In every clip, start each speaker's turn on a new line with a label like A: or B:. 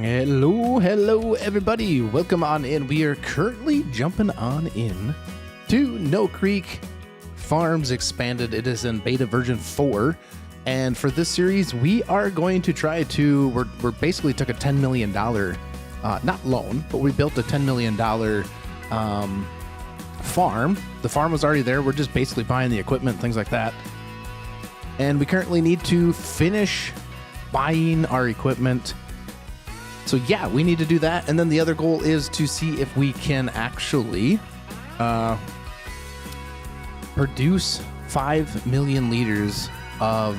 A: Hello, everybody. Welcome on in. We are currently jumping on in to No Creek Farms Expanded. It is in beta version 4. And for this series, we are going to try to, we're basically took a $10 million, not loan, but we built a $10 million farm. The farm was already there. We're just basically buying the equipment, things like that. And we currently need to finish buying our equipment. So yeah, we need to do that. And then the other goal is to see if we can actually produce 5 million liters of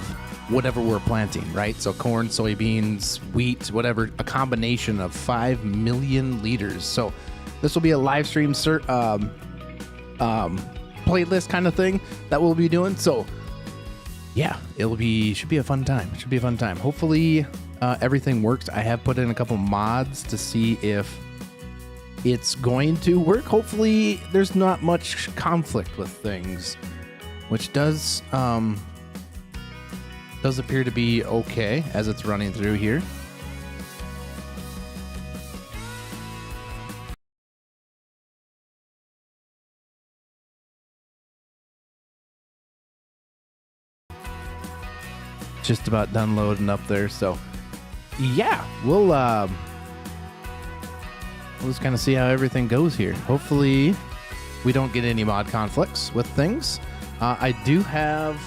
A: whatever we're planting, right? So corn, soybeans, wheat, whatever, a combination of 5 million liters. So this will be a live stream playlist kind of thing that we'll be doing. So yeah, should be a fun time. Should be a fun time. Hopefully everything works. I have put in a couple mods to see if it's going to work. Hopefully there's not much conflict with things, which does appear to be okay as it's running through here. Just about done loading up there, so yeah, we'll just kind of see how everything goes here. Hopefully we don't get any mod conflicts with things. I do have,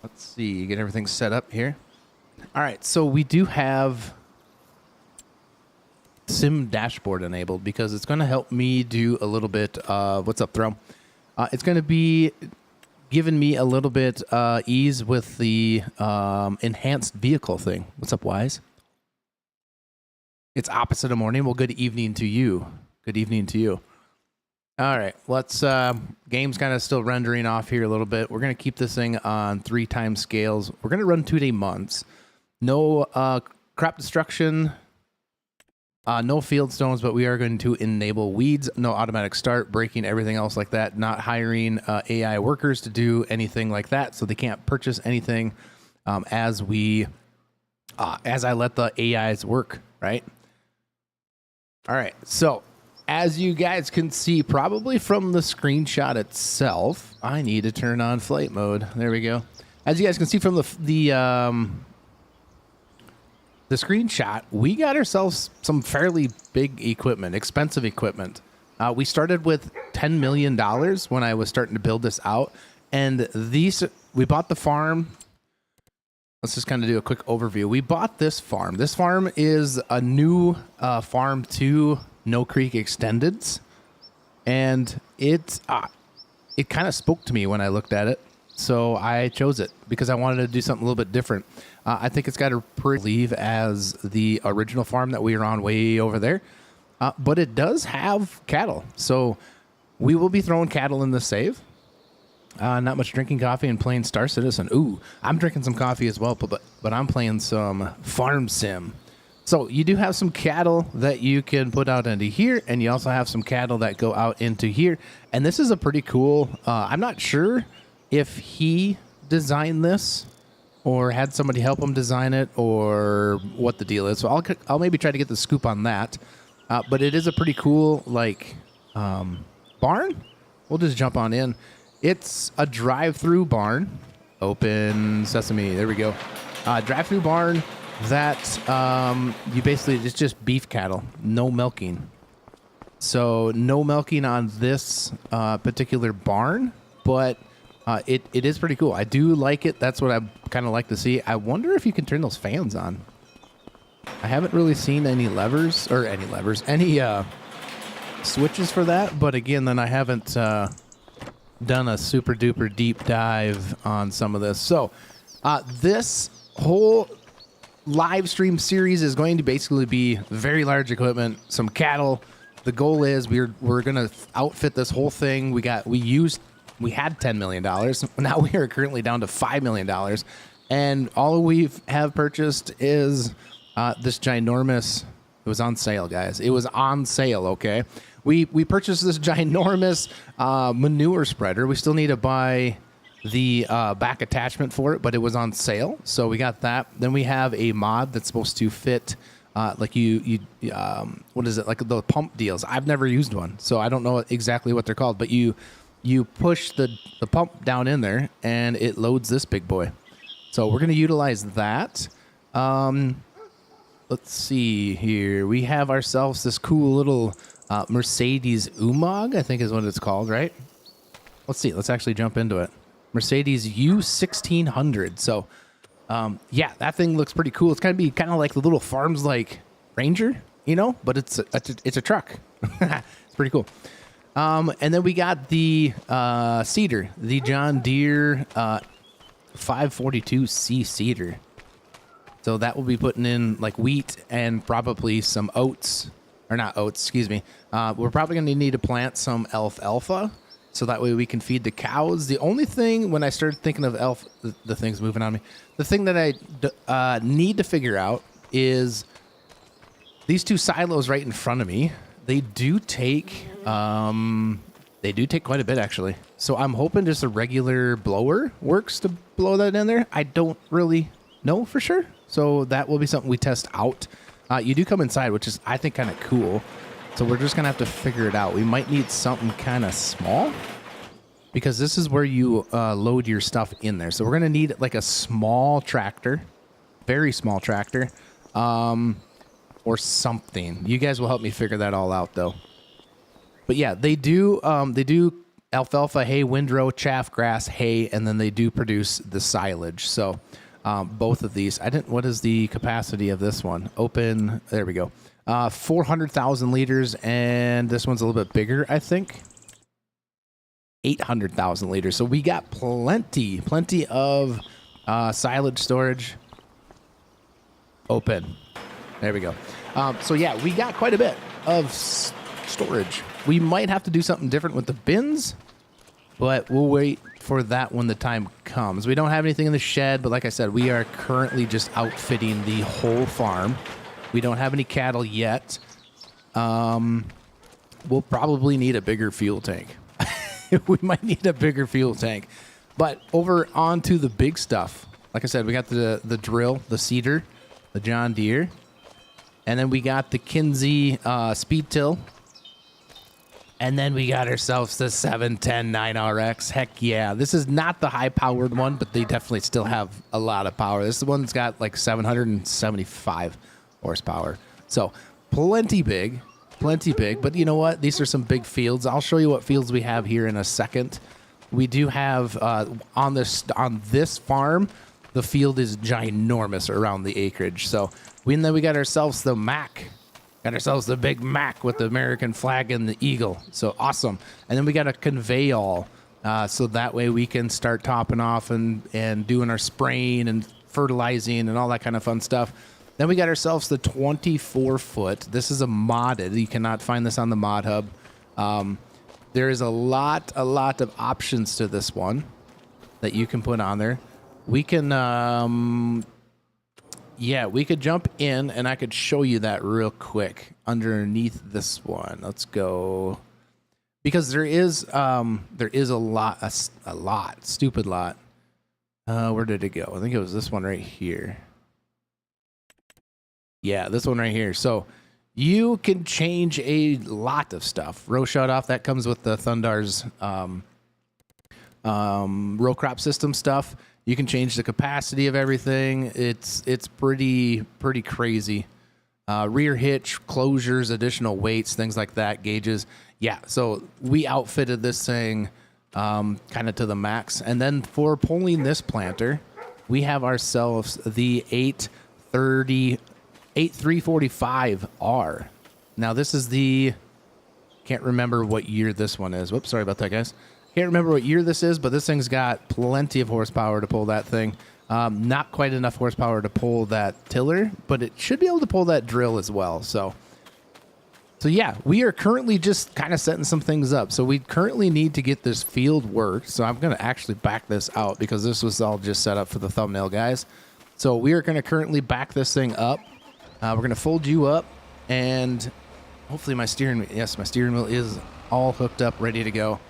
A: let's see, get everything set up here. All right, so we do have sim dashboard enabled because it's going to help me do a little bit of, what's up, Throw? It's going to be giving me a little bit ease with the enhanced vehicle thing. What's up, Wise? It's opposite of morning. Well, good evening to you. Good evening to you. All right, let's, game's kind of still rendering off here a little bit. We're going to keep this thing on 3 times scales. We're going to run 2-day months. No crop destruction, no field stones, but we are going to enable weeds, no automatic start, breaking, everything else like that, not hiring AI workers to do anything like that, so they can't purchase anything as I let the AIs work, right? All right, so as you guys can see, probably from the screenshot itself, I need to turn on flight mode. There we go. As you guys can see from the screenshot, we got ourselves some fairly big equipment, expensive equipment. We started with $10 million when I was starting to build this out. And we bought the farm. Let's just kind of do a quick overview. We bought this farm. This farm is a new farm to No Creek Extendeds. And it kind of spoke to me when I looked at it. So I chose it because I wanted to do something a little bit different. I think it's got a pretty leave as the original farm that we were on way over there. But it does have cattle. So we will be throwing cattle in the save. Not much drinking coffee and playing Star Citizen. Ooh, I'm drinking some coffee as well, but I'm playing some farm sim. So you do have some cattle that you can put out into here, and you also have some cattle that go out into here. And this is a pretty cool, I'm not sure if he designed this or had somebody help him design it or what the deal is. So I'll maybe try to get the scoop on that. But it is a pretty cool, barn. We'll just jump on in. It's a drive-through barn. Open sesame. There we go. Drive-through barn that you basically, it's just beef cattle. No milking. So no milking on this particular barn, but it is pretty cool. I do like it. That's what I kind of like to see. I wonder if you can turn those fans on. I haven't really seen any switches for that. But again, then I haven't done a super duper deep dive on some of this. So this whole live stream series is going to basically be very large equipment, some cattle. The goal is we're going to outfit this whole thing. We had $10 million. Now we are currently down to $5 million. And all we have purchased is this ginormous, it was on sale, guys. It was on sale, okay? We purchased this ginormous manure spreader. We still need to buy the back attachment for it, but it was on sale, so we got that. Then we have a mod that's supposed to fit like what is it, like the pump deals. I've never used one, so I don't know exactly what they're called, but you push the pump down in there and it loads this big boy. So we're going to utilize that. Let's see here. We have ourselves this cool little Mercedes UMOG, I think is what it's called, right? Let's see. Let's actually jump into it. Mercedes U1600. So, yeah, that thing looks pretty cool. It's going to be kind of like the little farms like Ranger, you know, but it's a truck. It's pretty cool. And then we got the seeder, the John Deere 542C seeder. So that will be putting in like wheat and probably some oats, or not oats, excuse me. We're probably going to need to plant some alfalfa, so that way we can feed the cows. The only thing when I started thinking of the thing's moving on me, the thing that I need to figure out is these two silos right in front of me. They do take quite a bit actually. So I'm hoping just a regular blower works to blow that in there. I don't really know for sure. So that will be something we test out. You do come inside, which is, I think, kind of cool. So we're just going to have to figure it out. We might need something kind of small because this is where you load your stuff in there. So we're going to need like a small tractor, very small tractor, or something. You guys will help me figure that all out, though. But yeah, they do alfalfa, hay, windrow, chaff, grass, hay, and then they do produce the silage. So both of these, what is the capacity of this one? Open, there we go. 400,000 liters, and this one's a little bit bigger, I think. 800,000 liters. So we got plenty of silage storage. Open. There we go. So yeah, we got quite a bit of storage. We might have to do something different with the bins, but we'll wait for that when the time comes. We don't have anything in the shed, but like I said, we are currently just outfitting the whole farm. We don't have any cattle yet. We'll probably need a bigger fuel tank. We might need a bigger fuel tank. But over onto the big stuff. Like I said, we got the drill, the seeder, the John Deere, and then we got the Kinsey speed till. And then we got ourselves the 710 9RX. Heck yeah. This is not the high-powered one, but they definitely still have a lot of power. This one's got like 775 horsepower. So plenty big. But you know what? These are some big fields. I'll show you what fields we have here in a second. We do have, on this farm, the field is ginormous around the acreage. So then we got ourselves the Mac. Got ourselves the big Mac with the American flag and the eagle. So awesome. And then we got a conveyal. So that way we can start topping off and doing our spraying and fertilizing and all that kind of fun stuff. Then we got ourselves the 24-foot. This is a modded. You cannot find this on the mod hub. There is a lot of options to this one that you can put on there. We can... yeah, we could jump in, and I could show you that real quick underneath this one. Let's go, because there is a lot, stupid lot. Where did it go? I think it was this one right here. Yeah, this one right here. So you can change a lot of stuff. Row shut off, that comes with the Thundar's row crop system stuff. You can change the capacity of everything. It's pretty crazy. Rear hitch, closures, additional weights, things like that, gauges. Yeah, so we outfitted this thing kind of to the max. And then for pulling this planter, we have ourselves the 8345R. Now this is can't remember what year this one is. Whoops, sorry about that, guys. Can't remember what year this is, but this thing's got plenty of horsepower to pull that thing. Not quite enough horsepower to pull that tiller, but it should be able to pull that drill as well. So yeah, we are currently just kind of setting some things up. So we currently need to get this field worked. So I'm going to actually back this out because this was all just set up for the thumbnail, guys. So we are going to currently back this thing up. We're going to fold you up, and hopefully my steering wheel is all hooked up, ready to go.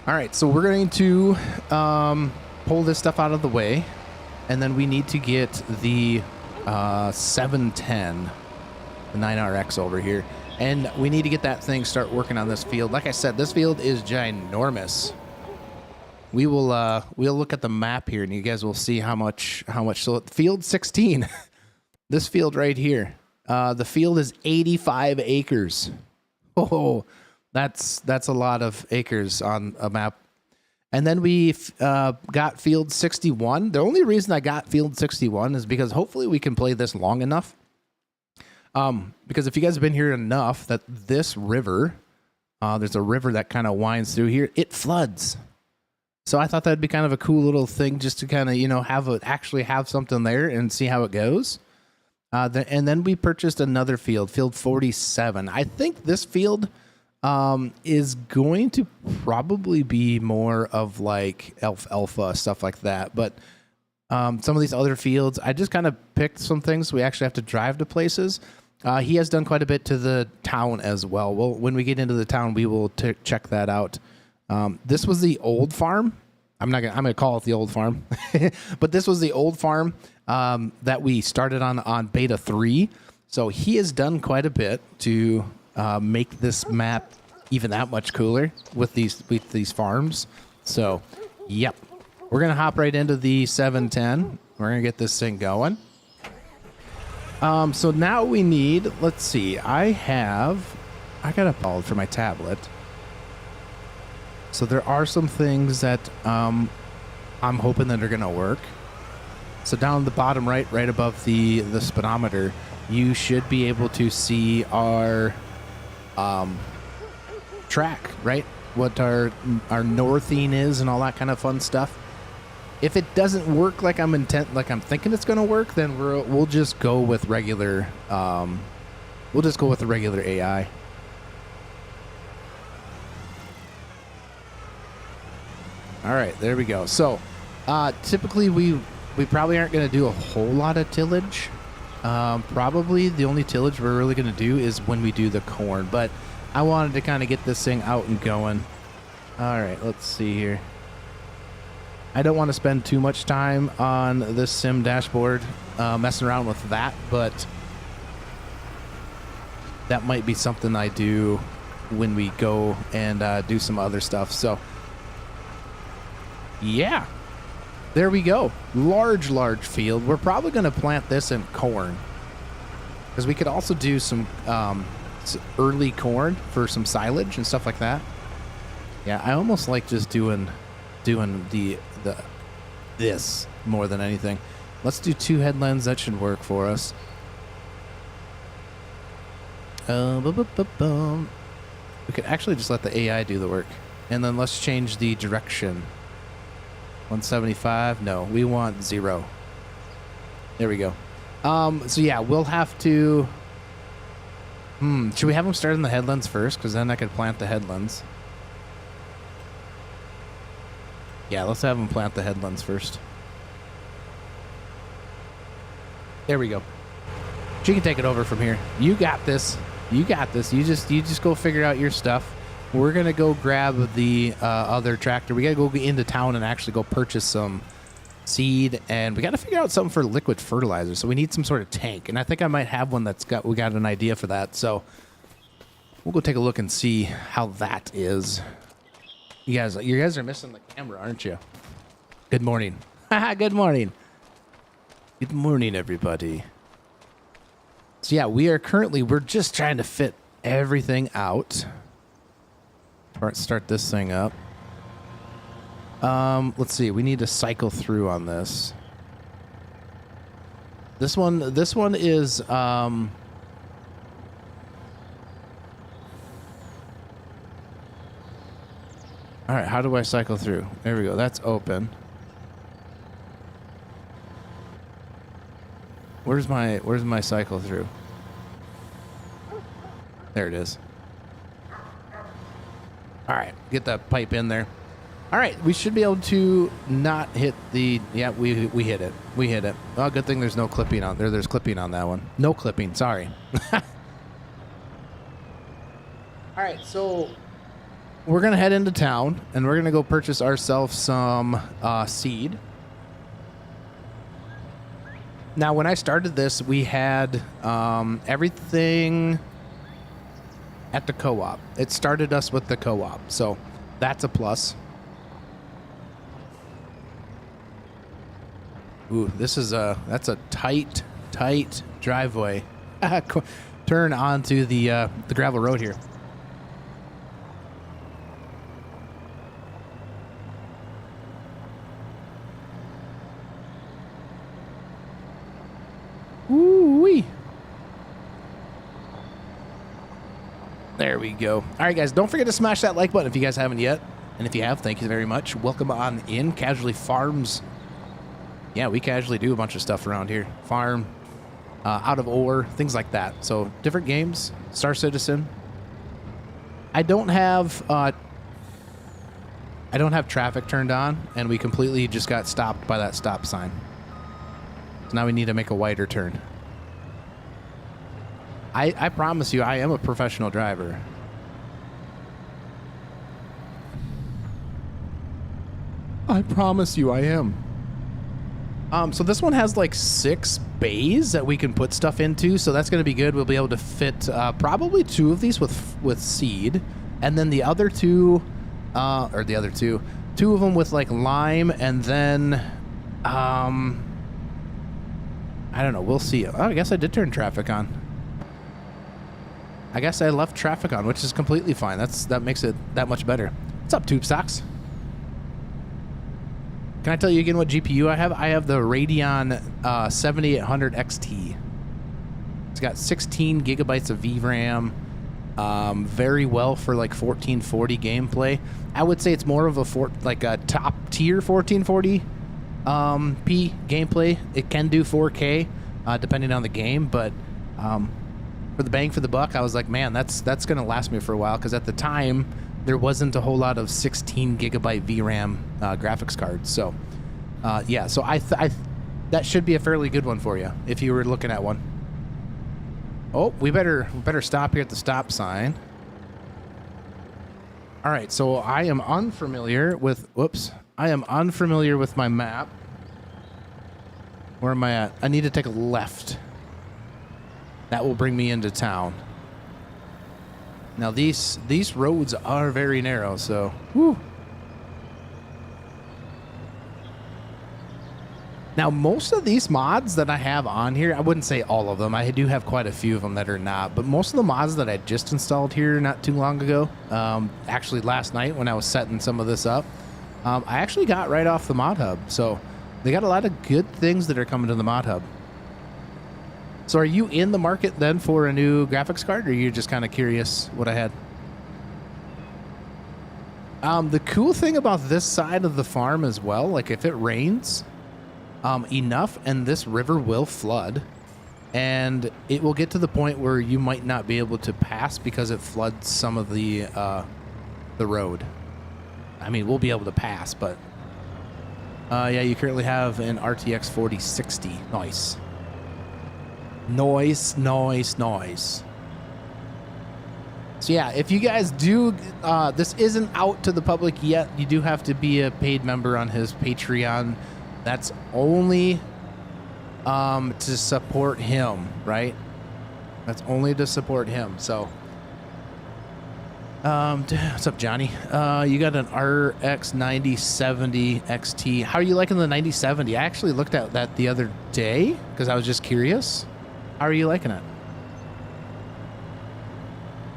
A: All right, so we're going to pull this stuff out of the way, and then we need to get the 710, the 9RX over here, and we need to get that thing start working on this field. Like I said, this field is ginormous. We will we'll look at the map here, and you guys will see how much. So field 16, this field right here, the field is 85 acres. Oh, that's a lot of acres on a map. And then we've got field 61. The only reason I got field 61 is because hopefully we can play this long enough. Because if you guys have been here enough, that this river, there's a river that kind of winds through here, it floods. So I thought that'd be kind of a cool little thing just to kind of, you know, actually have something there and see how it goes. And then we purchased another field 47. I think this field is going to probably be more of like alpha stuff like that. But some of these other fields, I just kind of picked some things. We actually have to drive to places. He has done quite a bit to the town as well. Well, when we get into the town, we will check that out. This was the old farm. I'm gonna call it the old farm, but this was the old farm that we started on beta 3. So he has done quite a bit to make this map even that much cooler with these farms. So, yep, we're gonna hop right into the 710. We're gonna get this thing going. So now we need. Let's see. I got a ball for my tablet. So there are some things that I'm hoping that are going to work. So down the bottom right above the speedometer, you should be able to see our track, right? What our northing is and all that kind of fun stuff. If it doesn't work like I'm thinking it's going to work, then we'll just go with regular. We'll just go with the regular AI. All right, there we go. So, typically we probably aren't going to do a whole lot of tillage. Probably the only tillage we're really going to do is when we do the corn. But I wanted to kind of get this thing out and going. All right, let's see here. I don't want to spend too much time on this sim dashboard messing around with that, but that might be something I do when we go and do some other stuff. So, yeah, there we go. Large field. We're probably going to plant this in corn because we could also do some early corn for some silage and stuff like that. Yeah, I almost like just doing this more than anything. Let's do 2 headlands. That should work for us. We could actually just let the AI do the work, and then let's change the direction. 175. No, we want 0. There we go. So yeah, we'll have to. Should we have them start in the headlands first? Because then I could plant the headlands. Yeah, let's have them plant the headlands first. There we go. She can take it over from here. You got this. You got this. You just go figure out your stuff. We're gonna go grab the other tractor. We gotta go into town and actually go purchase some seed, and we gotta figure out something for liquid fertilizer. So we need some sort of tank, and I think I might have one we got an idea for that. So we'll go take a look and see how that is. You guys are missing the camera, aren't you? Good morning. Good morning. Good morning, everybody. So yeah, we're just trying to fit everything out. Start this thing up. Let's see. We need to cycle through on this. This one is all right, how do I cycle through? There we go. That's open. Where's my cycle through? There it is. All right, get that pipe in there. All right, we should be able to not hit the... Yeah, we hit it. We hit it. Oh, good thing there's no clipping on there. There's clipping on that one. No clipping, sorry. All right, so we're going to head into town and we're going to go purchase ourselves some seed. Now, when I started this, we had everything at the co-op. It started us with the co-op, so that's a plus. Ooh, that's a tight driveway. Turn onto the gravel road here. Ooh-wee. There we go. All right, guys, don't forget to smash that like button if you guys haven't yet. And if you have, thank you very much. Welcome on in. Casually Farms. Yeah, we casually do a bunch of stuff around here. Farm, out of ore, things like that. So different games. Star Citizen. I don't have traffic turned on, and we completely just got stopped by that stop sign. So now we need to make a wider turn. I promise you, I am a professional driver. I promise you, I am. So this one has like 6 bays that we can put stuff into, so that's going to be good. We'll be able to fit probably 2 of these with seed, and then the other 2, or the other 2 of them with like lime, and then I don't know. We'll see. Oh, I guess I did turn traffic on. I guess I left traffic on, which is completely fine. That makes it that much better. What's up, Tube Stocks? Can I tell you again what GPU I have? I have the Radeon 7800 XT. It's got 16 gigabytes of VRAM. Very well for like 1440 gameplay. I would say it's more of a top tier 1440 p gameplay. It can do 4K depending on the game, but for the bang for the buck, I was like, man, that's gonna last me for a while, because at the time there wasn't a whole lot of 16 gigabyte VRAM graphics cards. So yeah, so I that should be a fairly good one for you if you were looking at one. Oh, we better stop here at the stop sign. All right, so I am unfamiliar with my map. Where am I at? I need to take a left. That will bring me into town. Now these roads are very narrow, so whew. Now most of these mods that I have on here, I wouldn't say all of them. I do have quite a few of them that are not, but most of the mods that I just installed here not too long ago, actually last night when I was setting some of this up, I actually got right off the mod hub. So they got a lot of good things that are coming to the mod hub. So are you in the market then for a new graphics card, or are you just kind of curious what I had? The cool thing about this side of the farm as well, like if it rains enough, and this river will flood, and it will get to the point where you might not be able to pass because it floods some of the road. I mean, we'll be able to pass, but yeah, you currently have an RTX 4060. Nice. Noise. So yeah, if you guys do, this isn't out to the public yet. You do have to be a paid member on his Patreon. That's only to support him, right? That's only to support him. So, what's up, Johnny? You got an RX 9070 XT. How are you liking the 9070? I actually looked at that the other day because I was just curious. How are you liking it?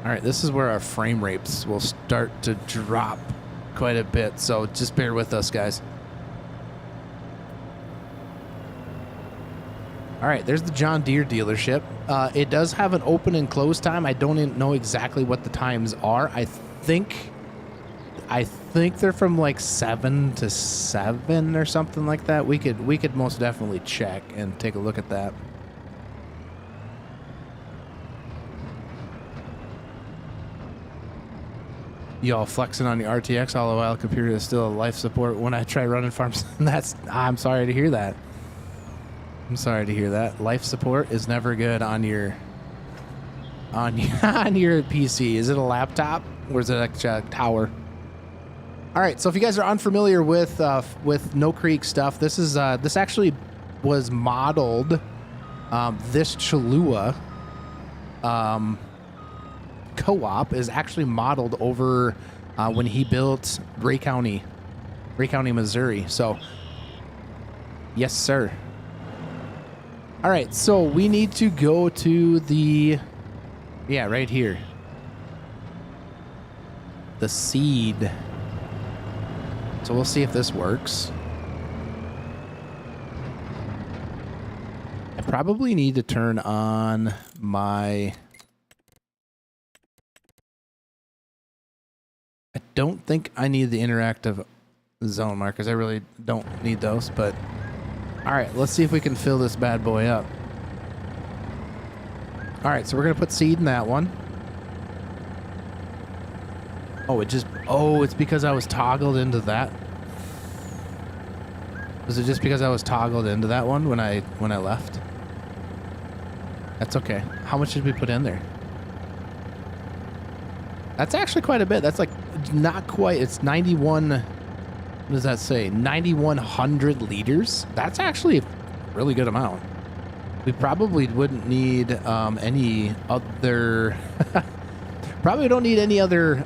A: All right, this is where our frame rates will start to drop quite a bit, so just bear with us, guys. All right, there's the John Deere dealership. It does have an open and close time. I don't know exactly what the times are. I think they're from like 7 to 7 or something like that. We could most definitely check and take a look at that. Y'all flexing on the RTX all the while computer is still life support when I try running farms. I'm sorry to hear that. Life support is never good on your on your PC. Is it a laptop or is it a tower? All right, so if you guys are unfamiliar with No Creek stuff, this is this actually was modeled. This Cholula co-op is actually modeled over when he built Ray County, Missouri. So, yes, sir. All right, so we need to go to the, yeah, right here. The seed. So we'll see if this works. I probably need to turn on my... I don't think I need the interactive zone markers. I really don't need those, but... All right, let's see if we can fill this bad boy up. All right, so we're going to put seed in that one. Oh, it's because I was toggled into that. Was it just because I was toggled into that one when I left? That's okay. How much did we put in there? That's actually quite a bit. That's like not quite. It's 91. What does that say? 9,100 liters. That's actually a really good amount. We probably wouldn't need any other... Probably don't need any other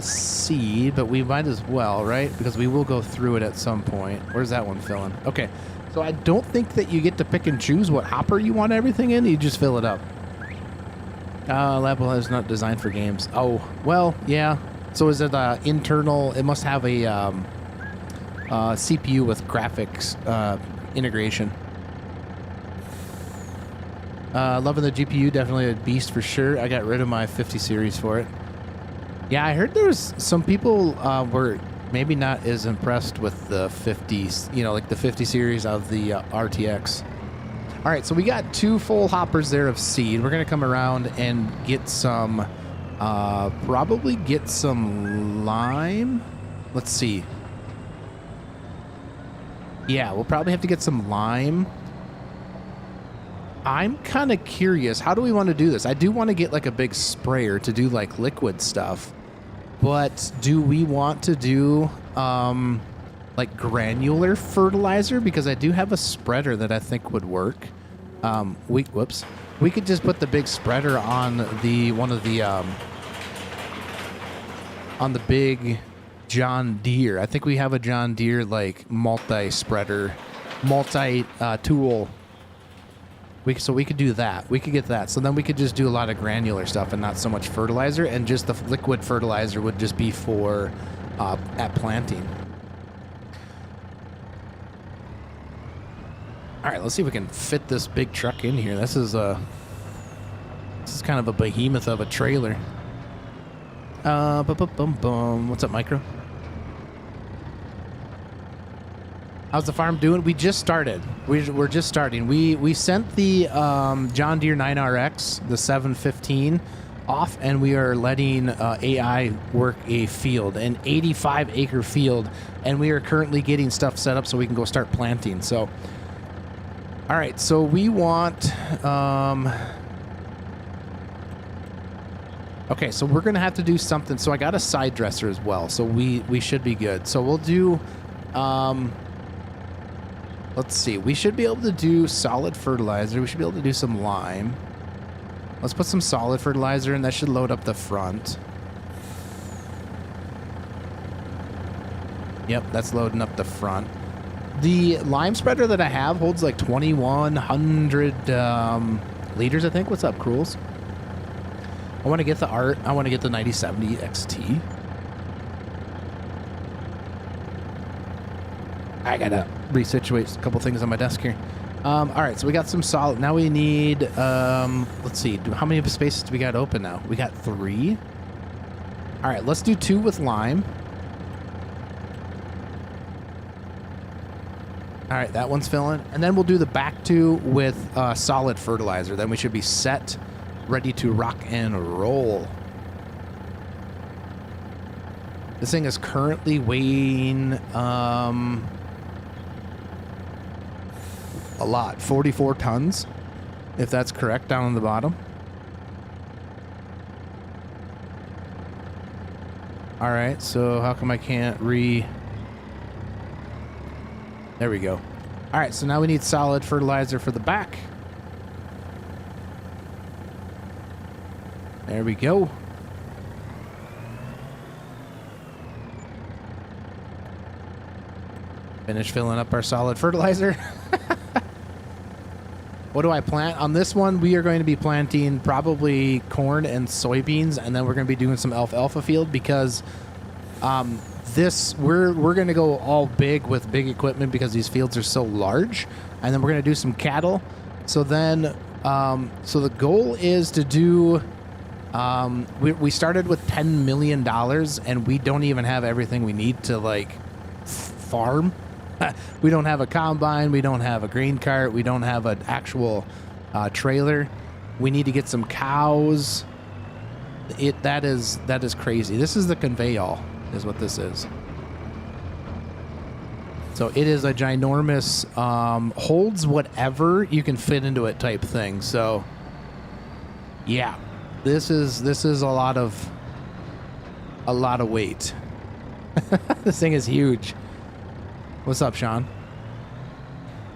A: seed, but we might as well, right? Because we will go through it at some point. Where's that one filling? Okay, so I don't think that you get to pick and choose what hopper you want everything in. You just fill it up. Lab is not designed for games. Oh, well, yeah. So is it internal? It must have a CPU with graphics integration. Loving the GPU, definitely a beast for sure. I got rid of my 50 series for it. Yeah, I heard there's some people were maybe not as impressed with the 50s, you know, like the 50 series of the RTX. All right, so we got 2 full hoppers there of seed. We're going to come around and get some, probably get some lime. Let's see. Yeah, we'll probably have to get some lime. I'm kind of curious. How do we want to do this? I do want to get like a big sprayer to do like liquid stuff. But do we want to do like granular fertilizer? Because I do have a spreader that I think would work. We could just put the big spreader on the on the big John Deere. I think we have a John Deere like multi-spreader, multi-tool. So we could do that. We could get that. So then we could just do a lot of granular stuff and not so much fertilizer. And just the liquid fertilizer would just be for at planting. All right, let's see if we can fit this big truck in here. This is kind of a behemoth of a trailer. What's up, Micro? How's the farm doing? We just started. We're just starting. We sent the John Deere 9RX, the 715, off, and we are letting AI work a field, an 85-acre field, and we are currently getting stuff set up so we can go start planting. So, all right. So we want. Okay, so we're gonna have to do something. So I got a side dresser as well, so we should be good. So we'll do. Let's see. We should be able to do solid fertilizer. We should be able to do some lime. Let's put some solid fertilizer in. That should load up the front. Yep, that's loading up the front. The lime spreader that I have holds like 2,100 liters, I think. What's up, Cruels? I want to get the art. I want to get the 9070 XT. I gotta resituate a couple things on my desk here. All right, so we got some solid. Now we need, let's see, how many spaces do we got open now? We got 3. All right, let's do 2 with lime. All right, that one's filling. And then we'll do the back 2 with solid fertilizer. Then we should be set, ready to rock and roll. This thing is currently weighing, a lot, 44 tons, if that's correct, down on the bottom. All right, so how come I can't There we go. All right, so now we need solid fertilizer for the back. There we go. Finish filling up our solid fertilizer. What do I plant? On this one, we are going to be planting probably corn and soybeans, and then we're going to be doing some alfalfa field because we're going to go all big with big equipment because these fields are so large, and then we're going to do some cattle. So then, so the goal is to do. We started with $10 million, and we don't even have everything we need to like farm. We don't have a combine. We don't have a grain cart. We don't have an actual trailer. We need to get some cows. That is crazy. This is the conveyal, is what this is. So it is a ginormous, holds whatever you can fit into it type thing. So yeah, this is a lot of weight. This thing is huge. What's up, Sean?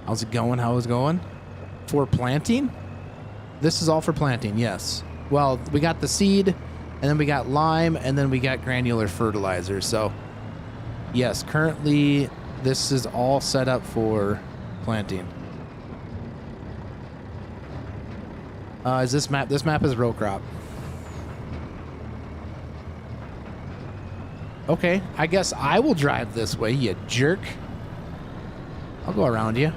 A: How's it going? How is it going? For planting? This is all for planting, yes. Well, we got the seed, and then we got lime, and then we got granular fertilizer. So, yes, currently this is all set up for planting. Is this map? This map is row crop. Okay, I guess I will drive this way, you jerk. I'll go around you.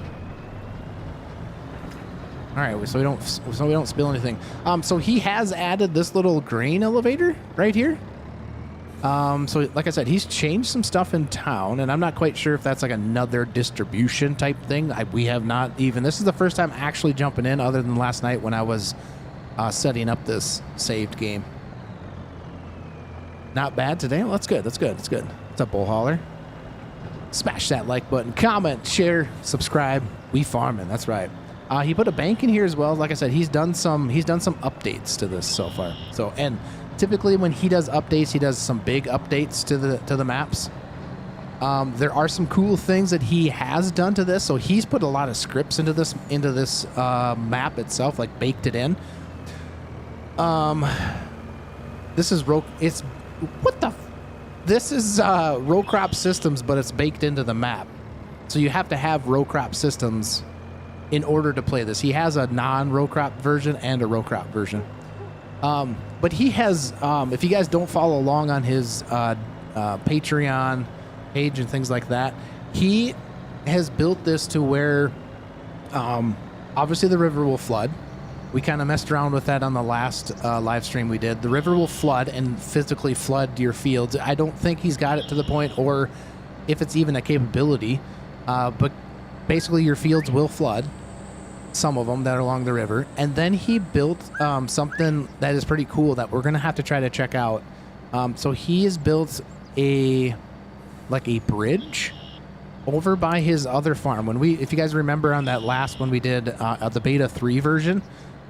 A: All right, so we don't spill anything. So he has added this little grain elevator right here. So like I said, he's changed some stuff in town, and I'm not quite sure if that's like another distribution type thing. We have not even. This is the first time actually jumping in, other than last night when I was setting up this saved game. Not bad today. Well, that's good. That's good. That's good. What's up, Bull Hauler? Smash that like button, comment, share, subscribe. We farming. That's right. He put a bank in here as well. Like I said, he's done some updates to this so far. So, and typically when he does updates, he does some big updates to the maps. There are some cool things that he has done to this. So he's put a lot of scripts into this map itself, like baked it in. This is This is row crop systems, but it's baked into the map. So you have to have row crop systems in order to play this. He has a non-row crop version and a row crop version. But he has, if you guys don't follow along on his Patreon page and things like that, he has built this to where obviously the river will flood. We kind of messed around with that on the last live stream we did. The river will flood and physically flood your fields. I don't think he's got it to the point, or if it's even a capability, but basically your fields will flood, some of them that are along the river. And then he built something that is pretty cool that we're going to have to try to check out. So he has built a bridge over by his other farm. If you guys remember on that last one we did the beta 3 version,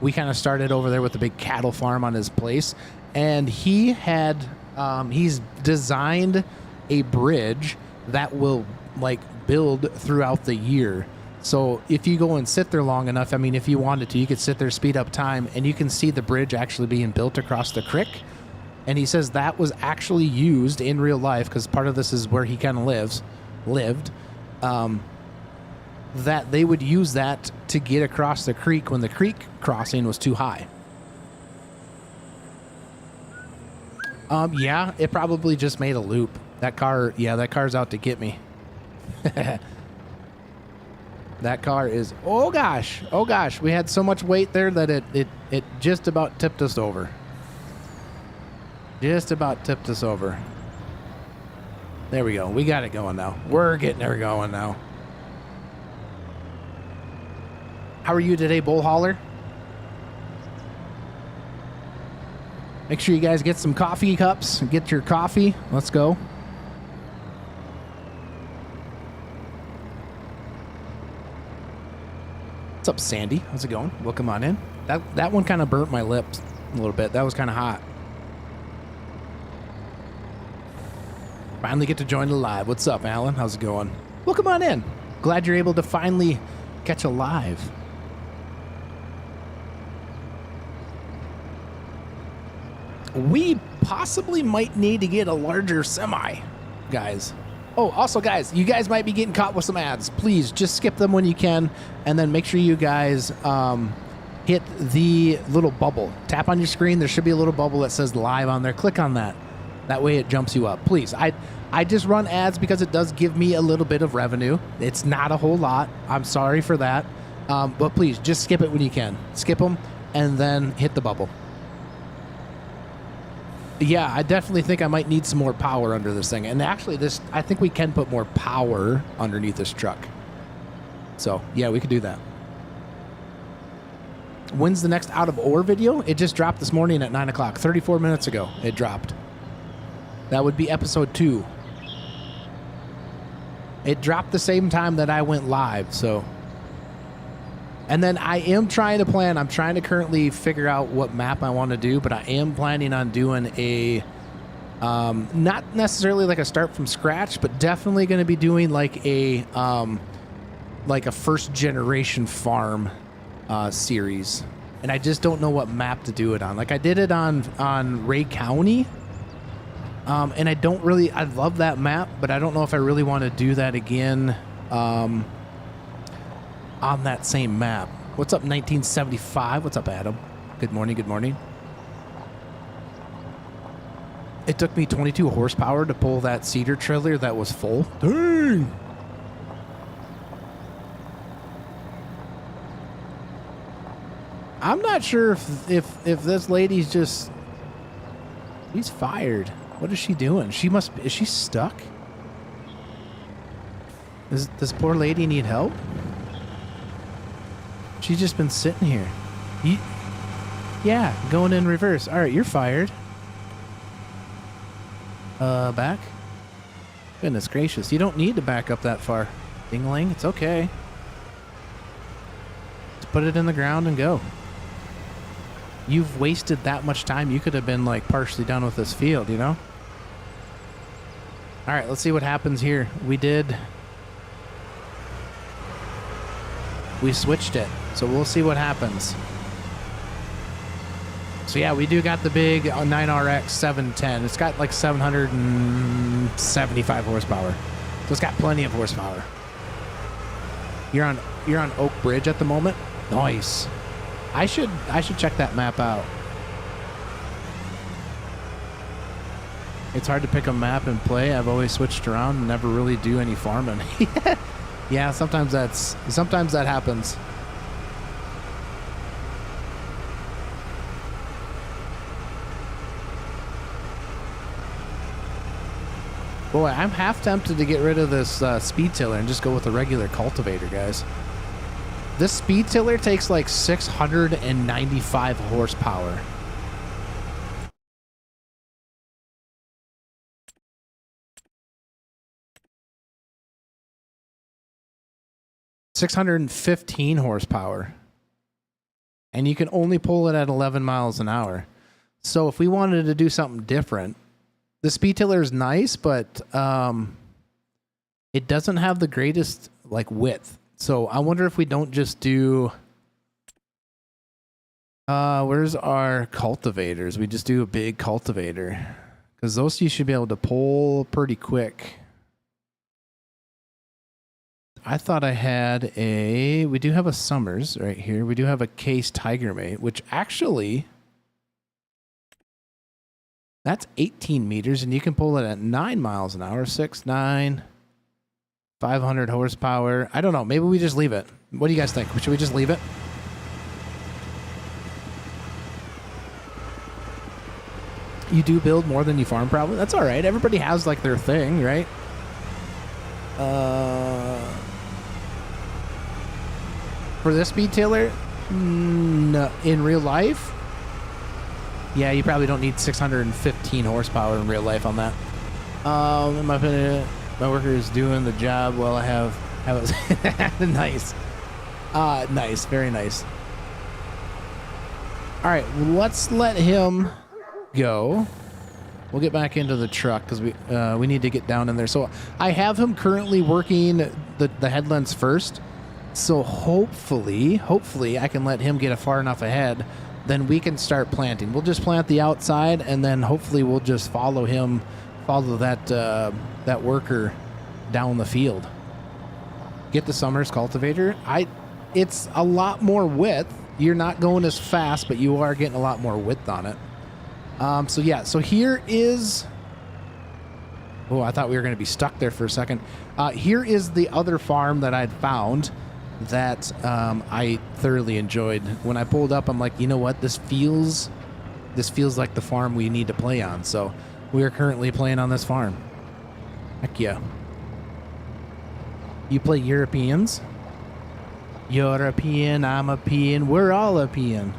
A: we kind of started over there with the big cattle farm on his place, and he's designed a bridge that will like build throughout the year. So if you go and sit there long enough, I mean, if you wanted to, you could sit there, speed up time, and you can see the bridge actually being built across the creek. And he says that was actually used in real life, because part of this is where he kind of lived. That they would use that to get across the creek when the creek crossing was too high. Yeah, it probably just made a loop. That car's out to get me. That car is, oh gosh, we had so much weight there that it just about tipped us over. Just about tipped us over. There we go. We got it going now. We're getting her going now. How are you today, Bull Hauler? Make sure you guys get some coffee cups. Get your coffee. Let's go. What's up, Sandy? How's it going? Welcome on in. That one kind of burnt my lips a little bit. That was kind of hot. Finally get to join the live. What's up, Alan? How's it going? Well, come on in. Glad you're able to finally catch a live. We possibly might need to get a larger semi, guys. Oh, also, guys, you guys might be getting caught with some ads. Please just skip them when you can, and then make sure you guys hit the little bubble. Tap on your screen. There should be a little bubble that says live on there. Click on that. That way it jumps you up. Please. I just run ads because it does give me a little bit of revenue. It's not a whole lot. I'm sorry for that. But please, just skip it when you can. Skip them and then hit the bubble. Yeah, I definitely think I might need some more power under this thing. And actually, I think we can put more power underneath this truck. So, yeah, we could do that. When's the next Out of Ore video? It just dropped this morning at 9 o'clock. 34 minutes ago, it dropped. That would be episode 2. It dropped the same time that I went live, so. And then I am trying to plan. I'm trying to currently figure out what map I want to do, but I am planning on doing a, not necessarily like a start from scratch, but definitely going to be doing like a first generation farm series. And I just don't know what map to do it on. Like I did it on Ray County. And I love that map, but I don't know if I really want to do that again on that same map. What's up, 1975? What's up, Adam? Good morning, good morning. It took me 22 horsepower to pull that cedar trailer that was full. Dang! I'm not sure if this lady's just... She's fired. What is she doing? Is she stuck? Does this poor lady need help? She's just been sitting here. Yeah, going in reverse. All right, you're fired. Back? Goodness gracious. You don't need to back up that far. Ding-a-ling, it's okay. Just put it in the ground and go. You've wasted that much time. You could have been like partially done with this field, you know? All right, let's see what happens here. We switched it, so we'll see what happens. So yeah, we do got the big 9RX 710. It's got like 775 horsepower. So it's got plenty of horsepower. You're on Oak Bridge at the moment? Nice. I should check that map out. It's hard to pick a map and play. I've always switched around and never really do any farming. Yeah, sometimes that happens. Boy, I'm half tempted to get rid of this speed tiller and just go with a regular cultivator, guys. This speed tiller takes like 695 horsepower. $615 horsepower. And you can only pull it at 11 miles an hour. So if we wanted to do something different, the speed tiller is nice, but it doesn't have the greatest like width. So I wonder if we don't just do... where's our cultivators? We just do a big cultivator. Because those you should be able to pull pretty quick. I thought I had a... We do have a Summers right here. We do have a Case Tiger Mate, which actually... That's 18 meters, and you can pull it at 9 miles an hour. 6, 9... 500 horsepower. I don't know. Maybe we just leave it. What do you guys think? Should we just leave it? You do build more than you farm, probably. That's all right. Everybody has like their thing, right? For this speed tiller, no, in real life, yeah, you probably don't need 615 horsepower in real life on that. In my opinion, my worker is doing the job while I have it. Nice. Nice. Very nice. All right, let's let him go. We'll get back into the truck because we need to get down in there. So I have him currently working the headlands first. So hopefully I can let him get far enough ahead. Then we can start planting. We'll just plant the outside, and then hopefully we'll just follow that worker down the field. Get the Summers cultivator. It's a lot more width. You're not going as fast, but you are getting a lot more width on it. So yeah, so here is... Oh, I thought we were going to be stuck there for a second. Here is the other farm that I'd found that I thoroughly enjoyed. When I pulled up, I'm like, you know what? This feels like the farm we need to play on. So we are currently playing on this farm. Heck yeah. You play Europeans? European, I'm a peon, we're all a peon.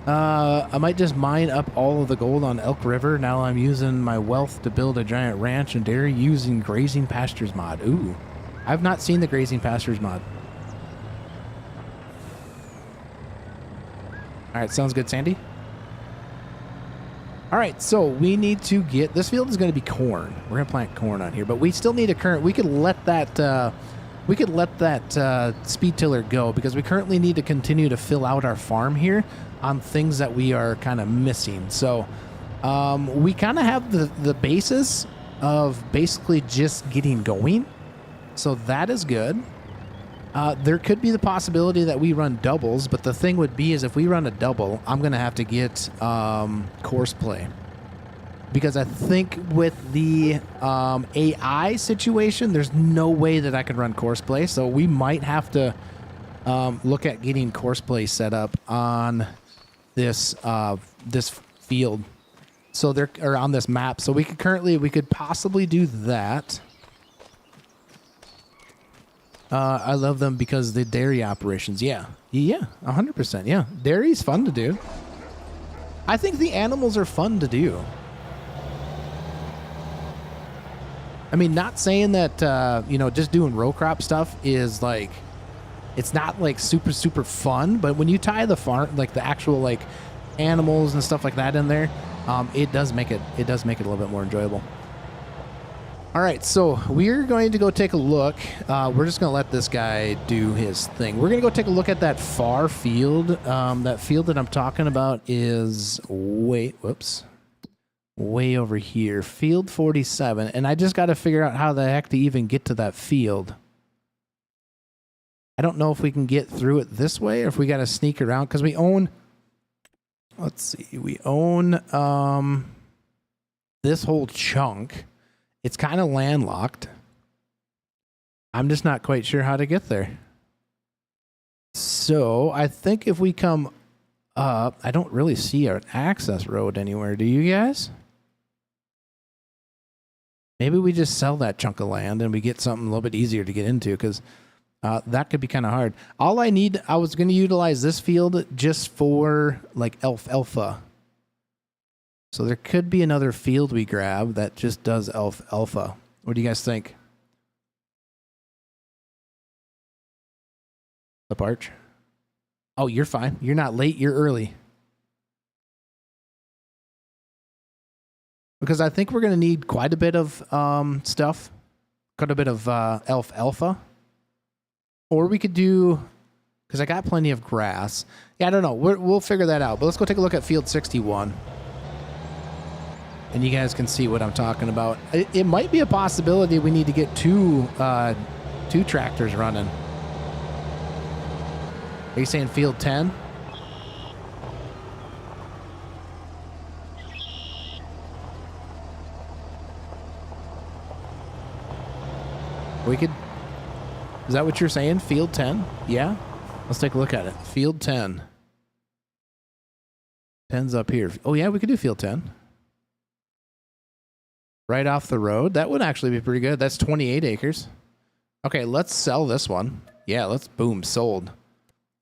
A: I might just mine up all of the gold on Elk River. Now I'm using my wealth to build a giant ranch and dairy using Grazing Pastures mod. Ooh, I've not seen the Grazing Pastures mod. All right, sounds good, Sandy. All right, so we need to get... This field is going to be corn. We're going to plant corn on here, but we still need a current... We could let that speed tiller go because we currently need to continue to fill out our farm here on things that we are kind of missing. So we kind of have the basis of basically just getting going. So that is good. There could be the possibility that we run doubles, but the thing would be is if we run a double, I'm going to have to get course play. Because I think with the AI situation, there's no way that I could run course play. So we might have to look at getting course play set up on this field. So or on this map. So we could possibly do that. I love them because the dairy operations. Yeah, 100%. Yeah, dairy's fun to do. I think the animals are fun to do. I mean, not saying that, just doing row crop stuff is like, it's not like super, super fun, but when you tie the farm, like the actual like animals and stuff like that in there, it does make it a little bit more enjoyable. All right, so we're going to go take a look. We're just going to let this guy do his thing. We're going to go take a look at that far field. That field that I'm talking about is way over here, field 47. And I just got to figure out how the heck to even get to that field. I don't know if we can get through it this way or if we got to sneak around because we own, we own this whole chunk. It's kind of landlocked. I'm just not quite sure how to get there. So I think if we come up, I don't really see an access road anywhere. Do you guys? Maybe we just sell that chunk of land and we get something a little bit easier to get into because that could be kind of hard. All I need, I was going to utilize this field just for like alpha. So there could be another field we grab that just does alpha. What do you guys think? Up Arch? Oh, you're fine. You're not late. You're early. Because I think we're going to need quite a bit of stuff. Quite a bit of alpha. Or we could do... Because I got plenty of grass. Yeah, I don't know. We'll figure that out. But let's go take a look at field 61. And you guys can see what I'm talking about. It might be a possibility we need to get two tractors running. Are you saying field 10? We could... Is that what you're saying? Field 10? Yeah? Let's take a look at it. Field 10. 10's up here. Oh, yeah, we could do field 10. Right off the road. That would actually be pretty good. That's 28 acres. Okay, let's sell this one. Yeah, let's boom, sold.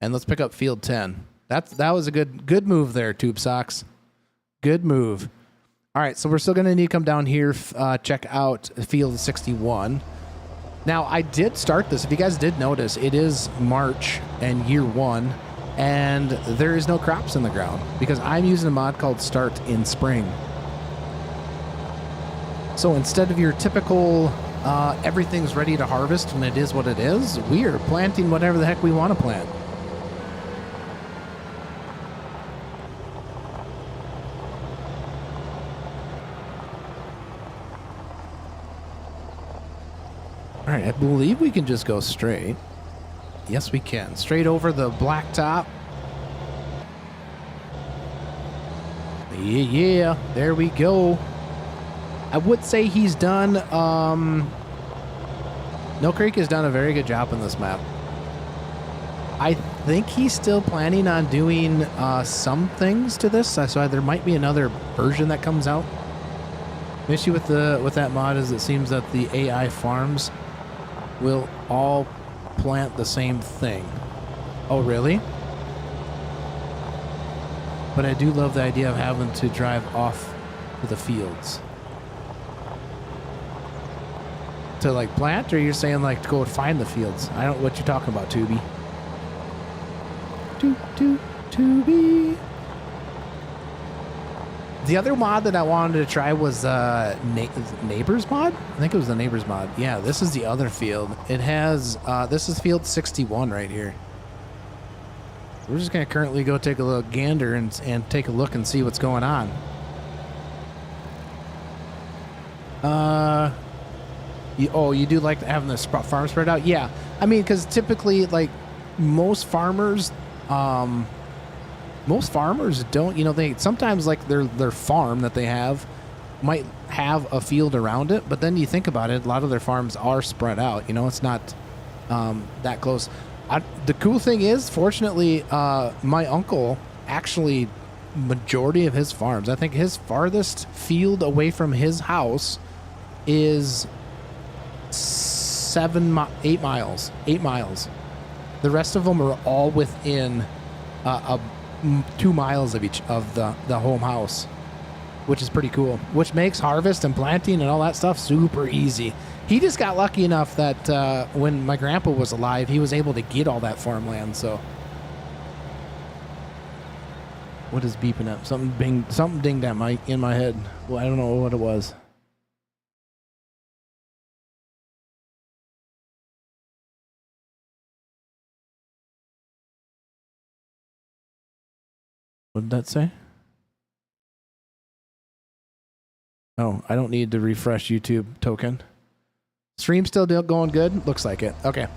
A: And let's pick up field 10. That was a good move there, Tube Socks. Good move. All right, so we're still going to need to come down here, check out field 61. Now, I did start this. If you guys did notice, it is March and year one, and there is no crops in the ground because I'm using a mod called Start in Spring. So instead of your typical everything's ready to harvest and it is what it is, we are planting whatever the heck we want to plant. All right, I believe we can just go straight. Yes, we can. Straight over the blacktop. Yeah, there we go. I would say he's done, No Creek has done a very good job on this map. I think he's still planning on doing some things to this, so there might be another version that comes out. The issue with that mod is it seems that the AI farms will all plant the same thing. Oh, really? But I do love the idea of having to drive off to the fields. To like plant, or you're saying like to go find the fields? I don't know what you're talking about, Tubi. Tubi. The other mod that I wanted to try was Neighbors mod. I think it was the Neighbors mod. Yeah, this is the other field. It has this is field 61 right here. We're just gonna currently go take a look gander and take a look and see what's going on. You do like having the farm spread out? Yeah, I mean, because typically, like most farmers don't. You know, they sometimes like their farm that they have might have a field around it, but then you think about it, a lot of their farms are spread out. You know, it's not that close. The cool thing is, fortunately, my uncle actually majority of his farms. I think his farthest field away from his house is 8 miles. 8 miles. The rest of them are all within 2 miles of each of the home house, which is pretty cool. Which makes harvest and planting and all that stuff super easy. He just got lucky enough that when my grandpa was alive, he was able to get all that farmland. So, what is beeping up? Something dinged at in my head. Well, I don't know what it was. What did that say? Oh, I don't need to refresh YouTube token. Stream still going good? Looks like it. Okay.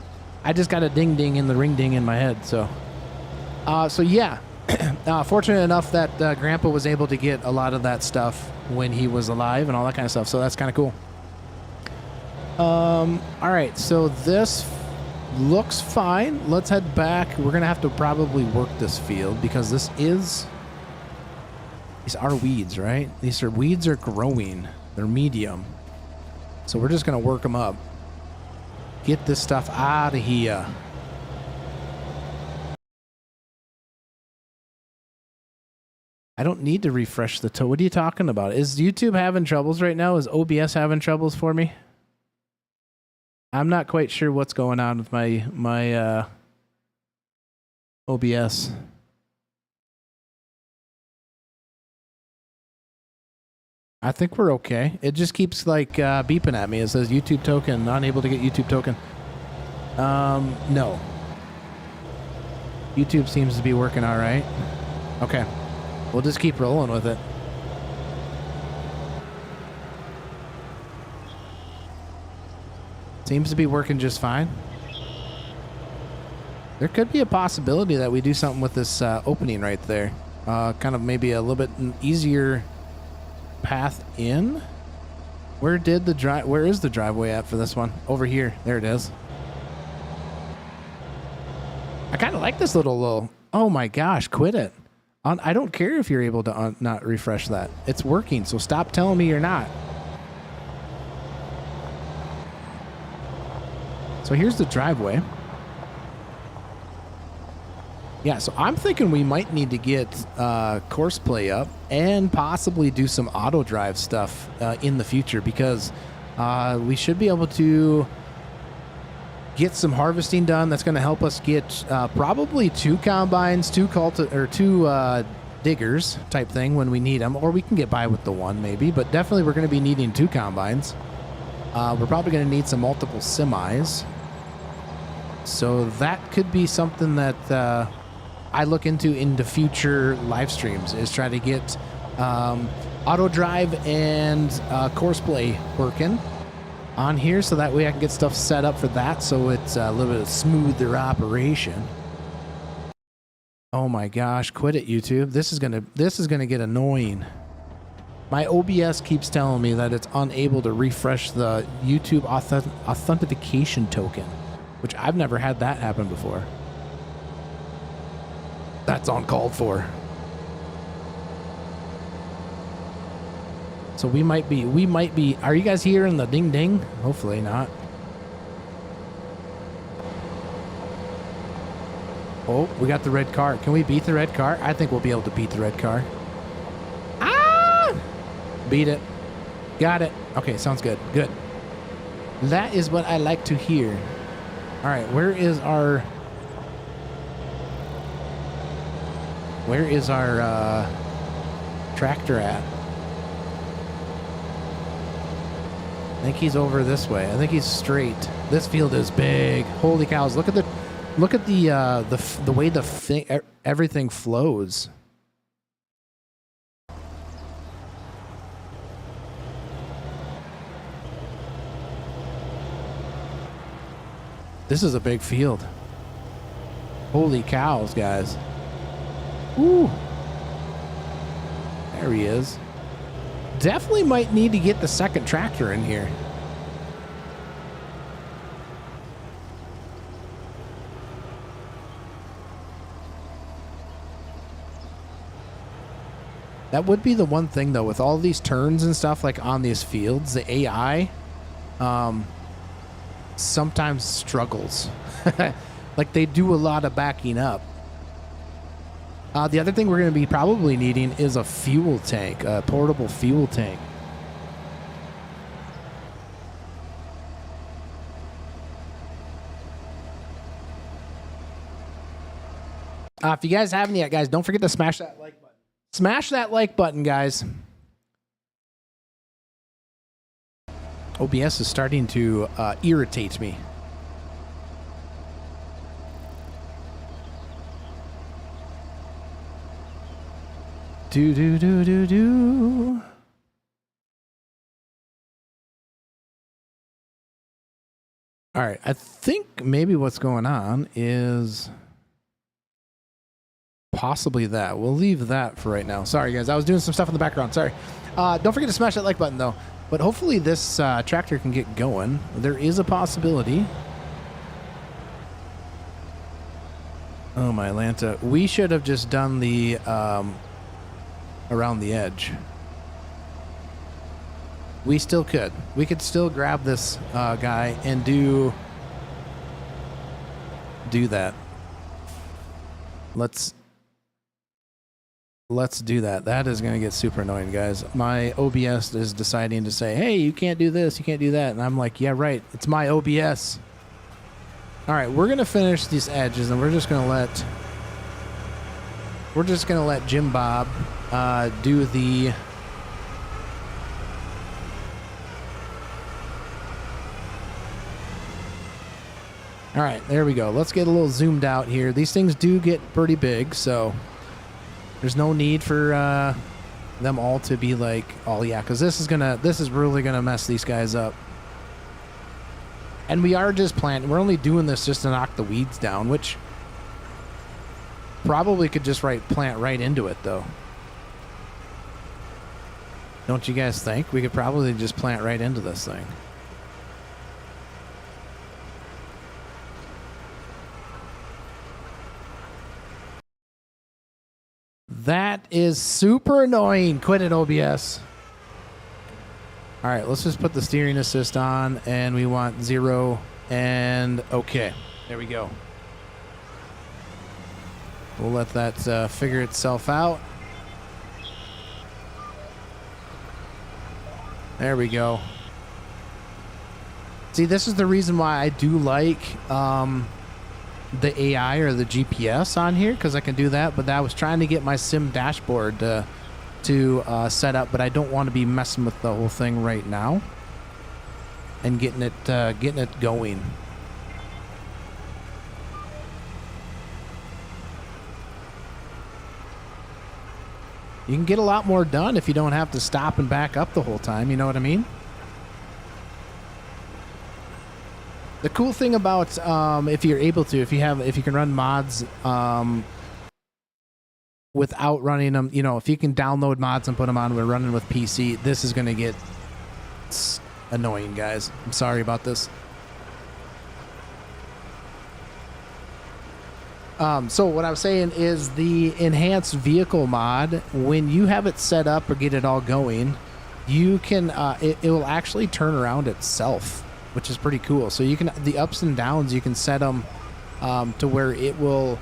A: I just got a ding ding in the ring ding in my head. So yeah. Fortunate enough that Grandpa was able to get a lot of that stuff when he was alive and all that kind of stuff. So that's kind of cool. All right. So this looks fine. Let's head back. We're going to have to probably work this field because these are weeds, right? Weeds are growing. They're medium. So we're just going to work them up. Get this stuff out of here. I don't need to refresh the toe. What are you talking about? Is YouTube having troubles right now? Is OBS having troubles for me? I'm not quite sure what's going on with my OBS. I think we're okay. It just keeps like beeping at me. It says YouTube token, unable to get YouTube token. No. YouTube seems to be working all right. Okay. We'll just keep rolling with it. Seems to be working just fine. There could be a possibility that we do something with this opening right there. Kind of maybe a little bit easier path in. Where is the driveway at for this one? Over here. There it is. I kind of like this little. Oh my gosh! Quit it. I don't care if you're able to not refresh that. It's working. So stop telling me you're not. So here's the driveway. Yeah, so I'm thinking we might need to get course play up and possibly do some auto drive stuff in the future because we should be able to get some harvesting done. That's going to help us get probably 2 combines, 2 diggers type thing when we need them, or we can get by with the one maybe, but definitely we're going to be needing 2 combines. We're probably going to need some multiple semis. So that could be something that I look into future live streams, is try to get auto drive and courseplay working on here, so that way I can get stuff set up for that, so it's a little bit of smoother operation. Oh my gosh, quit it, YouTube. This is gonna get annoying. My OBS keeps telling me that it's unable to refresh the YouTube authentication token, which I've never had that happen before. That's uncalled for. So we might be, are you guys hearing the ding ding? Hopefully not. Oh, we got the red car. Can we beat the red car? I think we'll be able to beat the red car. Ah! Beat it. Got it. Okay, sounds good. Good. That is what I like to hear. All right, where is our tractor at? I think he's over this way. I think he's straight. This field is big. Holy cows! Look at the way everything flows. This is a big field. Holy cows, guys. Woo. There he is. Definitely might need to get the second tractor in here. That would be the one thing, though, with all these turns and stuff, like on these fields, the AI sometimes struggles. Like, they do a lot of backing up. The other thing we're going to be probably needing is a fuel tank, a portable fuel tank. If you guys haven't yet, guys, don't forget to smash that like button. Smash that like button, guys. OBS is starting to irritate me. Do do do do do. All right, I think maybe what's going on is possibly that. We'll leave that for right now. Sorry, guys, I was doing some stuff in the background. Sorry. Don't forget to smash that like button, though. But hopefully this tractor can get going. There is a possibility. Oh, my Atlanta. We should have just done the around the edge. We still could. We could still grab this guy and do that. Let's do that. That is going to get super annoying, guys. My OBS is deciding to say, hey, you can't do this, you can't do that. And I'm like, yeah, right. It's my OBS. All right, we're going to finish these edges, and we're just going to let Jim Bob do the all right, there we go. Let's get a little zoomed out here. These things do get pretty big, so there's no need for them all to be like, oh yeah, because this is really gonna mess these guys up. And we are just planting. We're only doing this just to knock the weeds down, which probably could just plant right into it, though. Don't you guys think? We could probably just plant right into this thing. That is super annoying. Quit it, OBS. All right, let's just put the steering assist on, and we want 0 and okay. There we go. We'll let that figure itself out. There we go. See, this is the reason why I do like the AI or the GPS on here because I can do that. But I was trying to get my sim dashboard to set up, but I don't want to be messing with the whole thing right now and getting it going. You can get a lot more done if you don't have to stop and back up the whole time. You know what I mean? The cool thing about if you're able to, if you can run mods without running them, you know, if you can download mods and put them on, we're running with PC. This is going to get annoying, guys. I'm sorry about this. So what I was saying is the enhanced vehicle mod, when you have it set up or get it all going, you can, it will actually turn around itself, which is pretty cool. So you can, the ups and downs, you can set them to where it will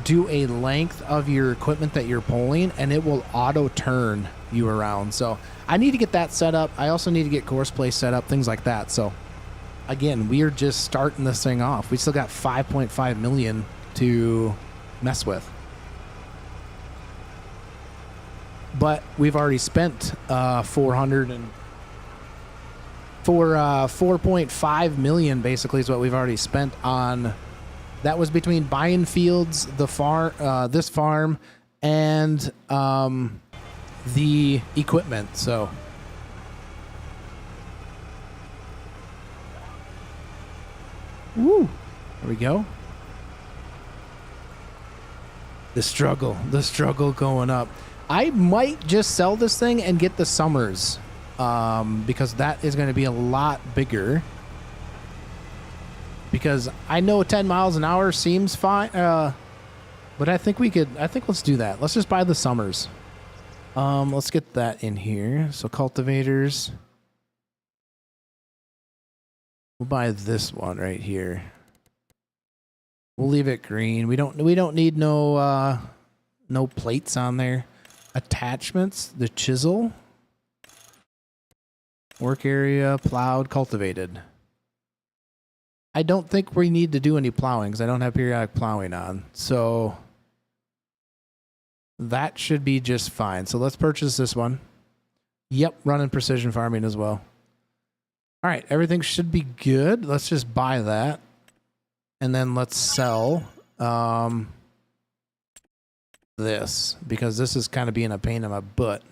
A: do a length of your equipment that you're pulling and it will auto turn you around. So I need to get that set up. I also need to get course play set up, things like that. So again, we are just starting this thing off. We still got 5.5 million to mess with, but we've already spent 4.5 million basically is what we've already spent on. That was between buying fields, the this farm, and the equipment. So woo, there we go. The struggle going up. I might just sell this thing and get the Summers because that is going to be a lot bigger. Because I know 10 miles an hour seems fine, but I think let's do that. Let's just buy the Summers. Let's get that in here. So cultivators. We'll buy this one right here. We'll leave it green. We don't need no plates on there. Attachments, the chisel. Work area, plowed, cultivated. I don't think we need to do any plowing because I don't have periodic plowing on. So that should be just fine. So let's purchase this one. Yep, running precision farming as well. All right, everything should be good. Let's just buy that. And then let's sell this because this is kind of being a pain in my butt.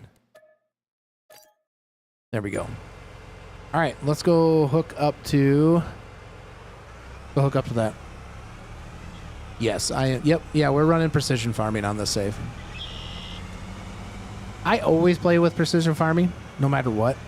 A: There we go. All right, let's go hook up to that. Yes, yep, yeah, we're running precision farming on this save. I always play with precision farming, no matter what.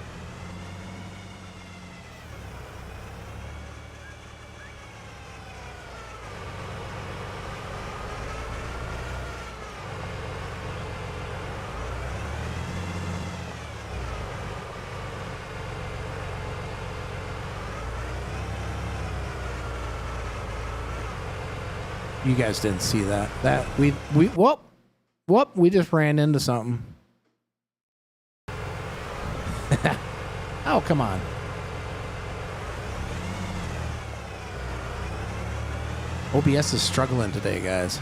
A: You guys didn't see that. Whoop, we just ran into something. Oh, come on. OBS is struggling today, guys.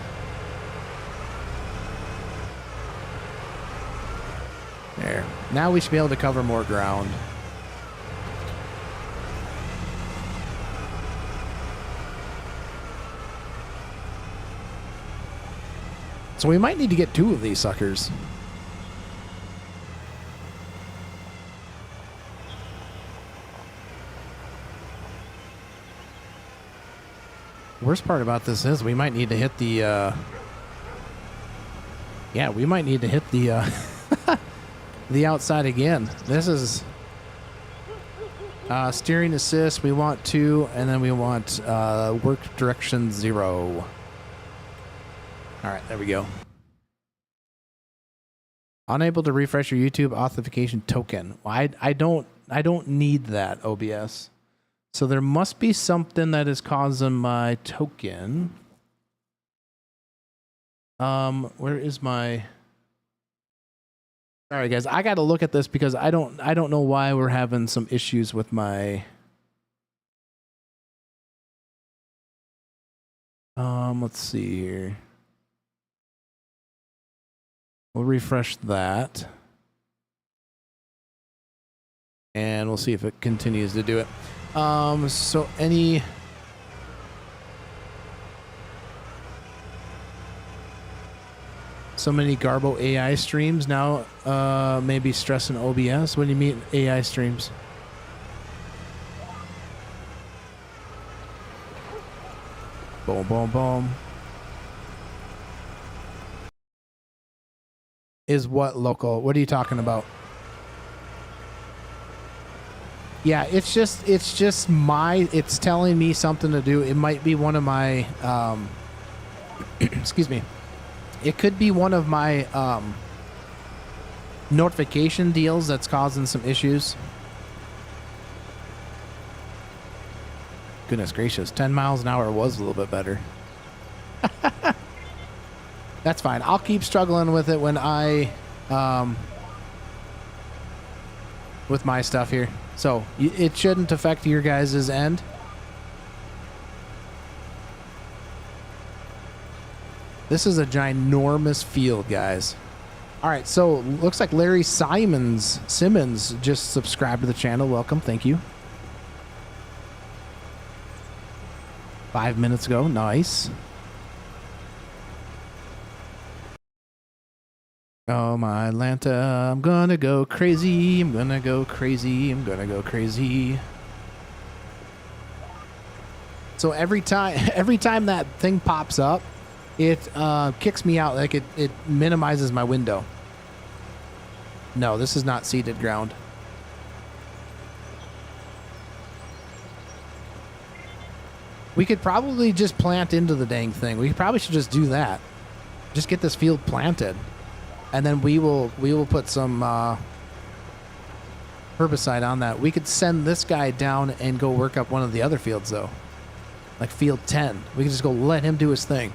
A: There. Now we should be able to cover more ground. So we might need to get 2 of these suckers. Worst part about this is we might need to hit the yeah, we might need to hit the the outside again. This is steering assist. We want 2, and then we want work direction 0. All right, there we go. Unable to refresh your YouTube authentication token. Well, I don't need that, OBS. So there must be something that is causing my token. Where is my? All right, guys, I got to look at this because I don't know why we're having some issues with my Let's see here. We'll refresh that. And we'll see if it continues to do it. So so many Garbo AI streams now, maybe stressing OBS. What do you mean AI streams? Boom, boom, boom. Is what local? What are you talking about? Yeah, it's telling me something to do. It might be one of my, excuse me. It could be one of my, notification deals that's causing some issues. Goodness gracious, 10 miles an hour was a little bit better. That's fine. I'll keep struggling with it when I, with my stuff here. So it shouldn't affect your guys' end. This is a ginormous field, guys. All right, so looks like Larry Simmons just subscribed to the channel. Welcome, thank you. 5 minutes ago, nice. Oh, my Atlanta, I'm gonna go crazy, I'm gonna go crazy, I'm gonna go crazy. So every time that thing pops up, it kicks me out, like it minimizes my window. No, this is not seeded ground. We could probably just plant into the dang thing. We probably should just do that. Just get this field planted. And then we will put some herbicide on that. We could send this guy down and go work up one of the other fields though. Like field 10. We could just go let him do his thing.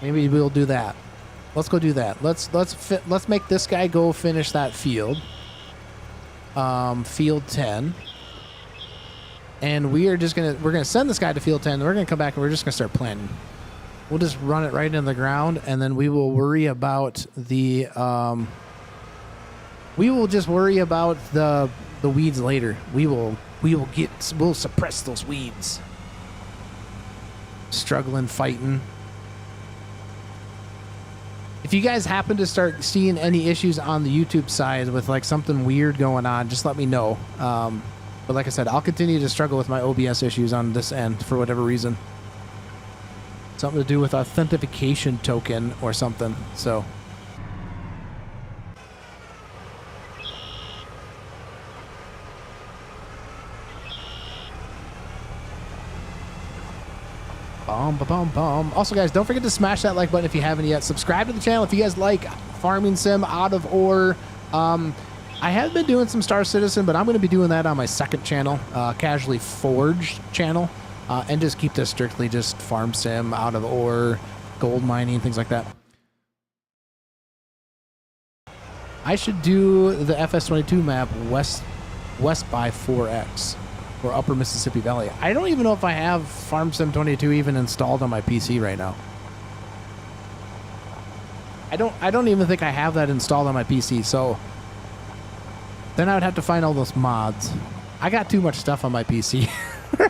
A: Maybe we'll do that. Let's go do that. Let's make this guy go finish that field. Field 10. And we're gonna send this guy to field 10, and we're gonna come back and we're just gonna start planting. We'll just run it right into the ground, and then we will worry about the the weeds later. We'll suppress those weeds. Struggling, fighting. If you guys happen to start seeing any issues on the YouTube side with like something weird going on, just let me know. But like I said, I'll continue to struggle with my OBS issues on this end for whatever reason. Something to do with authentication token or something. So. Bomb. Also, guys, don't forget to smash that like button if you haven't yet. Subscribe to the channel if you guys like farming sim out of ore. I have been doing some Star Citizen, but I'm going to be doing that on my second channel, Casually Forged channel. And just keep this strictly just farm sim, out of ore, gold mining, things like that. I should do the FS22 map west by 4X or Upper Mississippi Valley. I don't even know if I have Farm Sim 22 even installed on my PC right now. I don't even think I have that installed on my PC. So then I would have to find all those mods. I got too much stuff on my PC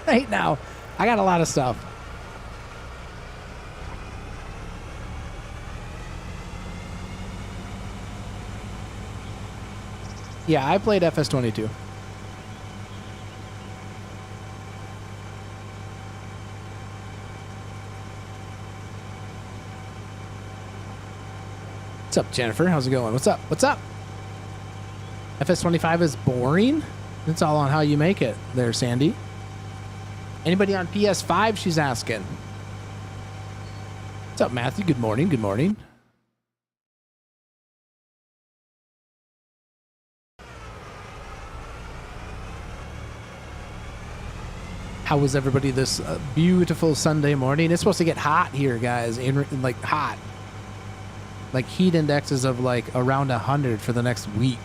A: right now. I got a lot of stuff. Yeah, I played FS22. What's up, Jennifer? How's it going? What's up? What's up? FS25 is boring? It's all on how you make it there, Sandy. Anybody on PS5, she's asking. What's up, Matthew? Good morning. Good morning. How was everybody this beautiful Sunday morning? It's supposed to get hot here, guys. Like hot. Like heat indexes of like around 100 for the next week.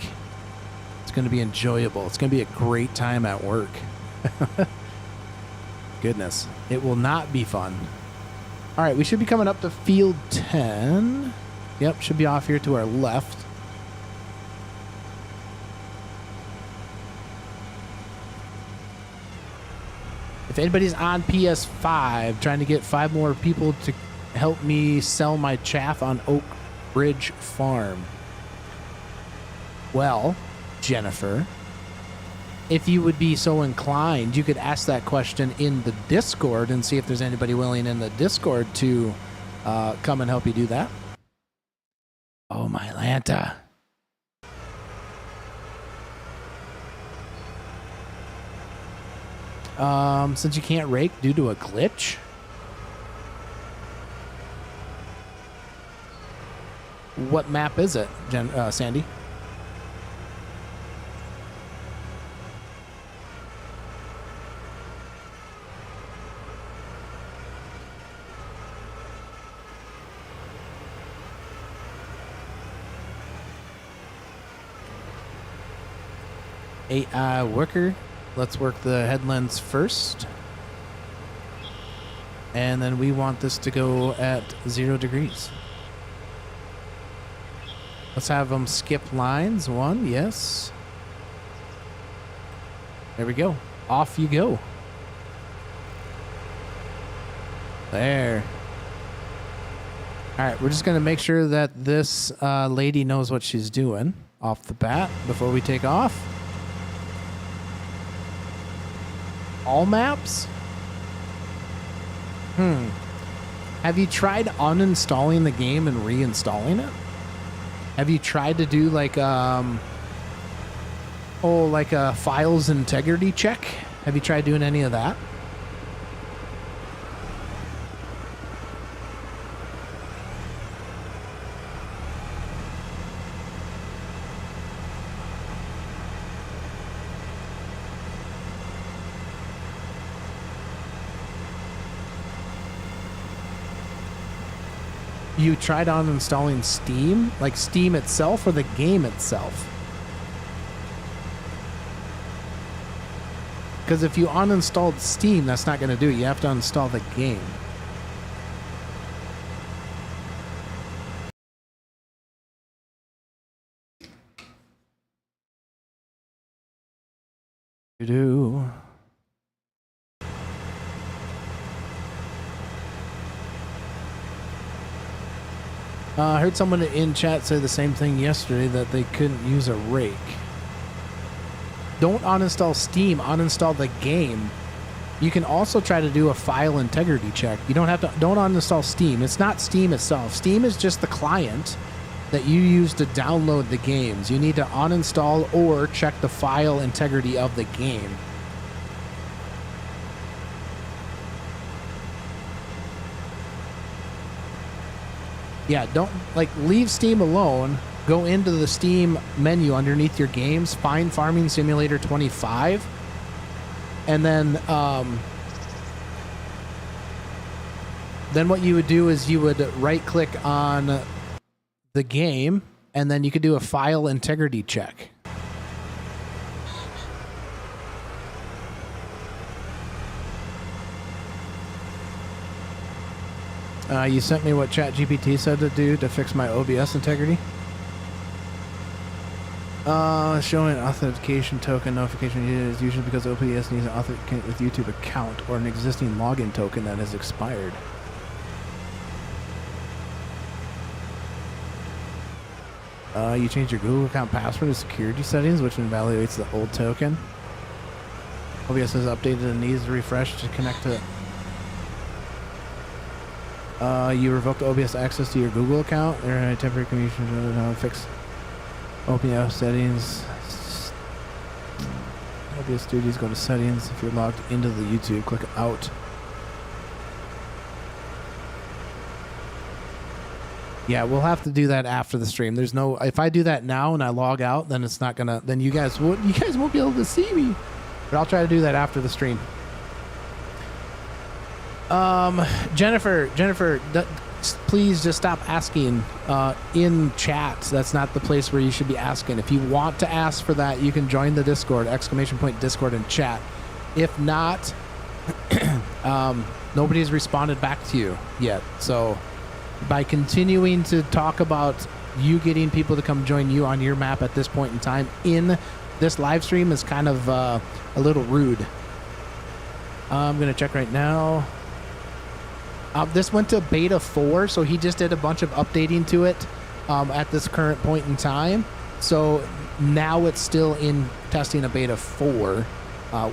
A: It's going to be enjoyable. It's going to be a great time at work. goodness. It will not be fun. All right, we should be coming up to field 10. Yep, should be off here to our left. If anybody's on PS5 trying to get 5 more people to help me sell my chaff on Oak Ridge Farm. Well, Jennifer, if you would be so inclined, you could ask that question in the Discord and see if there's anybody willing in the Discord to come and help you do that. Oh, my Lanta. Since you can't rake due to a glitch? What map is it, Sandy? AI worker. Let's work the headlands first. And then we want this to go at 0 degrees. Let's have them skip lines. 1, yes. There we go. Off you go. There. All right, we're just going to make sure that this lady knows what she's doing off the bat before we take off. All maps? Have you tried uninstalling the game and reinstalling it? Have you tried to do like a files integrity check? Have you tried doing any of that? You tried on installing Steam? Like Steam itself or the game itself? Because if you uninstalled Steam, that's not going to do it. You have to uninstall the game. You do. I heard someone in chat say the same thing yesterday, that they couldn't use a rake. Don't uninstall Steam, uninstall the game. You can also try to do a file integrity check. You don't uninstall Steam. It's not Steam itself. Steam is just the client that you use to download the games. You need to uninstall or check the file integrity of the game. Yeah, don't leave Steam alone. Go into the Steam menu underneath your games, find Farming Simulator 25, and then what you would do is you would right click on the game, and then you could do a file integrity check. You sent me what ChatGPT said to do to fix my OBS integrity. Showing an authentication token notification is usually because OBS needs an authenticate with YouTube account or an existing login token that has expired. You change your Google account password to security settings, which invalidates the old token. OBS is updated and needs to refresh to connect to it. You revoked OBS access to your Google account. There are temporary communication fix OBS settings. OBS Studios, go to settings. If you're logged into the YouTube, click out. Yeah, we'll have to do that after the stream. There's no, if I do that now and I log out, then it's not gonna, then you guys won't be able to see me. But I'll try to do that after the stream. Jennifer, please just stop asking in chat. That's not the place where you should be asking. If you want to ask for that, you can join the Discord, !Discord and chat. If not, Nobody's responded back to you yet. So by continuing to talk about you getting people to come join you on your map at this point in time in this live stream is kind of a little rude. I'm going to check right now. This went to beta 4, so he just did a bunch of updating to it at this current point in time. So now it's still in testing a beta 4,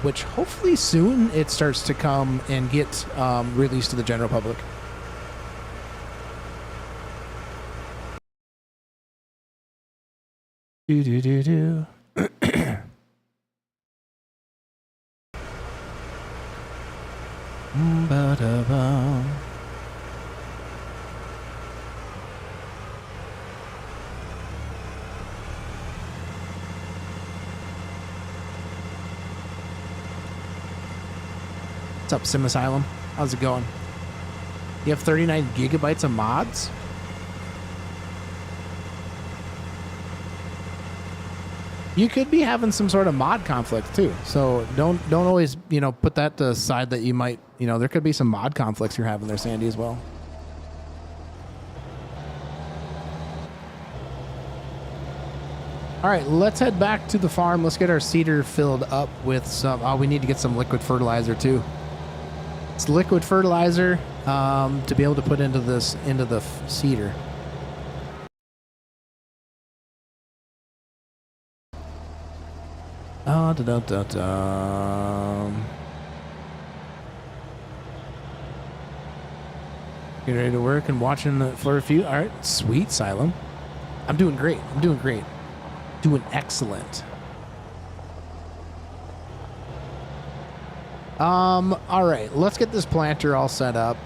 A: which hopefully soon it starts to come and get released to the general public. Do. Ba-da-bum. What's up, Sim Asylum? How's it going? You have 39 gigabytes of mods? You could be having some sort of mod conflict too. So don't always, put that to the side that you might, there could be some mod conflicts you're having there, Sandy, as well. All right, let's head back to the farm. Let's get our seeder filled up with some, we need to get some liquid fertilizer too. It's liquid fertilizer to be able to put into the seeder. Get ready to work and watching for a few. All right, sweet, Xylem. I'm doing great. Doing excellent. All right, let's get this planter all set up,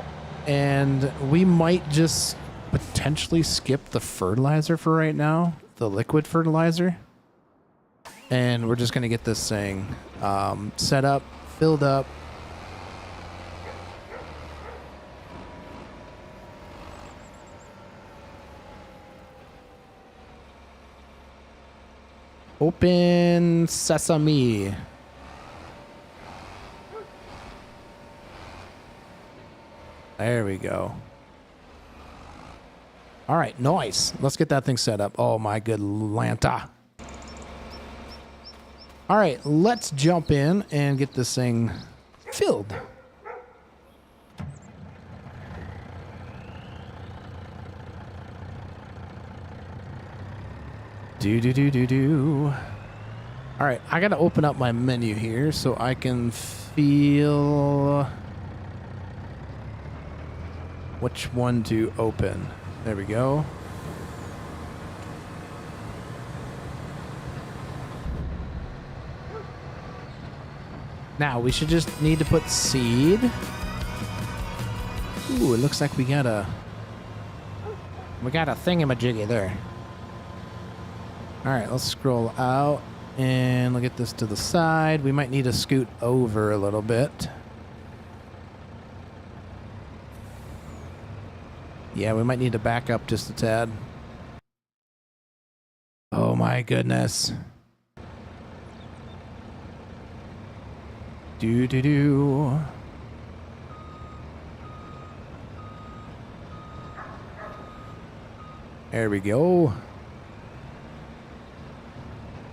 A: and we might just potentially skip the fertilizer for right now, the liquid fertilizer. And we're just going to get this thing set up, filled up. Open sesame. There we go. All right, nice. Let's get that thing set up. Oh, my good Lanta. All right, let's jump in and get this thing filled. Do. All right, I got to open up my menu here so I can feel which one to open. There we go. Now, we should just need to put seed. Ooh, it looks like we got a thingamajiggy there. All right, let's scroll out and look at this to the side. We might need to scoot over a little bit. Yeah, we might need to back up just a tad. Oh my goodness. Do. There we go.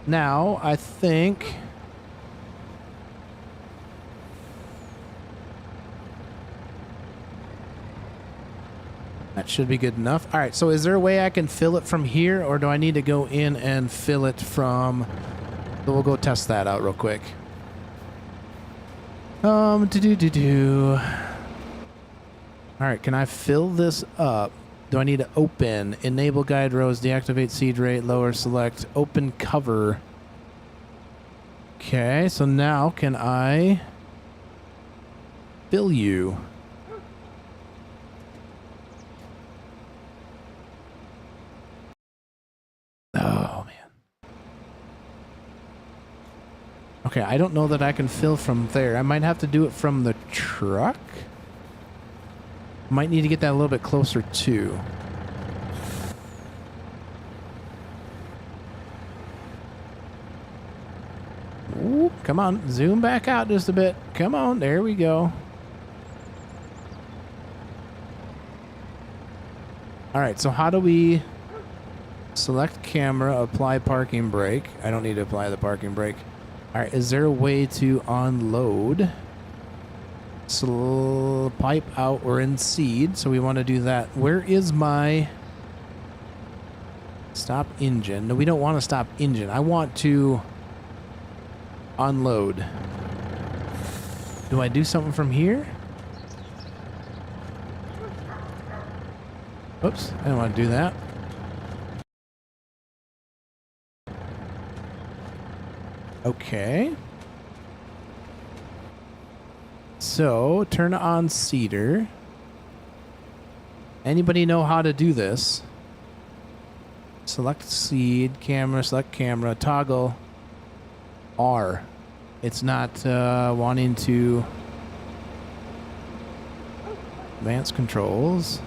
A: Now, I think that should be good enough. All right, so is there a way I can fill it from here, or do I need to go in and fill it from... So we'll go test that out real quick. All right, can I fill this up? Do I need to open, enable guide rows, deactivate seed rate, lower select, open cover? Okay, so now can I fill you? Oh, man. Okay, I don't know that I can fill from there. I might have to do it from the truck. Might need to get that a little bit closer too. Ooh, come on, zoom back out just a bit. Come on, there we go. All right, so how do we select camera, apply parking brake? I don't need to apply the parking brake. All right, is there a way to unload? Pipe out, we're in seed, so we want to do that. Where is my stop engine? No, we don't want to stop engine. I want to unload. Do I do something from here? Oops, I don't want to do that. Okay. So, turn on seeder. Anybody know how to do this? Select seed, camera, select camera, toggle R. It's not wanting to advance controls.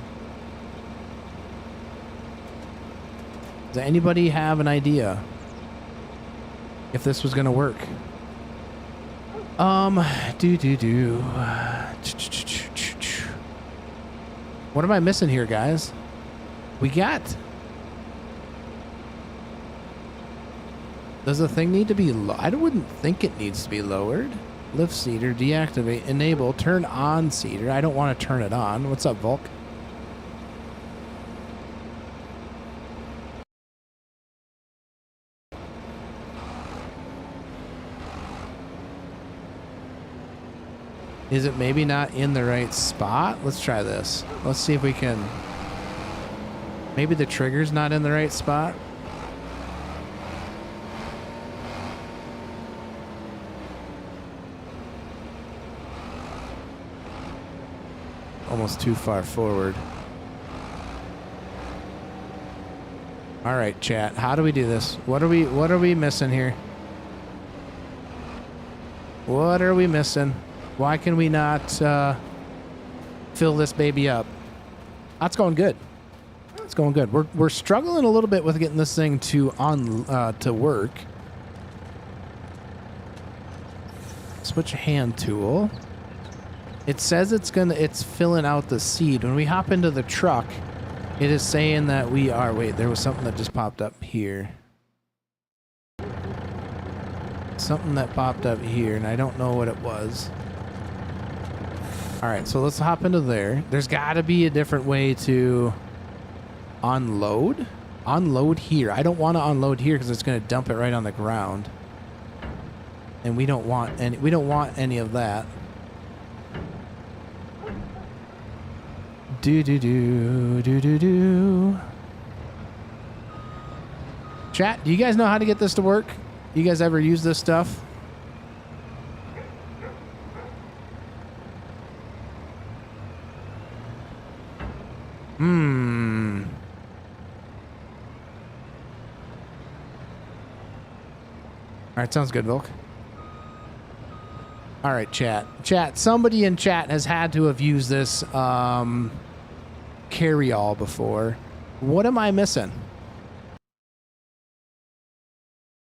A: Does anybody have an idea if this was going to work? What am I missing here, guys? We got... Does the thing need to be low? I wouldn't think it needs to be lowered. Lift seeder, deactivate, enable, turn on seeder. I don't want to turn it on. What's up, Volk? Is it maybe not in the right spot? Let's try this. Let's see if we can... Maybe the trigger's not in the right spot. Almost too far forward. All right, chat. How do we do this? What are we missing here? What are we missing? Why can we not fill this baby up? That's going good. It's going good. We're struggling a little bit with getting this thing to work. Switch hand tool. It says it's filling out the seed. When we hop into the truck, it is saying that we are... Wait, there was something that just popped up here. Something that popped up here, and I don't know what it was. All right, so let's hop into there. There's got to be a different way to unload. Unload here. I don't want to unload here because it's going to dump it right on the ground, and we don't want any of that. Do. Chat, do you guys know how to get this to work? You guys ever use this stuff? All right, sounds good, Volk. All right, chat. Chat, somebody in chat has had to have used this carry-all before. What am I missing?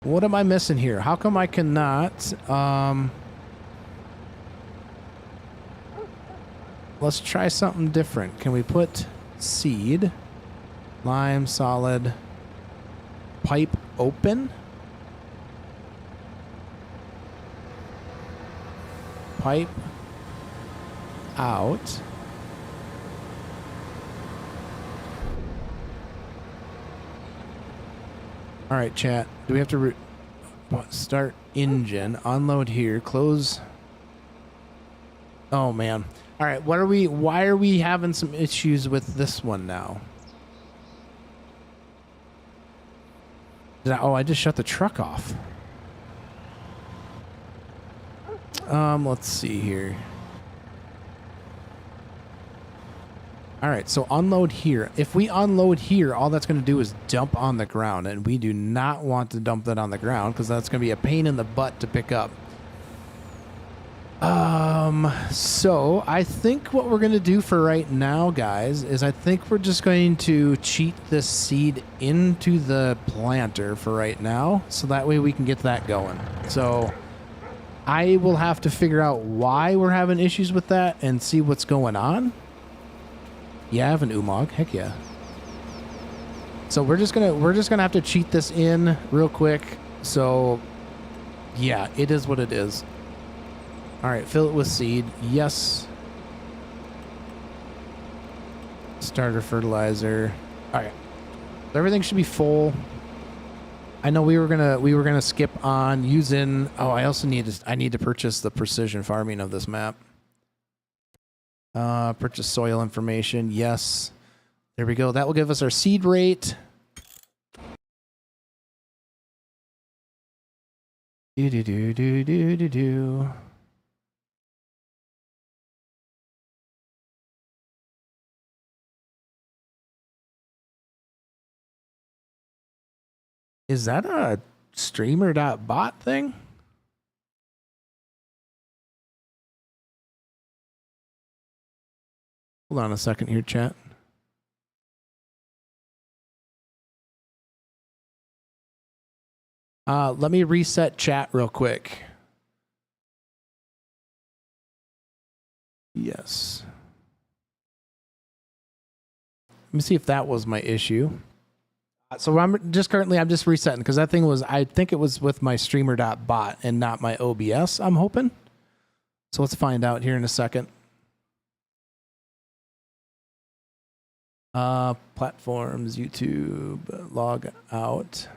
A: What am I missing here? How come I cannot... Let's try something different. Can we put seed, lime, solid, pipe open? Pipe out. All right, chat. Do we have to start engine? Unload here. Close. Oh man. All right. Why are we having some issues with this one now? I just shut the truck off. Let's see here. All right, so unload here. If we unload here, all that's going to do is dump on the ground, and we do not want to dump that on the ground because that's going to be a pain in the butt to pick up. So I think what we're going to do for right now, guys, is I think we're just going to cheat this seed into the planter for right now, so that way we can get that going. So I will have to figure out why we're having issues with that and see what's going on. Yeah, I have an UMOG. Heck yeah. So we're just gonna have to cheat this in real quick. So yeah, it is what it is. All right, fill it with seed. Yes. Starter fertilizer. All right. Everything should be full. I know we were gonna skip on using. Oh, I need to purchase the precision farming of this map. Purchase soil information. Yes. There we go. That will give us our seed rate. Do do do do do do do. Is that a streamer.bot thing? Hold on a second here, chat. Let me reset chat real quick. Yes. Let me see if that was my issue. So I'm just resetting because that thing was, I think it was with my streamer.bot and not my OBS, I'm hoping. So let's find out here in a second. Platforms, YouTube, log out.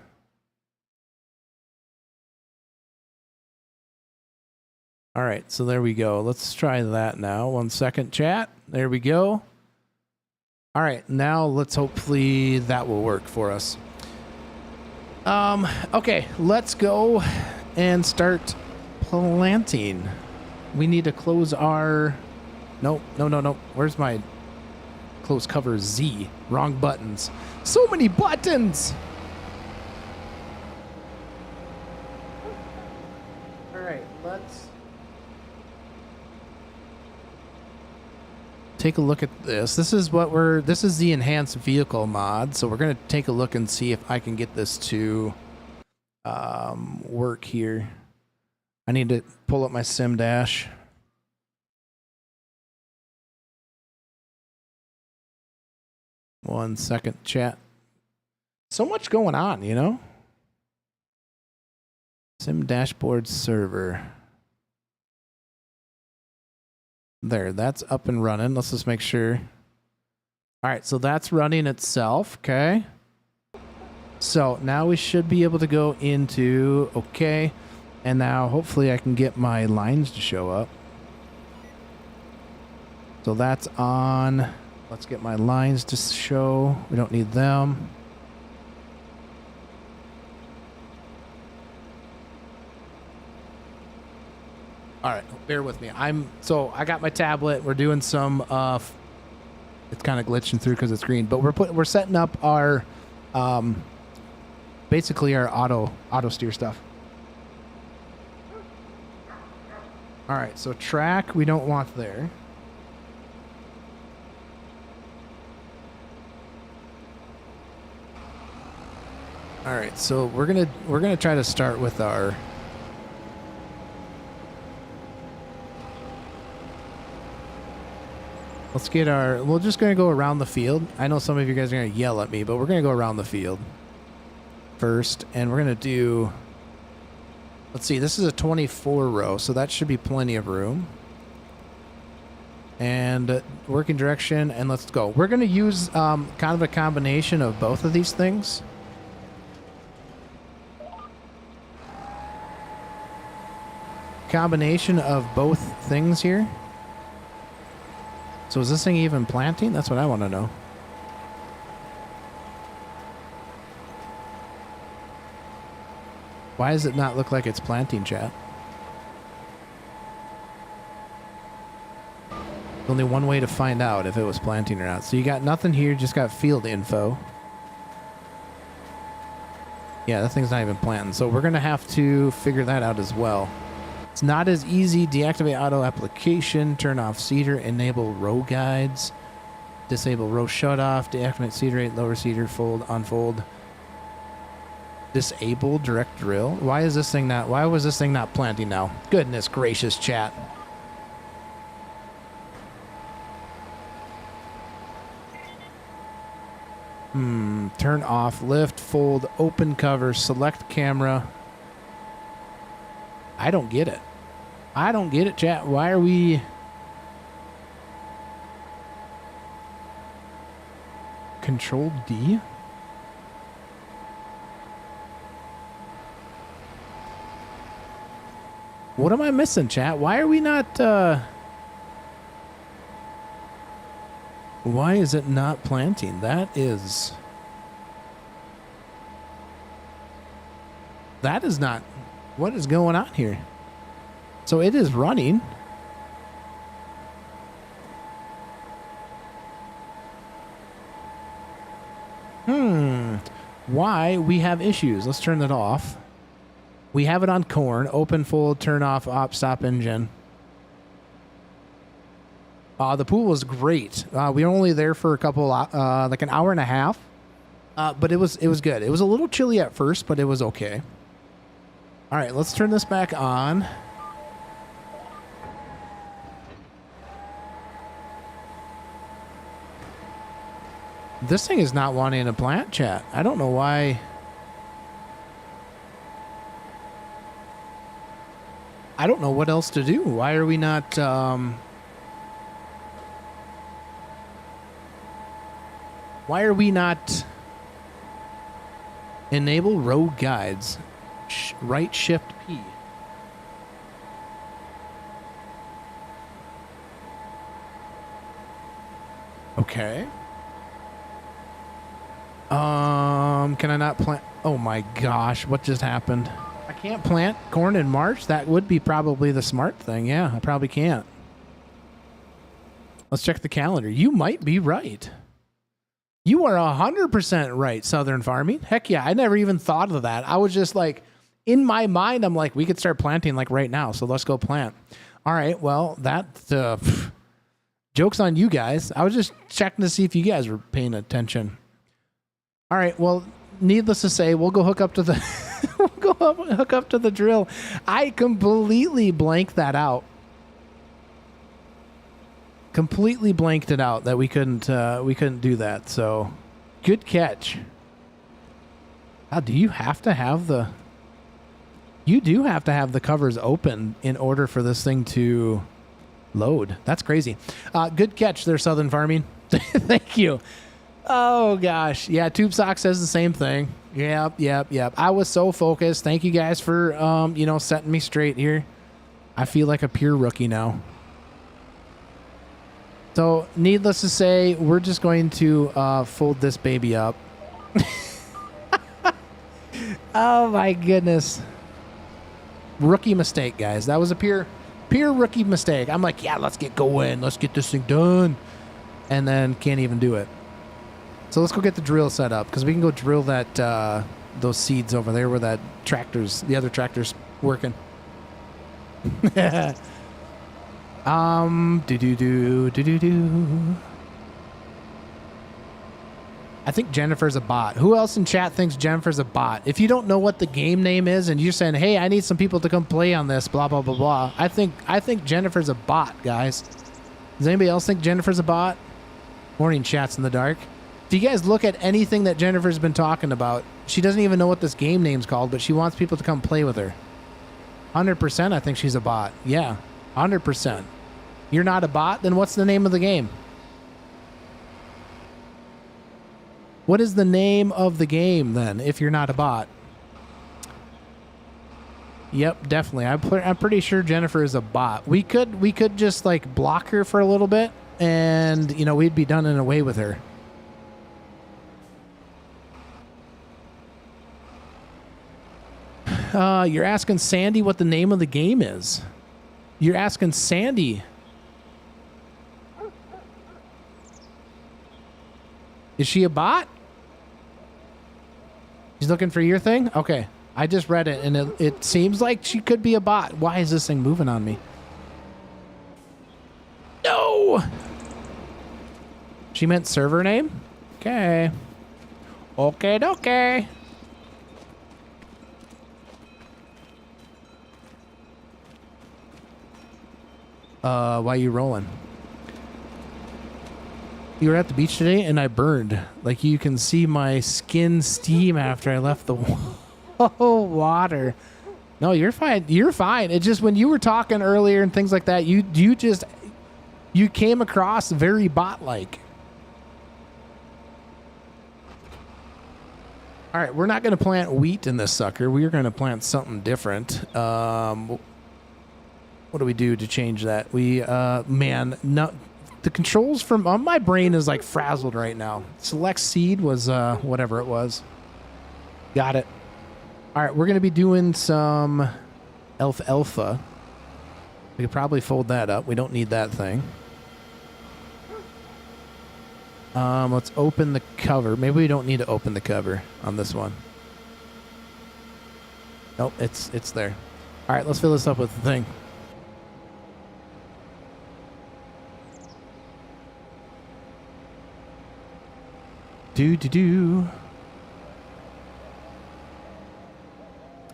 A: All right, so there we go. Let's try that now. 1 second, chat. There we go. All right, now let's hopefully that will work for us. Okay, let's go and start planting. We need to close our... No. Where's my close cover Z? Wrong buttons. So many buttons! All right, let's... take a look at this. This is the enhanced vehicle mod. So we're going to take a look and see if I can get this to work here. I need to pull up my sim dash. One second, chat. So much going on, you know? Sim dashboard server. There, that's up and running. Let's just make sure. All right, so that's running itself. Okay. So now we should be able to go into, okay. And now hopefully I can get my lines to show up. So that's on. Let's get my lines to show. We don't need them. All right, bear with me. I got my tablet. We're doing some it's kind of glitching through because it's green, but we're setting up our basically our auto steer stuff. All right, so track we don't want there. All right, so we're gonna try to start with our... Let's get our... We're just going to go around the field. I know some of you guys are going to yell at me, but we're going to go around the field first. And we're going to do... Let's see. This is a 24 row, so that should be plenty of room. And working direction, and let's go. We're going to use kind of a combination of both of these things. Combination of both things here. So is this thing even planting? That's what I want to know. Why does it not look like it's planting, chat? Only one way to find out if it was planting or not. So you got nothing here, just got field info. Yeah, that thing's not even planting. So we're going to have to figure that out as well. It's not as easy. Deactivate auto application, turn off seeder, enable row guides, disable row shutoff, deactivate seeder rate, lower seeder, fold, unfold, disable direct drill. Why was this thing not planting now? Goodness gracious, chat. Turn off, lift, fold, open cover, select camera. I don't get it. I don't get it, chat. Why are we... Control D? What am I missing, chat? Why are we not, Why is it not planting? That is not... What is going on here? So it is running. Why we have issues? Let's turn that off. We have it on corn. Open, fold, turn off, op, stop engine. The pool was great. We were only there for a couple, like an hour and a half. But it was good. It was a little chilly at first, but it was okay. All right, let's turn this back on. This thing is not wanting to plant, chat. I don't know why. I don't know what else to do. Why are we not... Why are we not... Enable road guides. Right shift P. Okay. Can I not plant? Oh my gosh, what just happened? I can't plant corn in March? That would be probably the smart thing. Yeah, I probably can't. Let's check the calendar. You might be right. You are 100% right, Southern Farming. Heck yeah, I never even thought of that. I was just like, in my mind, I'm like, we could start planting like right now, so let's go plant. All right, well, that, joke's on you guys. I was just checking to see if you guys were paying attention. All right, well, needless to say, we'll go hook up to the hook up to the drill. I completely blanked that out. Completely blanked it out that we couldn't do that. So, good catch. How do you have to have the... You do have to have the covers open in order for this thing to load. That's crazy. Good catch there, Southern Farming. Thank you. Oh, gosh. Yeah, Tube Sock says the same thing. Yep. I was so focused. Thank you guys for, setting me straight here. I feel like a pure rookie now. So, needless to say, we're just going to fold this baby up. Oh, my goodness. Rookie mistake, guys. That was a pure rookie mistake. I'm like, yeah, let's get going. Let's get this thing done. And then can't even do it. So let's go get the drill set up because we can go drill that those seeds over there where the other tractor's working. I think Jennifer's a bot. Who else in chat thinks Jennifer's a bot? If you don't know what the game name is and you're saying, hey, I need some people to come play on this, blah, blah, blah, blah. I think Jennifer's a bot, guys. Does anybody else think Jennifer's a bot? Morning chats in the dark. If you guys look at anything that Jennifer's been talking about, she doesn't even know what this game name's called, but she wants people to come play with her. 100% I think she's a bot. Yeah, 100%. You're not a bot? Then what's the name of the game? What is the name of the game, then, if you're not a bot? Yep, definitely. I'm pretty sure Jennifer is a bot. We could just, like, block her for a little bit, and, we'd be done and away with her. You're asking Sandy what the name of the game is. You're asking Sandy. Is she a bot? She's looking for your thing? Okay. I just read it, and it seems like she could be a bot. Why is this thing moving on me? No! She meant server name? Okay. Okay. Why are you rolling? You were at the beach today and I burned. Like you can see my skin steam after I left the water. No, you're fine. You're fine. It's just when you were talking earlier and things like that, you came across very bot-like. All right, we're not going to plant wheat in this sucker. We're going to plant something different. What do we do to change that? Man, no, the controls from my brain is like frazzled right now. Select seed was whatever it was. Got it. All right, we're going to be doing some alfalfa. We could probably fold that up. We don't need that thing. Let's open the cover. Maybe we don't need to open the cover on this one. Nope, it's there. All right, let's fill this up with the thing. Do.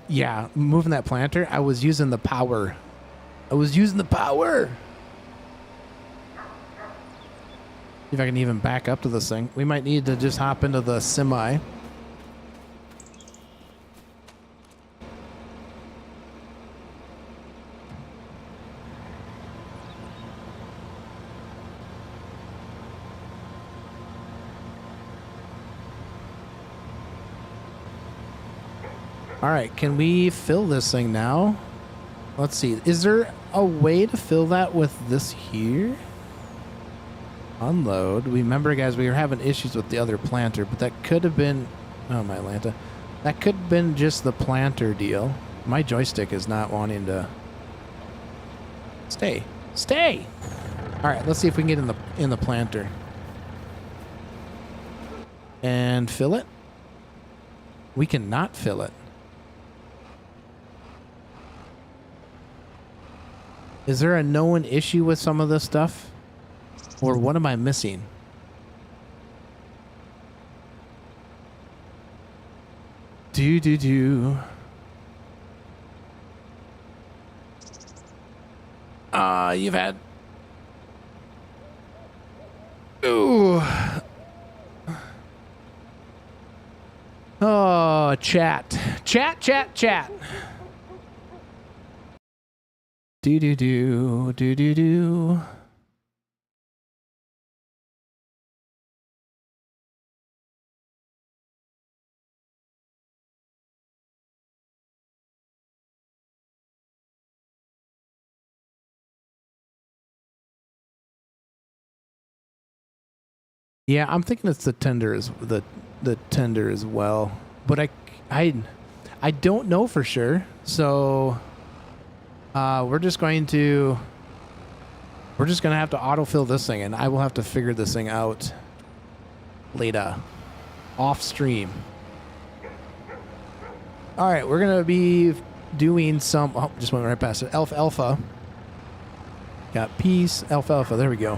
A: Yeah, moving that planter, I was using the power. If I can even back up to this thing. We might need to just hop into the semi. All right, can we fill this thing now? Let's see. Is there a way to fill that with this here? Unload. Remember, guys, we were having issues with the other planter, but that could have been... Oh, my Atlanta. That could have been just the planter deal. My joystick is not wanting to... Stay. All right, let's see if we can get in the planter. And fill it. We cannot fill it. Is there a known issue with some of this stuff? Or what am I missing? Do. You've had... Ooh. Oh, chat. Do. Yeah, I'm thinking it's the tender as well, but I don't know for sure. So we're just gonna have to autofill this thing, and I will have to figure this thing out later, off stream. All right, we're gonna be doing some. Oh, just went right past it. Alfalfa. Got peace. Alfalfa. There we go.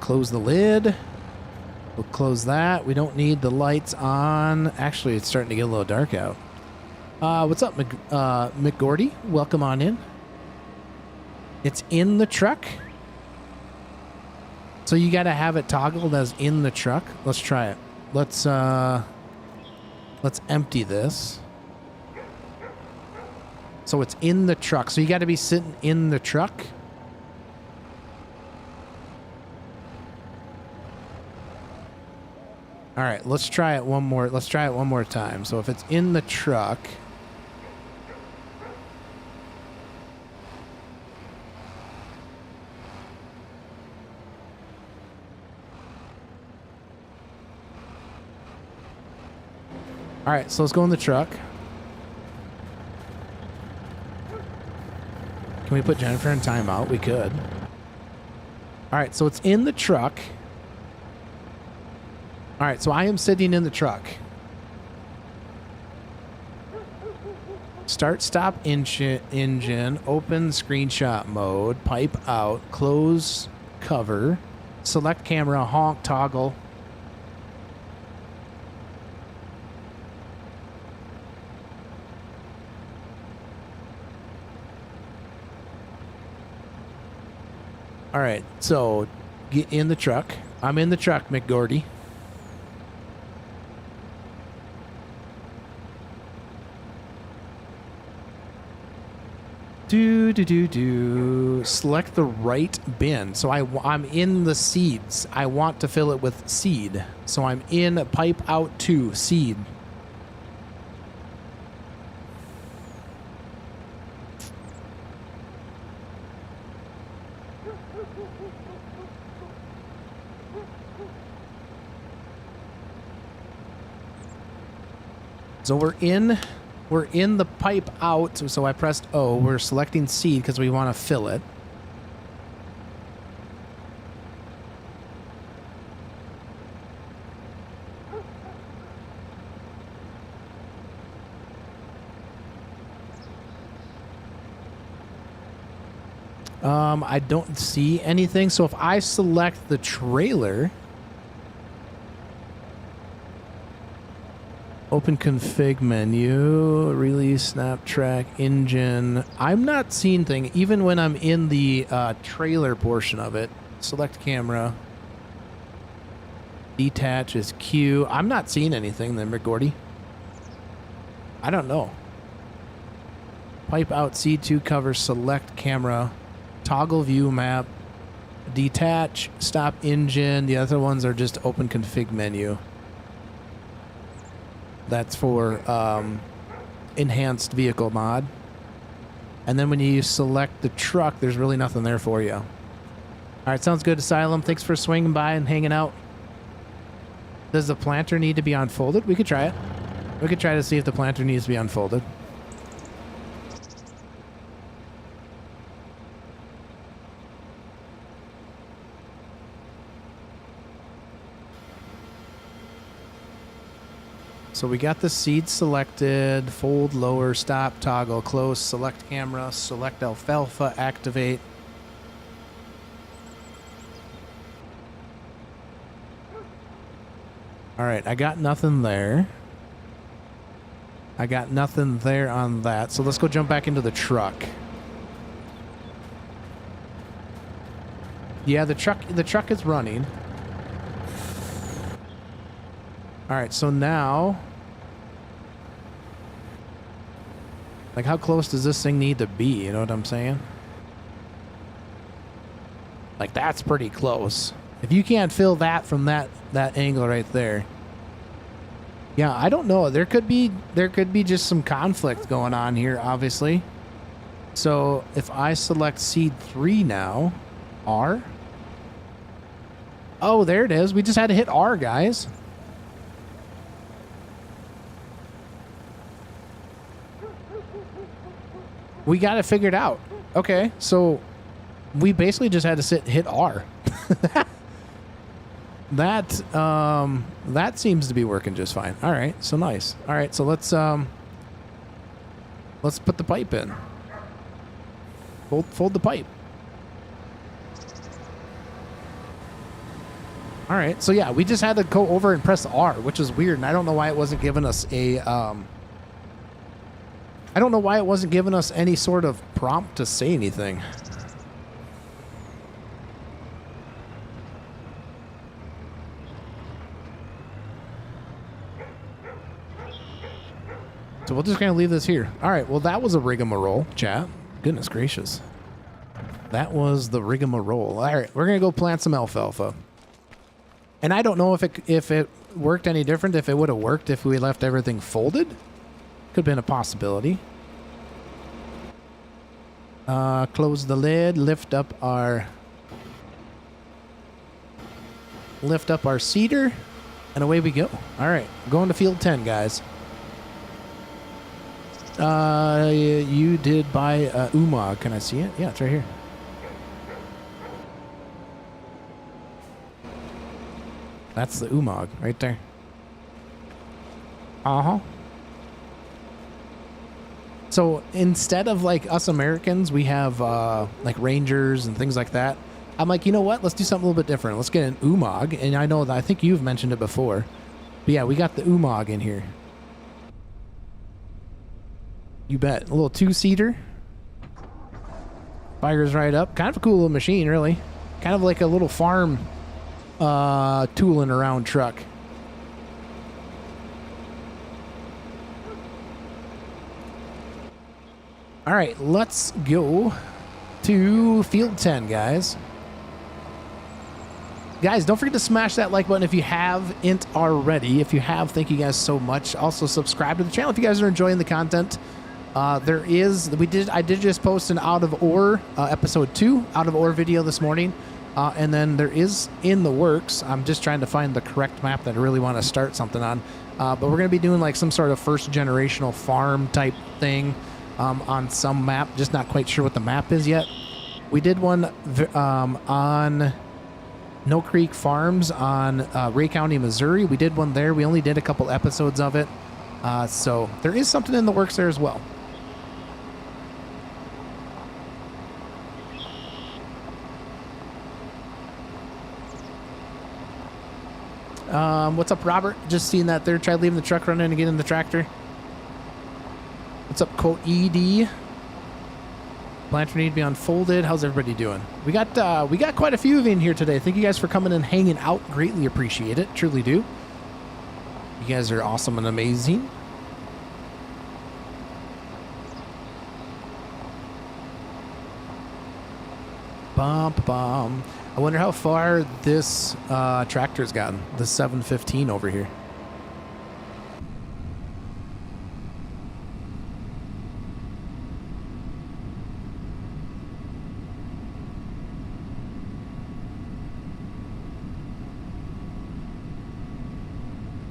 A: Close the lid. We'll close that. We don't need the lights on. Actually, it's starting to get a little dark out. What's up, McGordy? Welcome on in. It's in the truck. So you got to have it toggled as in the truck. Let's try it. Let's empty this. So it's in the truck. So you got to be sitting in the truck. All right, let's try it one more. Let's try it one more time. So if it's in the truck. All right, so let's go in the truck. Can we put Jennifer in timeout? We could. All right, so it's in the truck. All right, so I am sitting in the truck. Start, stop, engine, open screenshot mode, pipe out, close cover, select camera, honk, toggle. All right, so Get in the truck. I'm in the truck, McGordy. Select the right bin. So I'm in the seeds. I want to fill it with seed. So I'm in pipe out to seed. So we're in the pipe out. So I pressed O. We're selecting seed because we want to fill it. I don't see anything. So if I select the trailer, open config menu, release, snap track, engine. I'm not seeing thing even when I'm in the trailer portion of it. Select camera. Detach is Q. I'm not seeing anything then, McGordy. I don't know. Pipe out C2 cover, select camera, toggle view map, detach, stop engine. The other ones are just open config menu. That's for enhanced vehicle mod. And then when you select the truck, there's really nothing there for you. All right, sounds good, Asylum. Thanks for swinging by and hanging out. Does the planter need to be unfolded? We could try it. We could try to see if the planter needs to be unfolded. So we got the seed selected, fold lower, stop, toggle, close, select camera, select alfalfa, activate. All right, I got nothing there. I got nothing there on that. So let's go jump back into the truck. Yeah, the truck is running. All right, so now, like, how close does this thing need to be? You know what I'm saying? Like, that's pretty close. If you can't fill that from that angle right there. Yeah, I don't know. There could be just some conflict going on here, obviously. So if I select seed 3 now, R. Oh, there it is. We just had to hit R, guys. We got it figured out. Okay, so we basically just had to hit R. That seems to be working just fine. All right, so nice. All right, so let's put the pipe in. Fold the pipe. All right, so yeah, we just had to go over and press R, which is weird, and I don't know why it wasn't giving us a I don't know why it wasn't giving us any sort of prompt to say anything. So we'll just kind of leave this here. All right, well, that was a rigmarole, chat. Goodness gracious. That was the rigmarole. All right, we're going to go plant some alfalfa. And I don't know if it worked any different, if it would have worked if we left everything folded. Could have been a possibility. Close the lid, lift up our seeder, and away we go. All right, going to field 10, guys. You did buy Umag. Can I see it? Yeah, it's right here. That's the Umag right there. Uh-huh. So instead of like us Americans, we have like Rangers and things like that. I'm like, you know what? Let's do something a little bit different. Let's get an Umag. And I know that I think you've mentioned it before. But yeah, we got the Umag in here. You bet. A little 2-seater. Fires right up. Kind of a cool little machine, really. Kind of like a little farm tooling around truck. All right, let's go to field 10, guys. Guys, don't forget to smash that like button if you haven't already. If you have, thank you guys so much. Also, subscribe to the channel if you guys are enjoying the content. I did just post an Out of Ore episode 2 Out of Ore video this morning, and then there is in the works. I'm just trying to find the correct map that I really want to start something on. But we're going to be doing like some sort of first generational farm type thing on some map. Just not quite sure what the map is yet. We did one on No Creek Farms on Ray County, Missouri. We did one there. We only did a couple episodes of it. So there is something in the works there as well. What's up, Robert? Just seeing that there. Tried leaving the truck running and get in the tractor. What's up, quote ED? Planter need to be unfolded. How's everybody doing? We got quite a few of you in here today. Thank you guys for coming and hanging out. Greatly appreciate it. Truly do. You guys are awesome and amazing. Bump bum. I wonder how far this tractor's gotten. The 715 over here.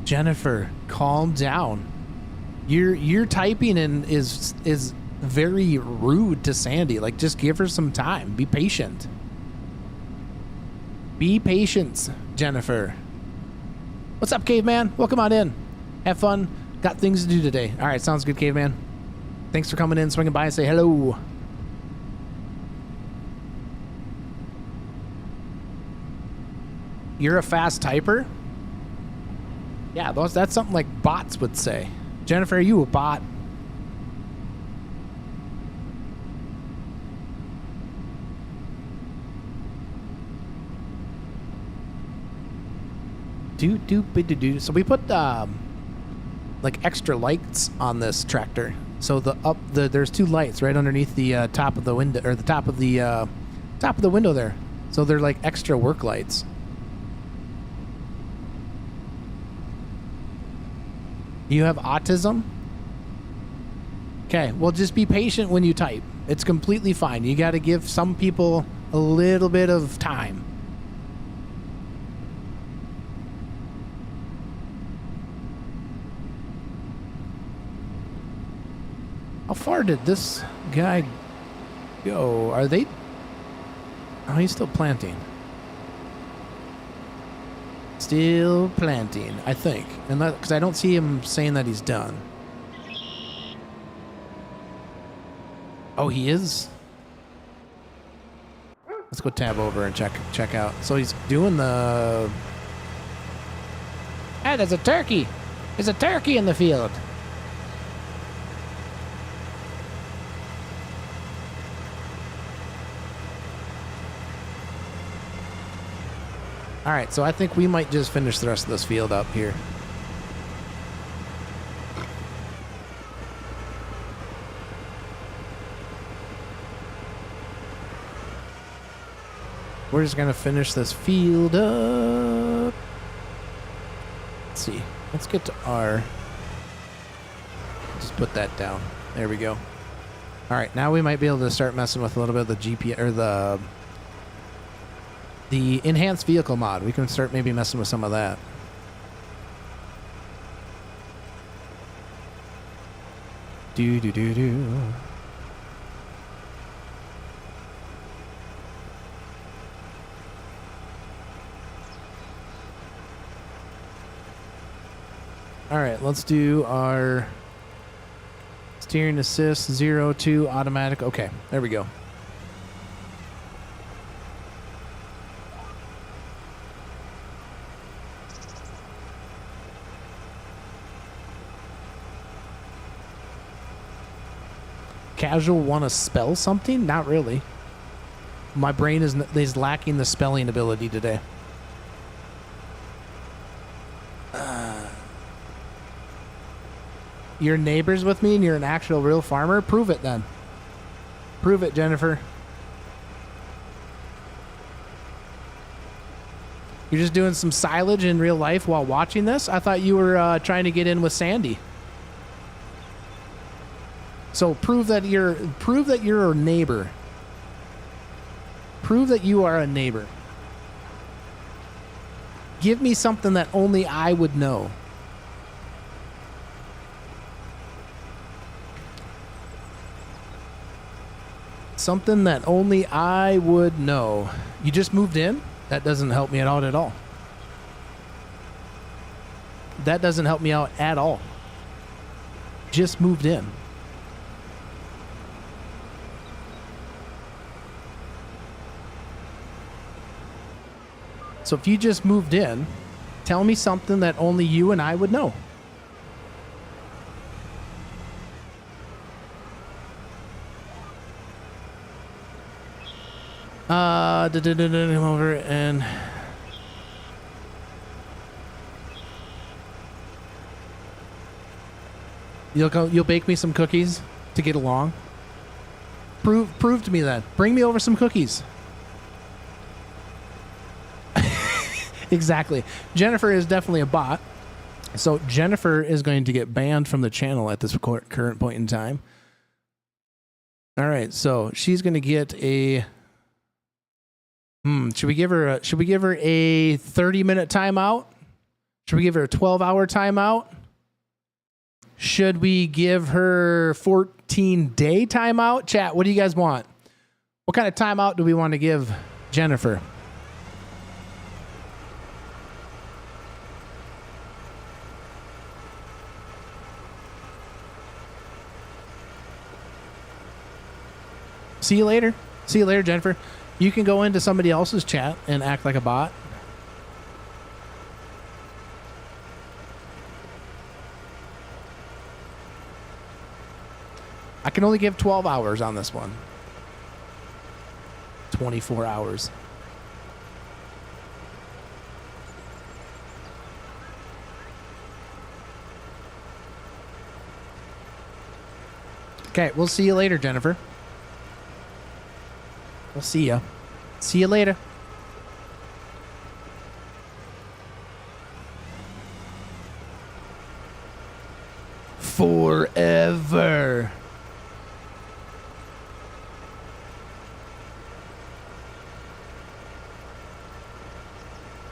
A: Jennifer, calm down. Your typing in is very rude to Sandy. Like, just give her some time. Be patient. Be patient, Jennifer. What's up, Caveman? Welcome on in. Have fun. Got things to do today. All right, sounds good, Caveman. Thanks for coming in, swinging by, and say hello. You're a fast typer? Yeah, that's something like bots would say. Jennifer, are you a bot? Do. So we put like extra lights on this tractor. So there's 2 lights right underneath the top of the window, or the top of the window there. So they're like extra work lights. You have autism? Okay, well, just be patient when you type. It's completely fine. You got to give some people a little bit of time. How far did this guy go? Are they... Oh, he's still planting. Still planting, I think. And because I don't see him saying that he's done. Oh, he is? Let's go tab over and check out. So he's doing the... Hey, there's a turkey. There's a turkey in the field. All right, so I think we might just finish the rest of this field up here. We're just gonna finish this field up. Let's see. Let's get to R. Just put that down. There we go. All right, now we might be able to start messing with a little bit of the GPS or the enhanced vehicle mod. We can start maybe messing with some of that. Do. All right, let's do our steering assist 0 to automatic. Okay, there we go. Casual want to spell something? Not really. My brain is lacking the spelling ability today. You're neighbors with me and you're an actual real farmer? Prove it then. Prove it, Jennifer. You're just doing some silage in real life while watching this? I thought you were trying to get in with Sandy. So prove that you're a neighbor. Prove that you are a neighbor. Give me something that only I would know. Something that only I would know. You just moved in? That doesn't help me out at all. That doesn't help me out at all. Just moved in. So if you just moved in, tell me something that only you and I would know. Come over and you'll bake me some cookies to get along. Prove to me that. Bring me over some cookies. Exactly. Jennifer is definitely a bot. So Jennifer is going to get banned from the channel at this current point in time. All right, so she's going to get a should we give her a 30-minute timeout? Should we give her a 12-hour timeout? Should we give her 14-day timeout? Chat, what do you guys want? What kind of timeout do we want to give Jennifer? See you later. See you later, Jennifer. You can go into somebody else's chat and act like a bot. I can only give 12 hours on this one. 24 hours. Okay, we'll see you later, Jennifer. We'll see ya. See you later. Forever.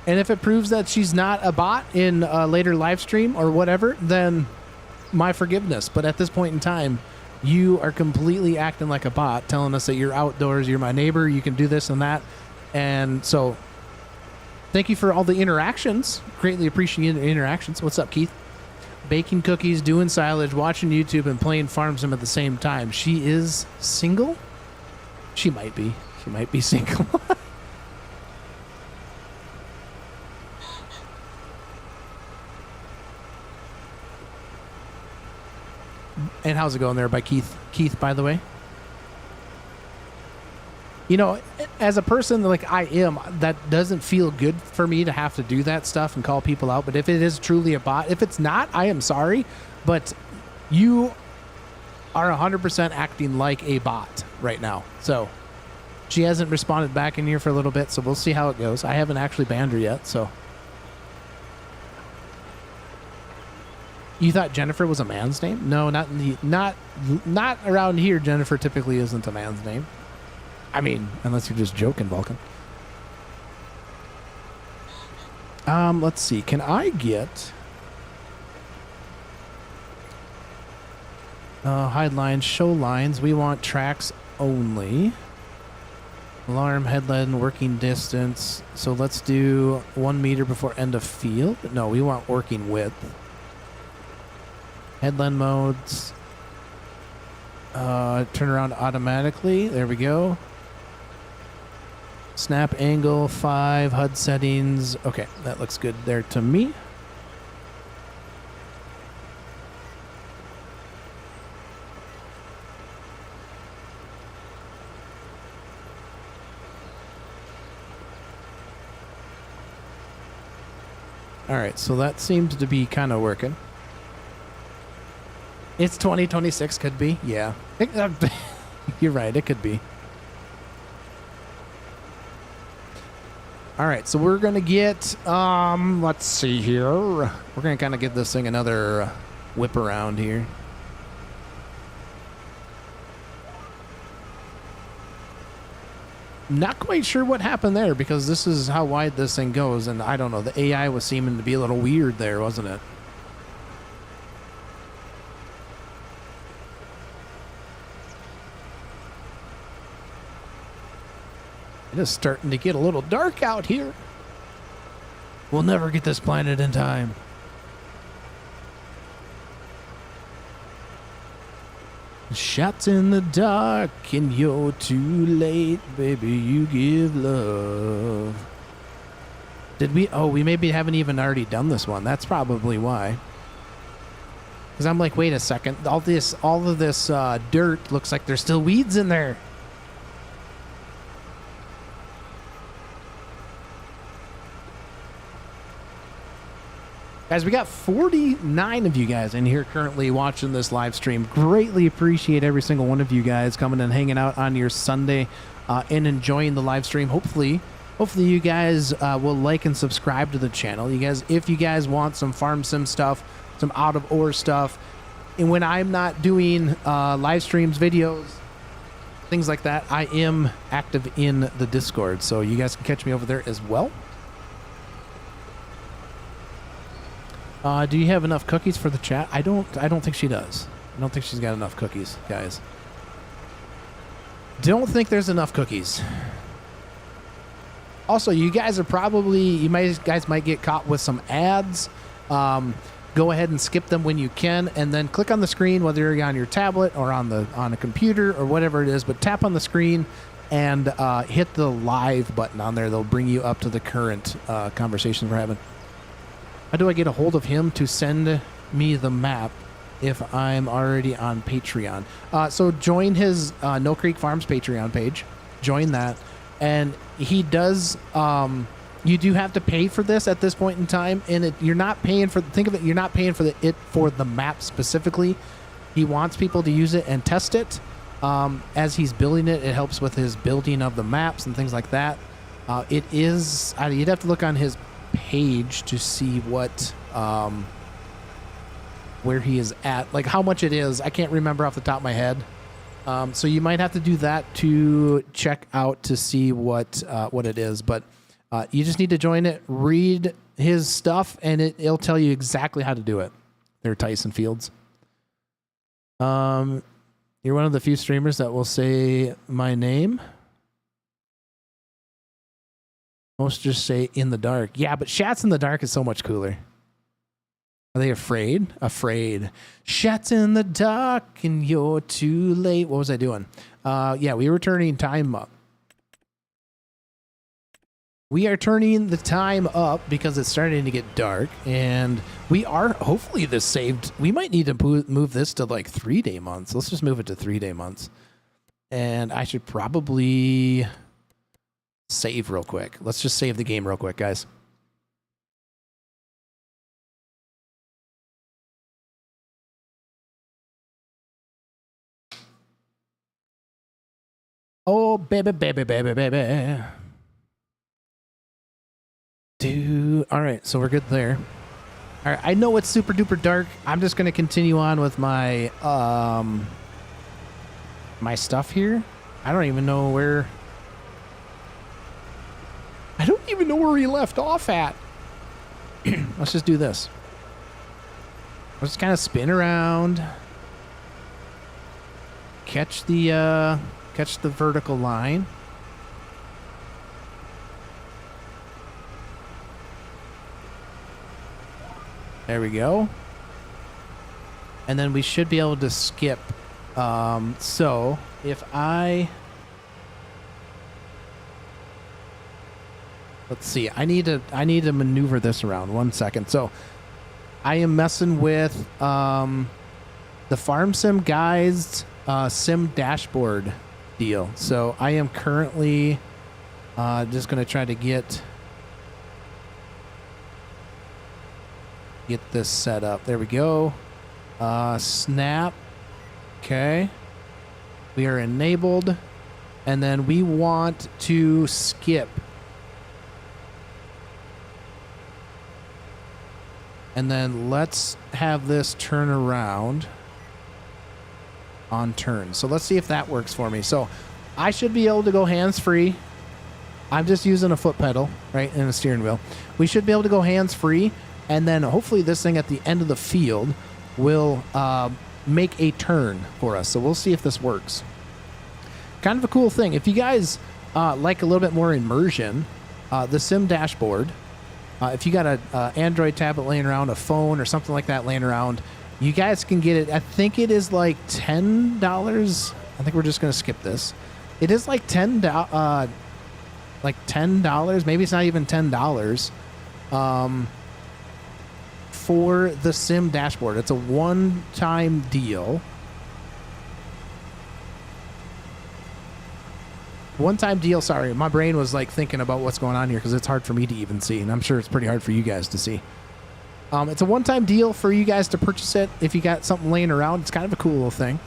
A: And if it proves that she's not a bot in a later live stream or whatever, then my forgiveness. But at this point in time, you are completely acting like a bot, telling us that you're outdoors, you're my neighbor, you can do this and that. And so thank you for all the interactions. Greatly appreciate the interactions. What's up, Keith? Baking cookies, doing silage, watching YouTube, and playing Farm Sim at the same time. She is single? She might be. She might be single. And how's it going there by Keith? Keith, by the way. You know, as a person like I am, that doesn't feel good for me to have to do that stuff and call people out. But if it is truly a bot, if it's not, I am sorry. But you are 100% acting like a bot right now. So she hasn't responded back in here for a little bit. So we'll see how it goes. I haven't actually banned her yet. So you thought Jennifer was a man's name? No, not around here. Jennifer typically isn't a man's name. I mean, unless you're just joking, Vulcan. Let's see. Can I get hide lines, show lines? We want tracks only. Alarm, headland, working distance. So let's do 1 meter before end of field. No, we want working width. Headland modes. Turn around automatically. There we go. Snap angle 5. HUD settings. Okay, that looks good there to me. All right, so that seems to be kind of working. It's 2026, could be. Yeah. You're right, it could be. All right, so we're going to get, let's see here. We're going to kind of give this thing another whip around here. Not quite sure what happened there because this is how wide this thing goes, and I don't know. The AI was seeming to be a little weird there, wasn't it? It is starting to get a little dark out here. We'll never get this planted in time. Shots in the dark and you're too late, baby, you give love. Did we? Oh, we maybe haven't even already done this one. That's probably why. Because I'm like, wait a second. All of this dirt looks like there's still weeds in there. Guys, we got 49 of you guys in here currently watching this live stream. Greatly appreciate every single one of you guys coming and hanging out on your Sunday and enjoying the live stream. Hopefully you guys will like and subscribe to the channel. You guys, if you guys want some farm sim stuff, some out of ore stuff, and when I'm not doing live streams, videos, things like that, I am active in the Discord, so you guys can catch me over there as well. Do you have enough cookies for the chat? I don't think she does. I don't think she's got enough cookies, guys. Don't think there's enough cookies. Also, you guys are probably, guys might get caught with some ads. Go ahead and skip them when you can, and then click on the screen, whether you're on your tablet or on a computer or whatever it is, but tap on the screen and hit the live button on there. They'll bring you up to the current conversations we're having. How do I get a hold of him to send me the map if I'm already on Patreon? So join his No Creek Farms Patreon page. Join that. And he does, you do have to pay for this at this point in time. And you're not paying for, think of it, you're not paying for the map specifically. He wants people to use it and test it. As he's building it, it helps with his building of the maps and things like that. It is, you'd have to look on his page to see what where he is at, like how much it is. I can't remember off the top of my head, so you might have to do that to check out to see what it is, but you just need to join it, read his stuff, and it'll tell you exactly how to do it. There, Tyson Fields. You're one of the few streamers that will say my name. Most just say in the dark. Yeah, but Shats in the dark is so much cooler. Are they afraid? Afraid. Shats in the dark and you're too late. What was I doing? Yeah, we were turning time up. We are turning the time up because it's starting to get dark, and we are, hopefully this saved. We might need to move this to like 3-day months. Let's just move it to 3-day months. And I should probably save real quick. Let's just save the game real quick, guys. Oh, baby, baby, baby, baby. Dude. All right, so we're good there. All right, I know it's super duper dark. I'm just going to continue on with my my stuff here. I don't even know where we left off at. Let's just do this. Let's just kind of spin around. Catch the vertical line. There we go. And then we should be able to skip. So if let's see, I need to maneuver this around. 1 second. So I am messing with the Farm Sim Guys Sim Dashboard deal. So I am currently just going to try to get get this set up. There we go. Snap. Okay. We are enabled. And then we want to skip. And then let's have this turn around on turn. So let's see if that works for me. So I should be able to go hands-free. I'm just using a foot pedal, right, and a steering wheel. We should be able to go hands-free, and then hopefully this thing at the end of the field will make a turn for us. So we'll see if this works. Kind of a cool thing. If you guys like a little bit more immersion, the sim dashboard, if you got an Android tablet laying around, a phone or something like that laying around, you guys can get it. I think it is like $10. I think we're just going to skip this. It is like $10. Maybe it's not even $10 for the sim dashboard. It's a one-time deal. One-time deal. Sorry, my brain was like thinking about what's going on here because it's hard for me to even see, and I'm sure it's pretty hard for you guys to see. It's a one-time deal for you guys to purchase it if you got something laying around. It's kind of a cool little thing.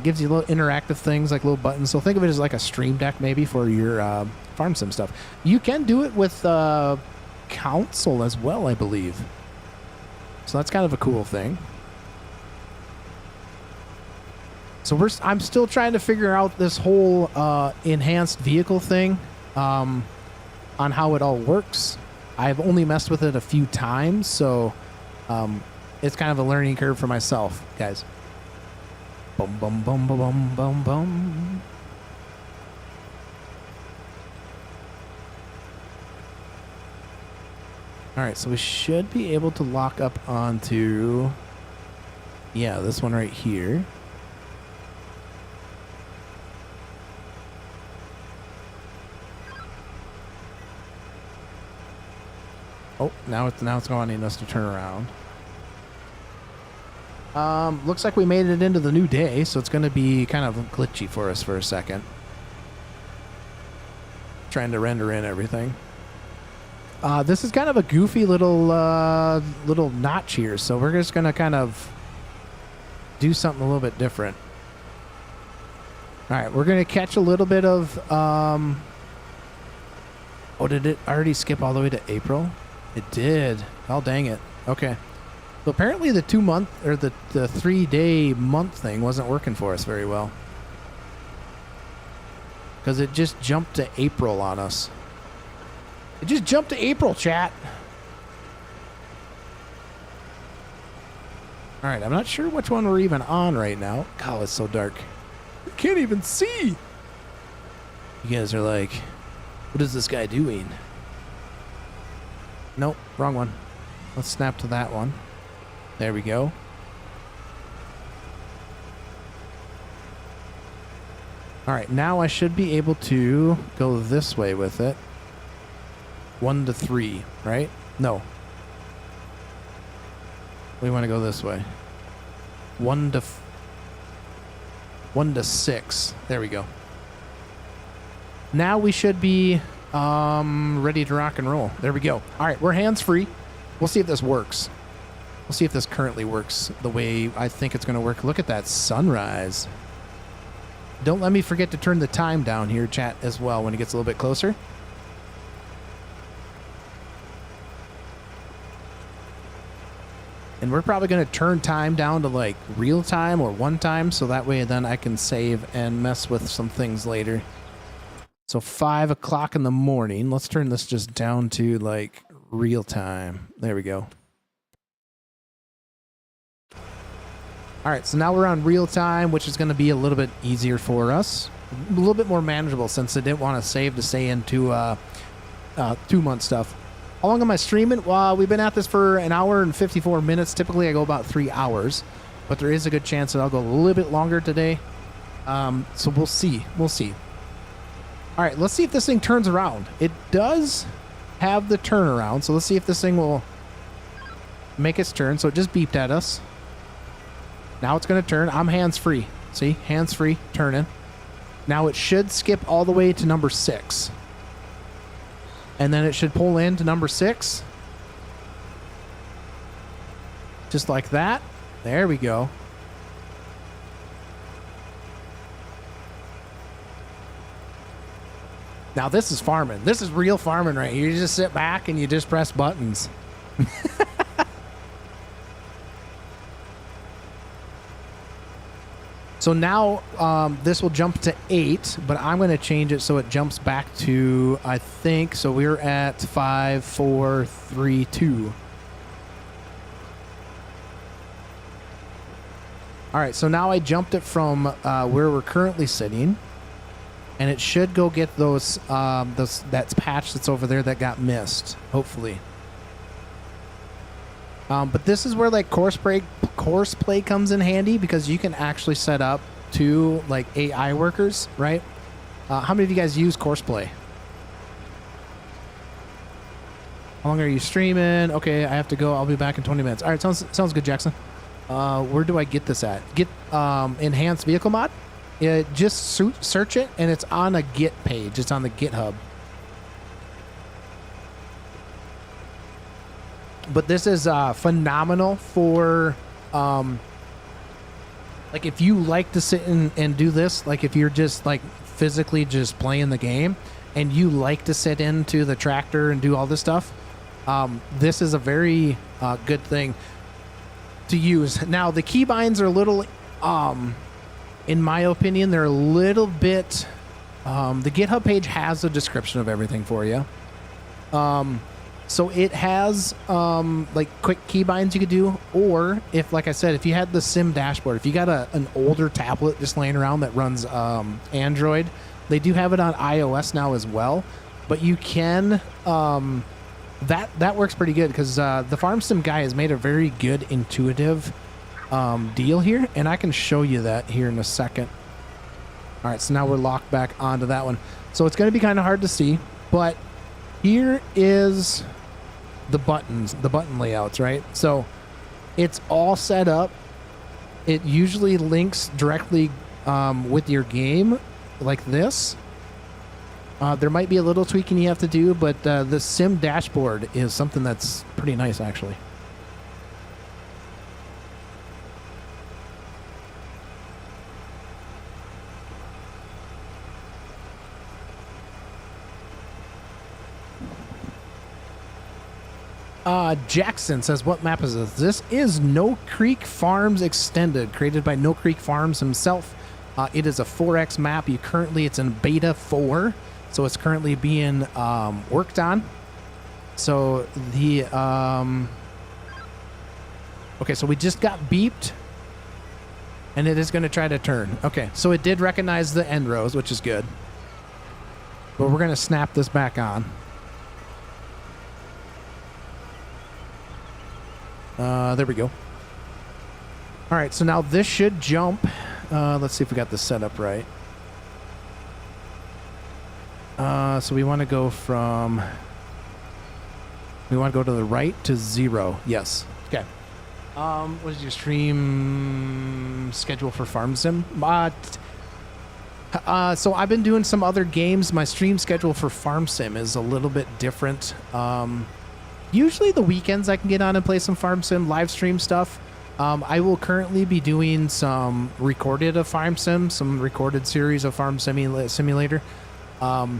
A: Gives you little interactive things like little buttons. So think of it as like a stream deck maybe for your farm sim stuff. You can do it with console as well, I believe. So that's kind of a cool thing. So I'm still trying to figure out this whole enhanced vehicle thing on how it all works. I've only messed with it a few times, so it's kind of a learning curve for myself, guys. Boom, boom, boom, boom, boom, boom, boom. All right, so we should be able to lock up onto, yeah, this one right here. Oh, now it's wanting us to turn around. Looks like we made it into the new day, so it's going to be kind of glitchy for us for a second. Trying to render in everything. This is kind of a goofy little notch here, so we're just going to kind of do something a little bit different. All right, we're going to catch a little bit of... Oh, did it already skip all the way to April? It did. Oh, dang it. Okay. So apparently the 2 month or the 3 day month thing wasn't working for us very well. Because it just jumped to April on us. It just jumped to April, chat. All right, I'm not sure which one we're even on right now. God, it's so dark. I can't even see. You guys are like, what is this guy doing? Nope, wrong one. Let's snap to that one. There we go. All right, now I should be able to go this way with it. 1 to 3, right? No. We want to go this way. 1 to 6. There we go. Now we should be ready to rock and roll. There we go. All right, we're hands-free. We'll see if this works. We'll see if this currently works the way I think it's going to work. Look at that sunrise. Don't let me forget to turn the time down here, chat, as well, when it gets a little bit closer. And we're probably going to turn time down to like real time or 1 time, so that way then I can save and mess with some things later. So 5 o'clock in the morning. Let's turn this just down to like real time. There we go. All right, so now we're on real time, which is going to be a little bit easier for us. A little bit more manageable since I didn't want to save to stay into 2 month stuff. How long am I streaming? Well, we've been at this for 1 hour and 54 minutes. Typically, I go about 3 hours, but there is a good chance that I'll go a little bit longer today. So we'll see. We'll see. All right, let's see if this thing turns around. It does have the turnaround, so let's see if this thing will make its turn. So it just beeped at us. Now it's going to turn. I'm hands-free. See? Hands-free, turning. Now it should skip all the way to number 6. And then it should pull into number 6. just like that. There we go. Now this is farming. This is real farming right here. You just sit back and you just press buttons. So now this will jump to 8, but I'm going to change it so it jumps back to, I think, so we're at 5, 4, 3, 2. All right, so now I jumped it from where we're currently sitting, and it should go get those that patch that's over there that got missed, hopefully. But this is where like course play comes in handy, because you can actually set up to like AI workers, right? How many of you guys use course play? How long are you streaming? Okay, I have to go. I'll be back in 20 minutes. All right, sounds good, Jackson. Where do I get this at? Get enhanced vehicle mod. Just search it, and it's on a Git page. It's on the GitHub. But this is phenomenal for like if you like to sit and do this, like if you're just like physically just playing the game and you like to sit into the tractor and do all this stuff, this is a very good thing to use. Now the keybinds are a little in my opinion, they're a little bit the GitHub page has a description of everything for you. So it has like quick keybinds you could do, or if, like I said, if you had the sim dashboard, if you got an older tablet just laying around that runs Android, they do have it on iOS now as well. But you can that works pretty good, because the farm sim guy has made a very good intuitive deal here, and I can show you that here in a second. All right, so now we're locked back onto that one. So it's going to be kind of hard to see, but here is the buttons, the button layouts, right? So it's all set up. It usually links directly with your game like this. There might be a little tweaking you have to do, but the sim dashboard is something that's pretty nice, actually. Jackson says, what map is this? This is No Creek Farms Extended, created by No Creek Farms himself. It is a 4X map. It's in beta 4, so it's currently being worked on. So the okay, so we just got beeped, and it is going to try to turn. Okay, so it did recognize the end rows, which is good, but we're going to snap this back on. There we go. All right, so now this should jump. Let's see if we got this set up right. So we want to go to the right to 0. Yes. Okay. What is your stream schedule for Farm Sim? So I've been doing some other games. My stream schedule for Farm Sim is a little bit different. Usually the weekends I can get on and play some Farm Sim live stream stuff. I will currently be doing some recorded of Farm Sim, some recorded series of Farm Simulator. But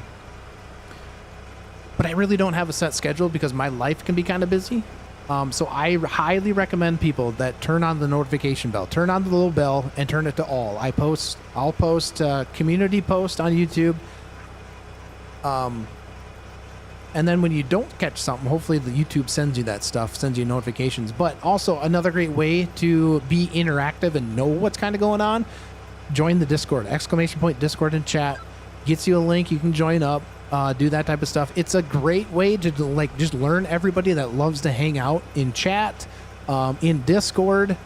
A: I really don't have a set schedule because my life can be kind of busy. So I highly recommend people that turn on the notification bell, turn on the little bell, and turn it to all. I'll post community post on YouTube. And then when you don't catch something, hopefully the YouTube sends you that stuff, sends you notifications. But also another great way to be interactive and know what's kind of going on, join the Discord, ! Discord and chat. Gets you a link, you can join up, do that type of stuff. It's a great way to like just learn everybody that loves to hang out in chat, in Discord.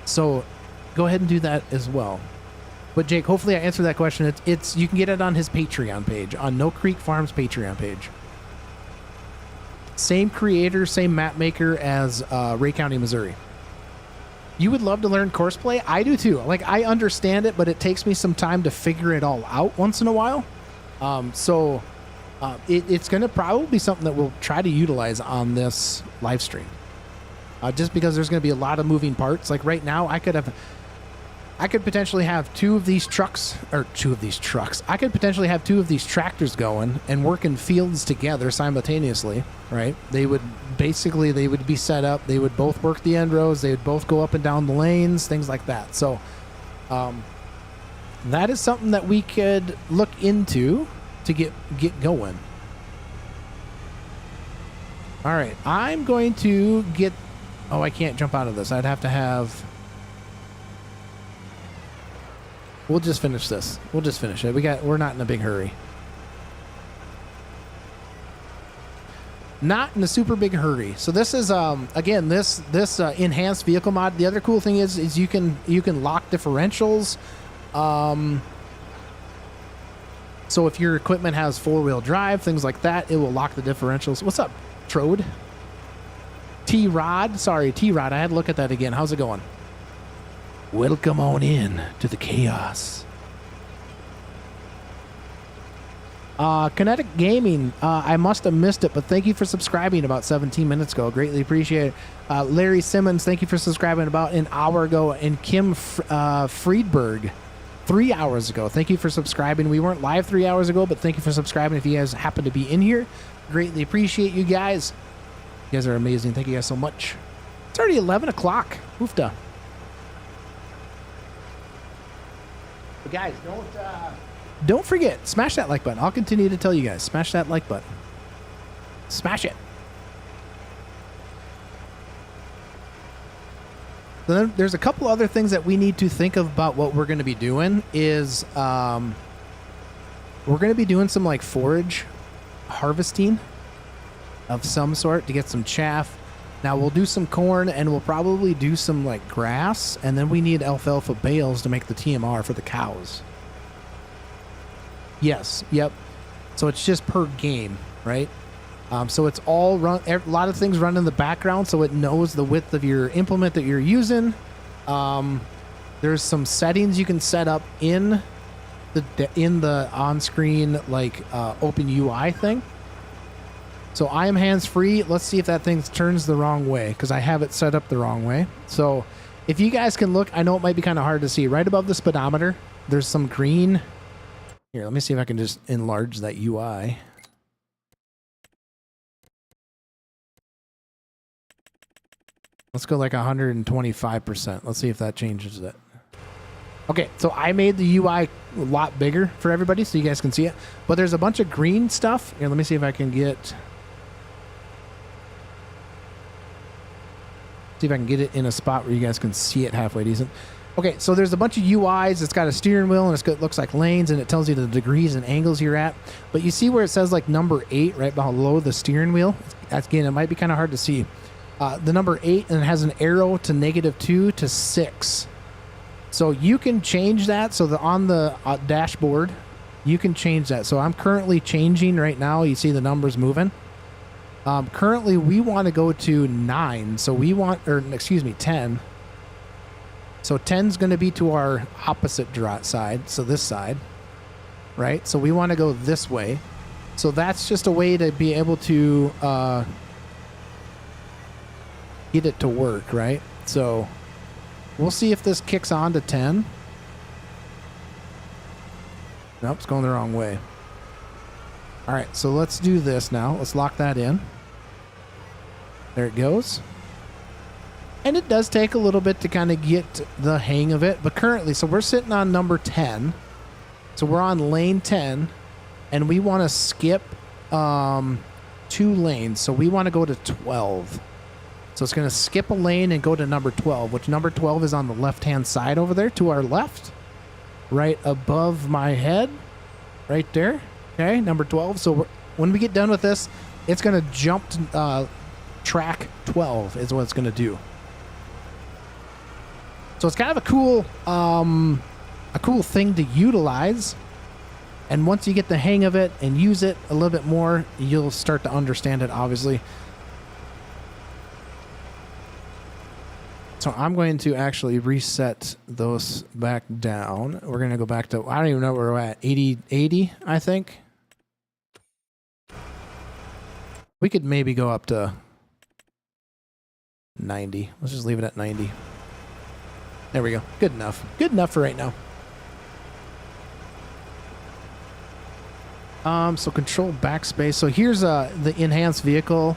A: So go ahead and do that as well. But Jake, hopefully I answered that question. It's you can get it on his Patreon page, on No Creek Farms Patreon page. Same creator, same map maker as Ray County, Missouri. You would love to learn courseplay? I do too. Like, I understand it, but it takes me some time to figure it all out once in a while. It's going to probably be something that we'll try to utilize on this live stream. just because there's going to be a lot of moving parts. Like right now, I could potentially have two of these trucks. I could potentially have two of these tractors going and working fields together simultaneously, right? They would be set up. They would both work the end rows. They would both go up and down the lanes, things like that. So that is something that we could look into to get going. All right, I'm going to get... Oh, I can't jump out of this. I'd have to have... We'll just finish this. We'll just finish it. We're not in a big hurry. Not in a super big hurry. So this is again this enhanced vehicle mod. The other cool thing is you can lock differentials. So if your equipment has 4-wheel drive, things like that, it will lock the differentials. What's up, Trode? T-Rod? Sorry, T-Rod. I had to look at that again. How's it going? Welcome on in to the chaos. Kinetic Gaming, I must have missed it, but thank you for subscribing about 17 minutes ago. Greatly appreciate it. Larry Simmons, thank you for subscribing about an hour ago. And Kim Friedberg, 3 hours ago. Thank you for subscribing. We weren't live 3 hours ago, but thank you for subscribing if you guys happen to be in here. Greatly appreciate you guys. You guys are amazing. Thank you guys so much. It's already 11 o'clock. Oofda. But guys, don't forget, smash that like button. I'll continue to tell you guys, smash that like button. Smash it. Then there's a couple other things that we need to think of about what we're going to be doing is we're going to be doing some like forage harvesting of some sort to get some chaff. Now we'll do some corn and we'll probably do some like grass, and then we need alfalfa bales to make the TMR for the cows. Yes, yep. So it's just per game, right? So it's all run. A lot of things run in the background, so it knows the width of your implement that you're using. There's some settings you can set up in the on-screen like open UI thing. So I am hands-free. Let's see if that thing turns the wrong way, because I have it set up the wrong way. So if you guys can look, I know it might be kind of hard to see. Right above the speedometer, there's some green. Here, let me see if I can just enlarge that UI. Let's go like 125%. Let's see if that changes it. Okay, so I made the UI a lot bigger for everybody so you guys can see it. But there's a bunch of green stuff. Here, let me see if I can get... See if I can get it in a spot where you guys can see it halfway decent. Okay, so there's a bunch of UIs. It's got a steering wheel, and it looks like lanes, and it tells you the degrees and angles you're at. But you see where it says like number 8 right below the steering wheel? That's, again, it might be kind of hard to see. The number 8, and it has an arrow to -2 to 6. So you can change that. So on the dashboard, you can change that. So I'm currently changing right now. You see the numbers moving. Currently, we want to go to 9. So we want, or excuse me, 10. So 10 is going to be to our opposite side. So this side, right? So we want to go this way. So that's just a way to be able to get it to work, right? So we'll see if this kicks on to 10. Nope, it's going the wrong way. All right, so let's do this now. Let's lock that in. There it goes. And it does take a little bit to kind of get the hang of it. But currently, so we're sitting on number 10. So we're on lane 10. And we want to skip 2 lanes. So we want to go to 12. So it's going to skip a lane and go to number 12, which number 12 is on the left-hand side over there to our left. Right above my head. Right there. Okay, number 12. So when we get done with this, it's going to jump to track 12 is what it's going to do. So it's kind of a cool thing to utilize. And once you get the hang of it and use it a little bit more, you'll start to understand it, obviously. So I'm going to actually reset those back down. We're going to go back to, I don't even know where we're at, 80, I think. We could maybe go up to 90. Let's just leave it at 90. There we go. Good enough. Good enough for right now. So control backspace. So here's the enhanced vehicle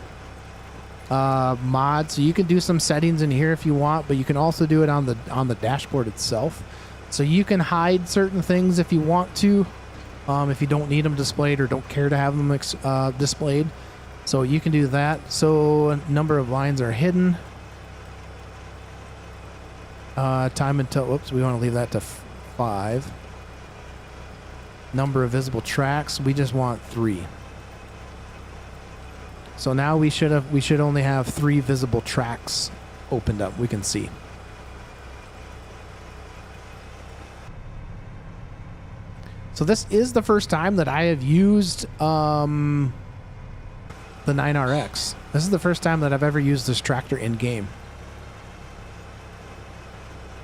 A: mod. So you can do some settings in here if you want, but you can also do it on the dashboard itself. So you can hide certain things if you want to, if you don't need them displayed or don't care to have them displayed. So you can do that. So a number of lines are hidden. Time until, whoops, we want to leave that to 5. Number of visible tracks, we just want 3. So now we should only have 3 visible tracks opened up. We can see. So this is the first time that I have used the 9RX. This is the first time that I've ever used this tractor in game.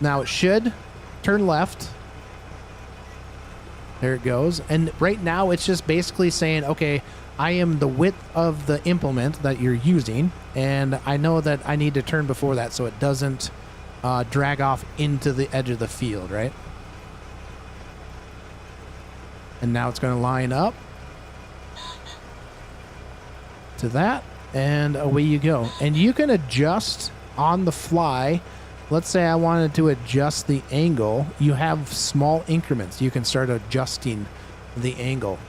A: Now it should turn left. There it goes. And right now it's just basically saying, okay, I am the width of the implement that you're using, and I know that I need to turn before that so it doesn't drag off into the edge of the field, right? And now it's going to line up to that, and away you go. And you can adjust on the fly. Let's say I wanted to adjust the angle. You have small increments. You can start adjusting the angle.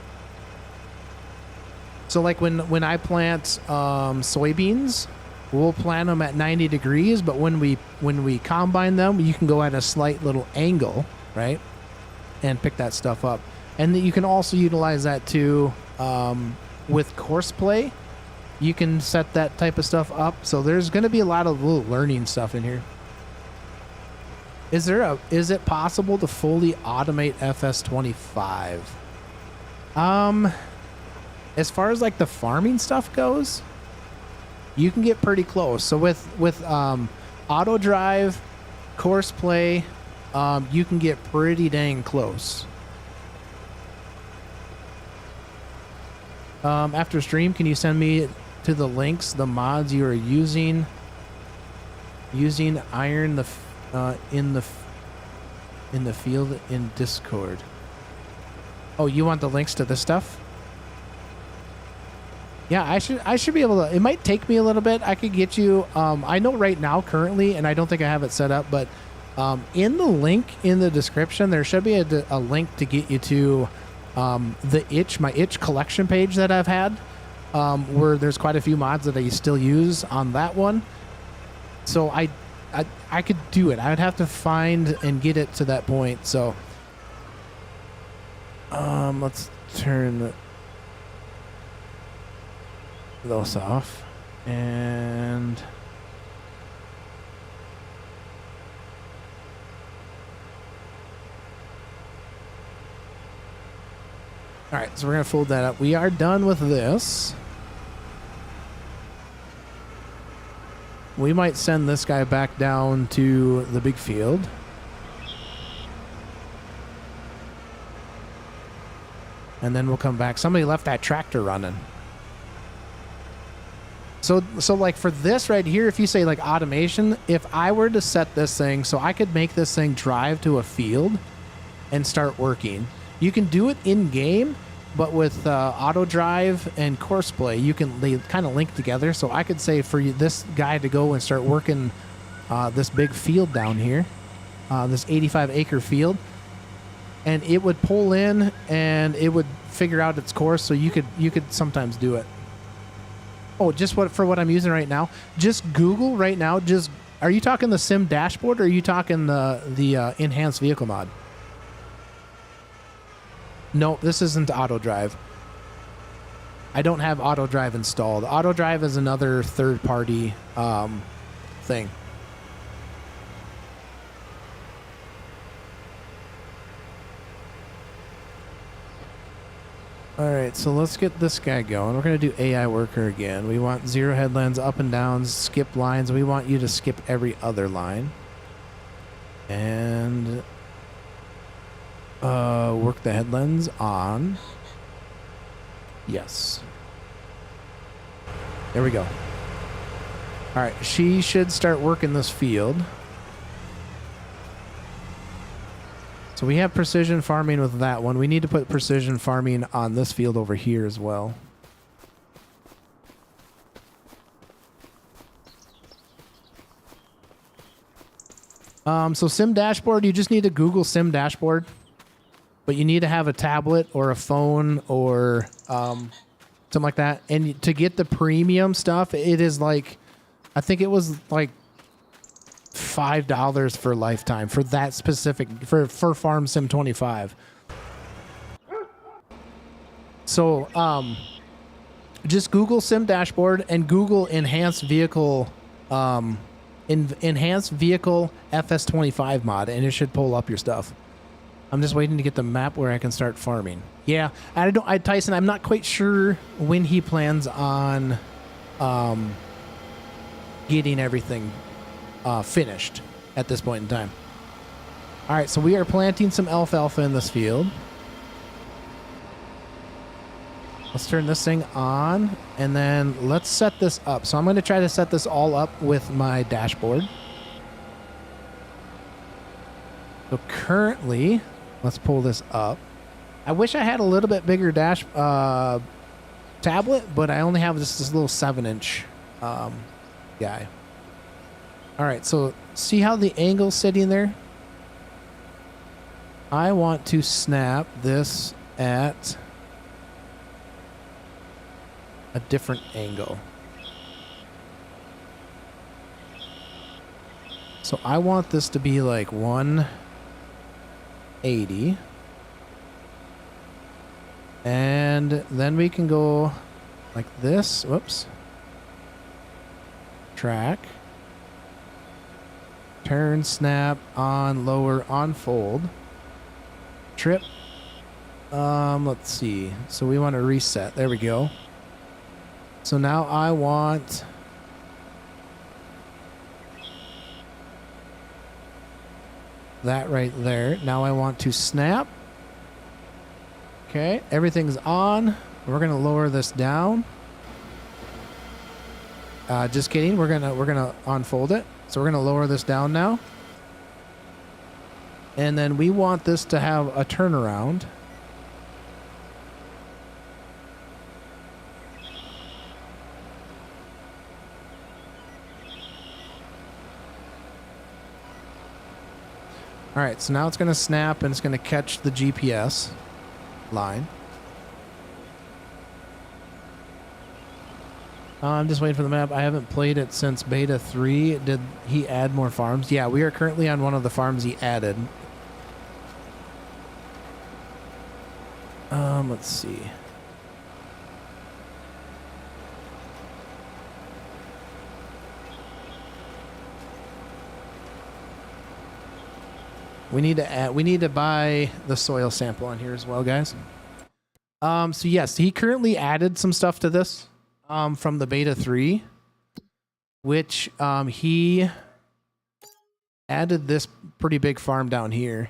A: So like when I plant soybeans, we'll plant them at 90 degrees, but when we combine them, you can go at a slight little angle, right? And pick that stuff up. And you can also utilize that too with course play. You can set that type of stuff up. So there's going to be a lot of little learning stuff in here. Is it possible to fully automate FS25? As far as like the farming stuff goes, you can get pretty close. So with auto drive, course play, you can get pretty dang close. After stream, can you send me to the links, the mods you are using iron in the field in Discord? Oh, you want the links to this stuff? Yeah, I should be able to. It might take me a little bit. I could get you. I know right now currently, and I don't think I have it set up, but in the link in the description, there should be a link to get you to my itch collection page that I've had, where there's quite a few mods that I still use on that one. So I could do it. I would have to find and get it to that point. So let's turn those off. And all right, so we're going to fold that up. We are done with this. We might send this guy back down to the big field. And then we'll come back. Somebody left that tractor running. So like for this right here, if you say like automation, if I were to set this thing so I could make this thing drive to a field and start working, you can do it in game, but with auto drive and course play, they kind of link together. So I could say for this guy to go and start working this big field down here, this 85-acre field, and it would pull in and it would figure out its course. So you could sometimes do it. Oh, just for what I'm using right now, just Google right now. Are you talking the sim dashboard or are you talking the enhanced vehicle mod? No, this isn't auto drive. I don't have auto drive installed. Auto drive is another third-party thing. All right, so let's get this guy going. We're going to do AI worker again. We want 0 headlands, up and downs, skip lines. We want you to skip every other line. And work the headlands on. Yes. There we go. All right, she should start working this field. So we have precision farming with that one. We need to put precision farming on this field over here as well. So Sim Dashboard, you just need to Google Sim Dashboard. But you need to have a tablet or a phone or something like that. And to get the premium stuff, it is like, I think it was like $5 for lifetime for that specific, for Farm Sim 25. So just Google Sim Dashboard and Google Enhanced Vehicle Enhanced Vehicle FS25 mod, and it should pull up your stuff. I'm just waiting to get the map where I can start farming. Yeah, Tyson, I'm not quite sure when he plans on getting everything finished at this point in time. All right, so we are planting some alfalfa in this field. Let's turn this thing on, and then let's set this up. So I'm going to try to set this all up with my dashboard. So currently, let's pull this up. I wish I had a little bit bigger tablet, but I only have just this little 7-inch guy. All right, so see how the angle's sitting there? I want to snap this at a different angle. So I want this to be like 180. And then we can go like this. Whoops. Track. Turn, snap, on, lower, on, fold. Trip. Let's see. So we want to reset. There we go. So now I want that right there. Now I want to snap. Okay, everything's on. We're gonna lower this down. Just kidding. We're gonna unfold it. So we're gonna lower this down now. And then we want this to have a turnaround. All right, so now it's going to snap and it's going to catch the GPS line. I'm just waiting for the map. I haven't played it since beta 3. Did he add more farms? Yeah, we are currently on one of the farms he added. Let's see. We need to buy the soil sample on here as well, guys. So yes, he currently added some stuff to this from the beta 3, which he added this pretty big farm down here.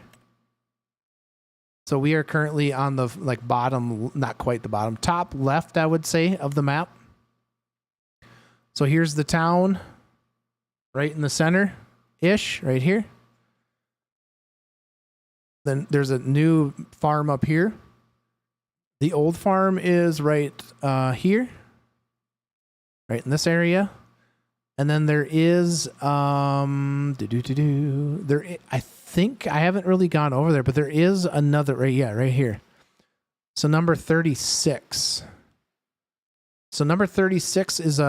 A: So we are currently on the bottom, not quite the bottom, top left, I would say, of the map. So here's the town right in the center-ish, right here. Then there's a new farm up here. The old farm is right here, right in this area. And then there is I think I haven't really gone over there, but there is another right here. So number 36. So number 36 is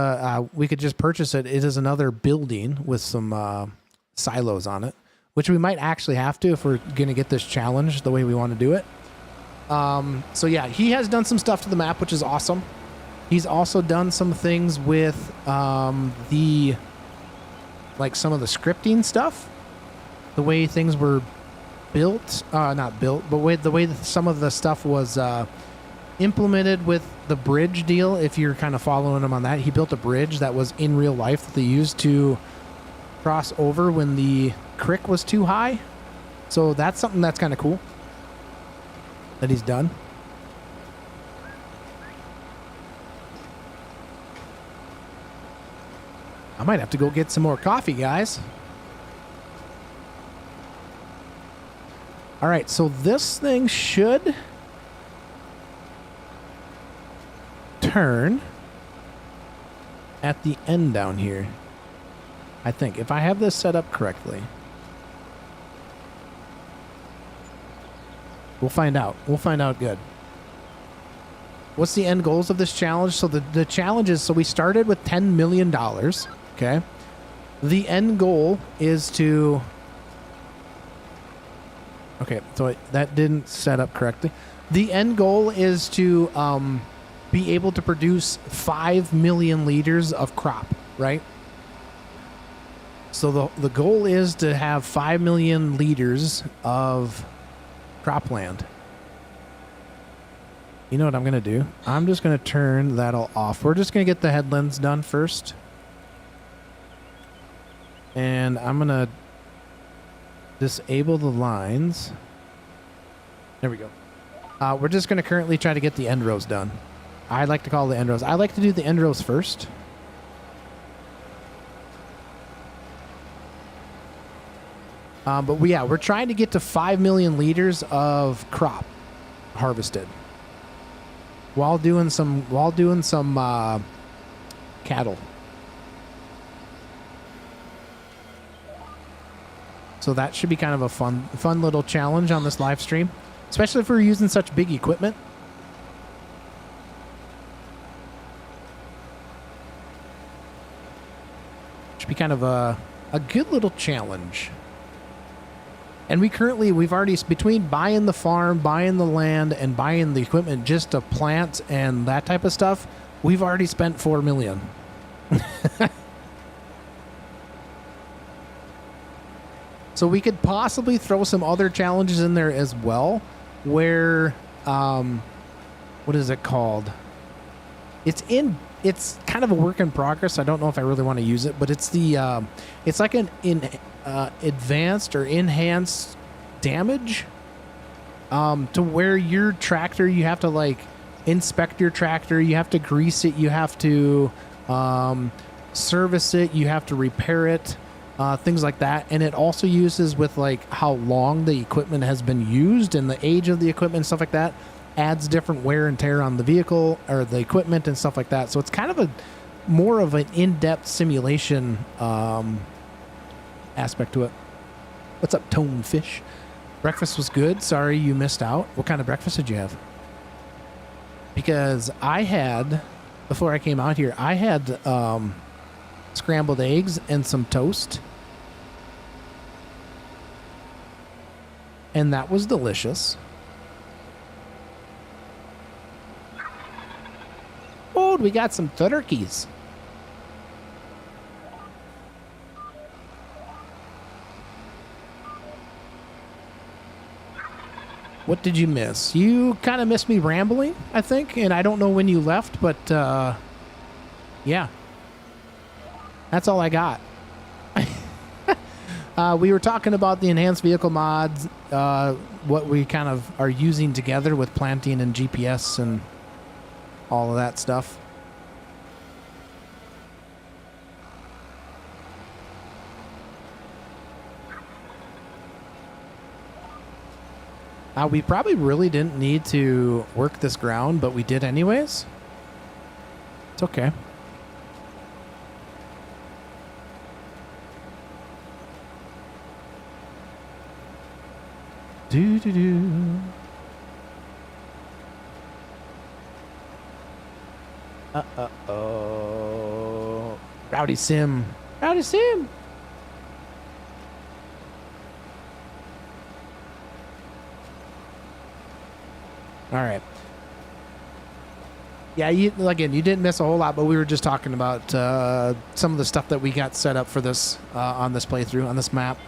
A: we could just purchase it. It is another building with some silos on it, which we might actually have to if we're going to get this challenge the way we want to do it. So yeah, he has done some stuff to the map, which is awesome. He's also done some things with some of the scripting stuff, the way things were built, not built, but the way that some of the stuff was implemented with the bridge deal. If you're kind of following him on that, he built a bridge that was in real life that they used to cross over when the creek was too high. So that's something that's kind of cool that he's done. I might have to go get some more coffee, guys. All right, so this thing should turn at the end down here. I think, if I have this set up correctly. We'll find out. We'll find out good. What's the end goals of this challenge? So the challenge is, so we started with $10 million, okay? The end goal is to... Okay, so that didn't set up correctly. The end goal is to be able to produce 5 million liters of crop, right? So the goal is to have 5 million liters of cropland. You know what I'm going to do? I'm just going to turn that all off. We're just going to get the headlands done first. And I'm going to disable the lines. There we go. We're just going to currently try to get the end rows done. I like to call the end rows. I like to do the end rows first. But we're trying to get to 5 million liters of crop harvested while doing some cattle. So that should be kind of a fun little challenge on this live stream, especially if we're using such big equipment. Should be kind of a good little challenge. And we've already, between buying the farm, buying the land, and buying the equipment just to plant and that type of stuff, we've already spent $4 million. So we could possibly throw some other challenges in there as well, where, what is it called? It's kind of a work in progress. I don't know if I really want to use it, but it's like an advanced or enhanced damage, to where your tractor, you have to like inspect your tractor, you have to grease it, you have to service it, you have to repair it, things like that. And it also uses with like how long the equipment has been used and the age of the equipment and stuff like that, adds different wear and tear on the vehicle or the equipment and stuff like that. So it's kind of more of an in-depth simulation aspect to it. What's up, Tonefish? Breakfast was good. Sorry you missed out. What kind of breakfast did you have? Because I had, before I came out here, I had scrambled eggs and some toast. And that was delicious. Oh, we got some turkeys. What did you miss? You kind of missed me rambling, I think, and I don't know when you left, but yeah. That's all I got. We were talking about the enhanced vehicle mods, what we kind of are using together with planting and GPS and all of that stuff. We probably really didn't need to work this ground, but we did anyways. It's okay. Do. Uh-oh. Rowdy Sim. Rowdy Sim. All right. Yeah, you didn't miss a whole lot, but we were just talking about some of the stuff that we got set up for this on this playthrough, on this map.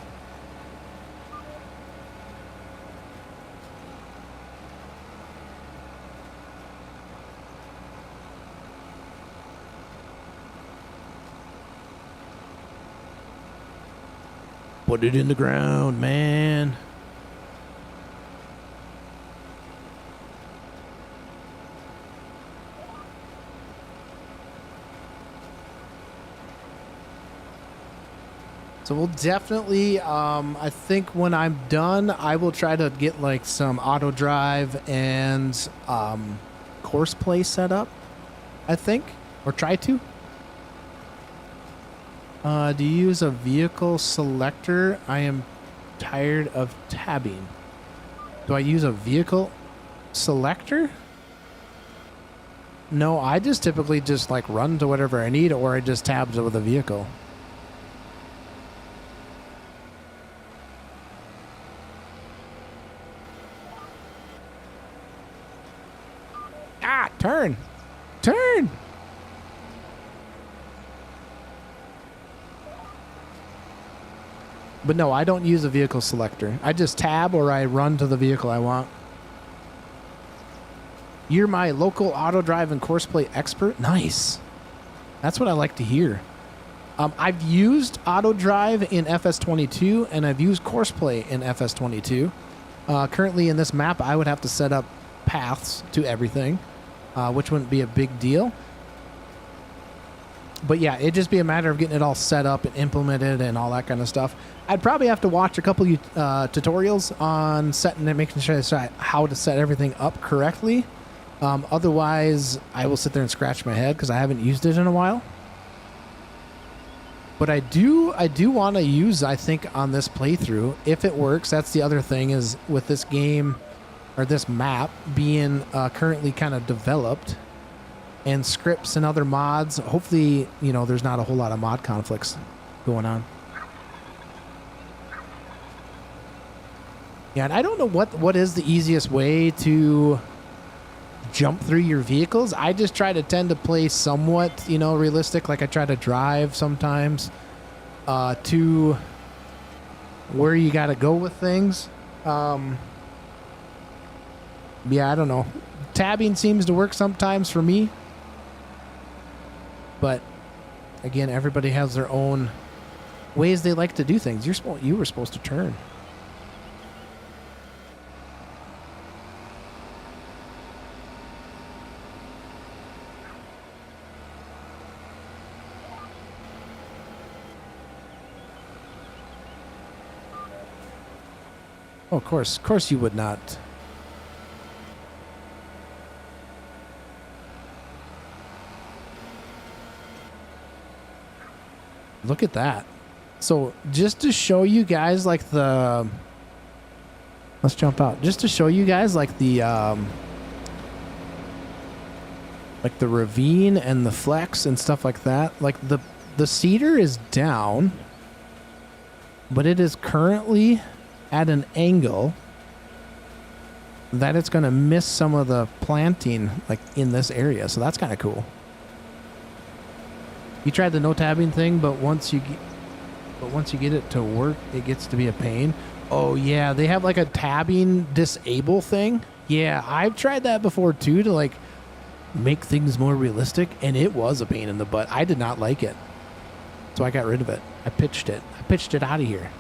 A: Put it in the ground, man. So we'll definitely, I think when I'm done, I will try to get like some auto drive and course play set up, I think, or try to. Do you use a vehicle selector? I am tired of tabbing. Do I use a vehicle selector? No, I just typically just like run to whatever I need, or I just tab with a vehicle. Ah, turn. Turn. But no, I don't use a vehicle selector. I just tab or I run to the vehicle I want. You're my local auto drive and course play expert? Nice. That's what I like to hear. I've used auto drive in FS22 and I've used course play in FS22. Currently in this map, I would have to set up paths to everything, which wouldn't be a big deal. But yeah, it'd just be a matter of getting it all set up and implemented and all that kind of stuff. I'd probably have to watch a couple tutorials on setting and making sure how to set everything up correctly. Otherwise, I will sit there and scratch my head because I haven't used it in a while. But I do want to use, I think, on this playthrough, if it works. That's the other thing, is with this game or this map being currently kind of developed, and scripts and other mods. Hopefully, you know, there's not a whole lot of mod conflicts going on. Yeah, and I don't know what is the easiest way to jump through your vehicles. I just try to tend to play somewhat, you know, realistic. Like I try to drive sometimes to where you got to go with things. Yeah, I don't know. Tabbing seems to work sometimes for me. But again, everybody has their own ways they like to do things. You were supposed to turn. Oh, of course you would not. Look at that. So just to show you guys like let's jump out. Just to show you guys like the ravine and the flex and stuff like that. Like the cedar is down, but it is currently at an angle that it's going to miss some of the planting like in this area. So that's kind of cool. You tried the no tabbing thing, but once you get it to work, it gets to be a pain. Oh yeah, they have like a tabbing disable thing. Yeah, I've tried that before too, to like make things more realistic, and it was a pain in the butt. I did not like it, so I got rid of it. I pitched it out of here.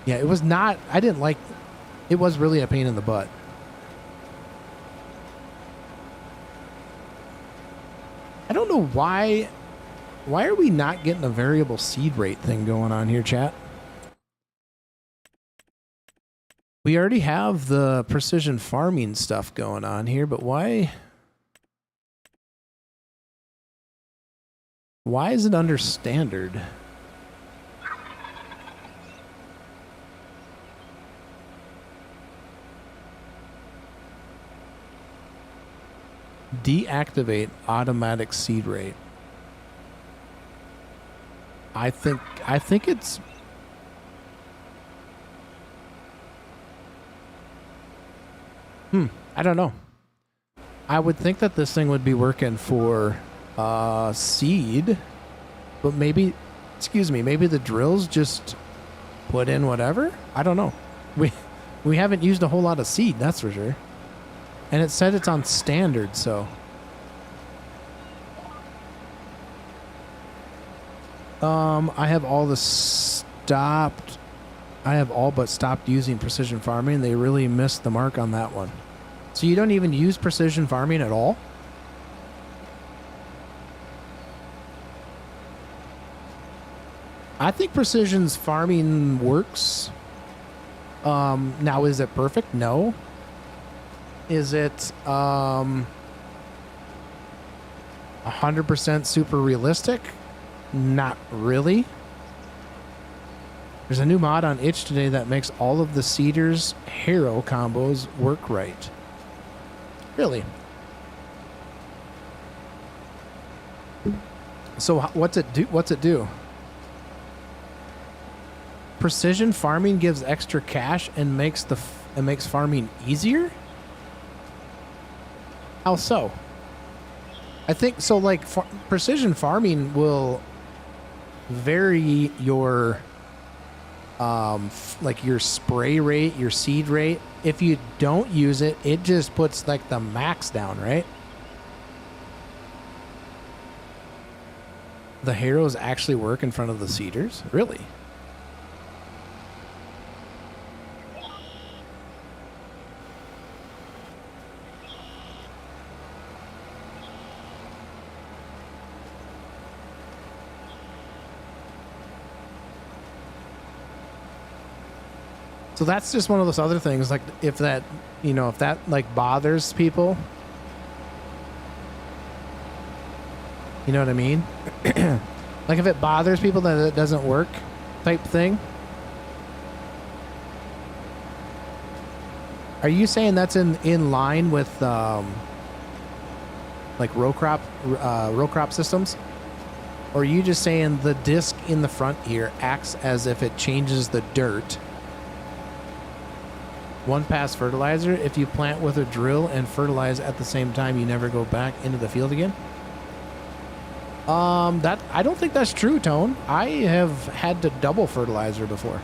A: Yeah, it was not. I didn't like. It was really a pain in the butt. I don't know why. Why are we not getting a variable seed rate thing going on here, chat? We already have the precision farming stuff going on here, but why? Why is it under standard? Deactivate automatic seed rate. I think it's I don't know. I would think that this thing would be working for seed, but maybe maybe the drills just put in whatever. I don't know. We haven't used a whole lot of seed, that's for sure. And it said it's on standard, so I have all but stopped using precision farming. They really missed the mark on that one. So you don't even use precision farming at all? I think precision's farming works. Now, is it perfect? No. Is it 100% super realistic? Not really. There's a new mod on itch today that makes all of the Cedars Harrow combos work right. Really? So what's it do? What's it do? Precision farming gives extra cash and makes farming easier? How so? I think so. Like precision farming will vary your like your spray rate, your seed rate. If you don't use it, it just puts like the max down, right? The Harrows actually work in front of the Cedars? Really? So that's just one of those other things, like if that, you know, if that like bothers people, you know what I mean? Like if it bothers people that it doesn't work type thing. Are you saying that's in line with like row crop systems? Or are you just saying the disc in the front here acts as if it changes the dirt? One pass fertilizer. If you plant with a drill and fertilize at the same time, you never go back into the field again. That I don't think that's true, Tone. I have had to double fertilizer before.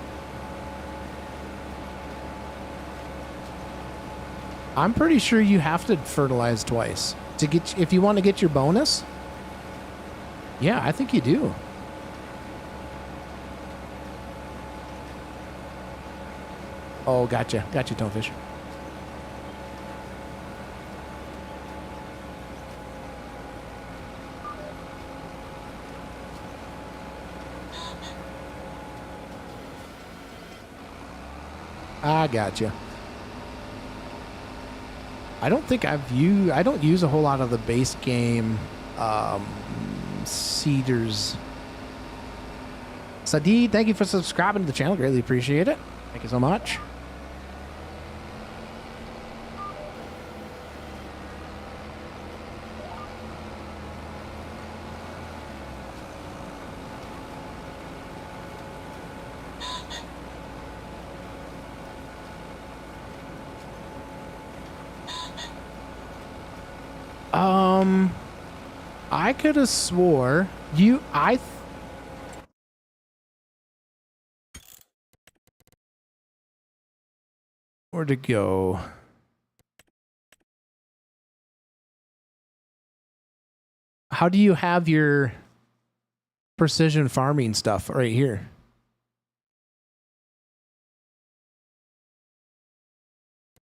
A: I'm pretty sure you have to fertilize twice to get if you want to get your bonus. Yeah, I think you do. Oh, gotcha. Gotcha, Tonefish. I gotcha. I don't think I don't use a whole lot of the base game Cedars. Sadid, thank you for subscribing to the channel. Greatly appreciate it. Thank you so much. I could have swore where'd it go? How do you have your precision farming stuff right here?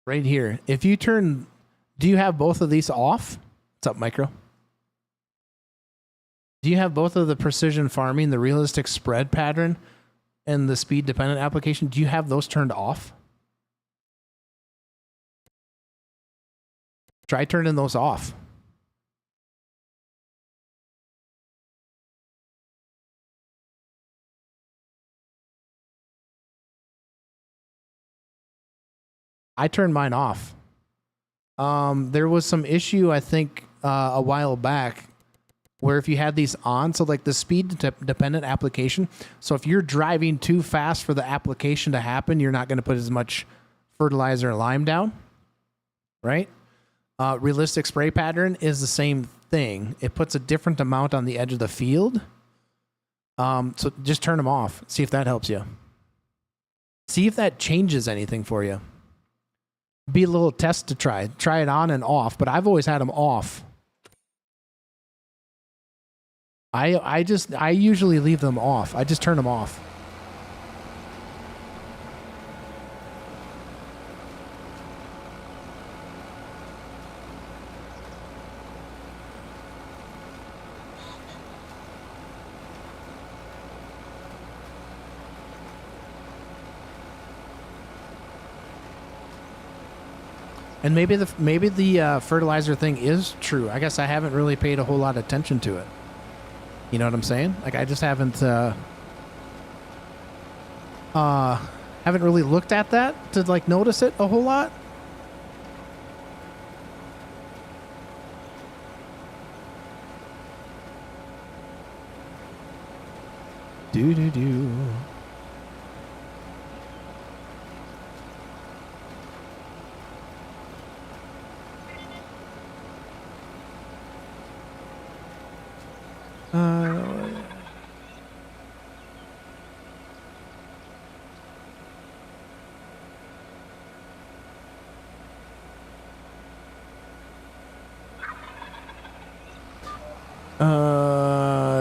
A: Right here. If you turn, do you have both of these off? What's up, Micro? Do you have both of the precision farming, the realistic spread pattern, and the speed dependent application? Do you have those turned off? Try turning those off. I turned mine off. There was some issue, I think, a while back where if you had these on, so like the speed dependent application, so if you're driving too fast for the application to happen, you're not going to put as much fertilizer and lime down, right? Realistic spray pattern is the same thing. It puts a different amount on the edge of the field. So just turn them off. See if that helps you. See if that changes anything for you. Be a little test to try. Try it on and off, but I've always had them off. I usually leave them off. I just turn them off. And maybe the fertilizer thing is true. I guess I haven't really paid a whole lot of attention to it. You know what I'm saying? Like I just haven't really looked at that to like notice it a whole lot. Do.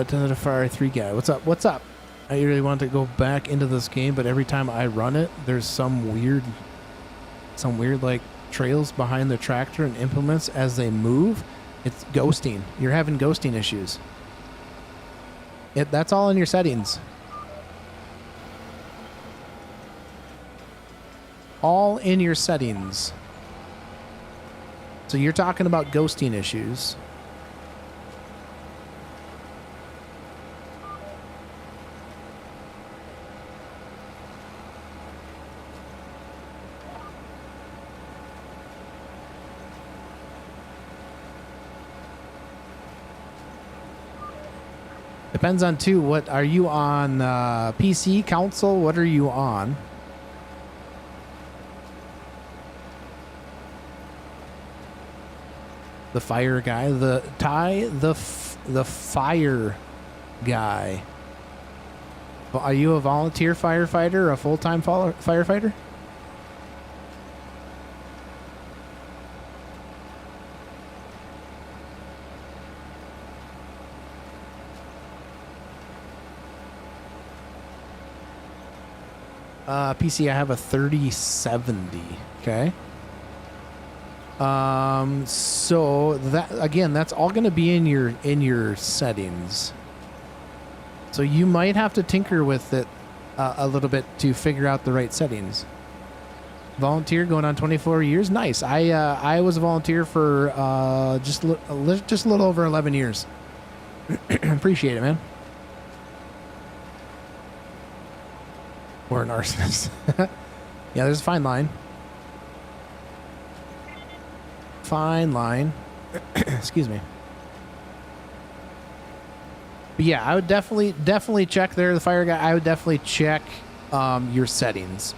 A: To the Fire 3 guy. What's up? What's up? I really want to go back into this game, but every time I run it, there's some weird like trails behind the tractor and implements as they move. It's ghosting. You're having ghosting issues. That's all in your settings. All in your settings. So you're talking about ghosting issues. Depends on too. What are you on? PC console? What are you on? The fire guy, the fire guy. Are you a volunteer firefighter or a full-time firefighter? PC, I have a 3070. Okay. So that again, that's all going to be in your settings. So you might have to tinker with it a little bit to figure out the right settings. Volunteer going on 24 years. Nice. I was a volunteer for just a little over 11 years. Appreciate it, man. Or an arsonist. Yeah, there's a fine line. Fine line. Excuse me. But yeah, I would definitely check there. The fire guy. I would definitely check your settings.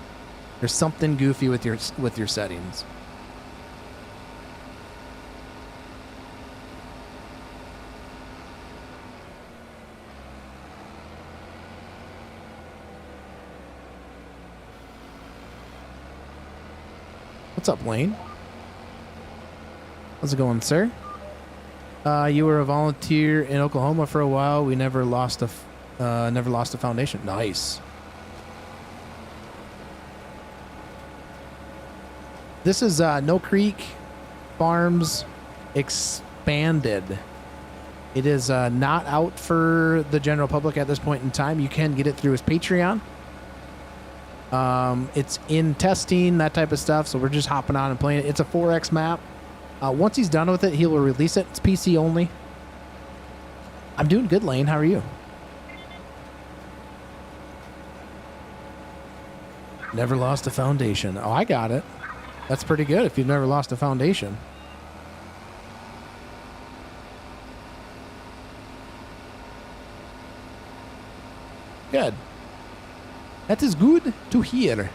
A: There's something goofy with your settings. What's up, Wayne? How's it going, sir? You were a volunteer in Oklahoma for a while. We never lost a foundation. Nice. This is No Creek Farms Expanded. It is not out for the general public at this point in time. You can get it through his Patreon. It's in testing, that type of stuff. So we're just hopping on and playing it. It's a 4X map. Once he's done with it, he will release it. It's PC only. I'm doing good, Lane. How are you? Never lost a foundation. Oh, I got it. That's pretty good if you've never lost a foundation. Good. That is good to hear.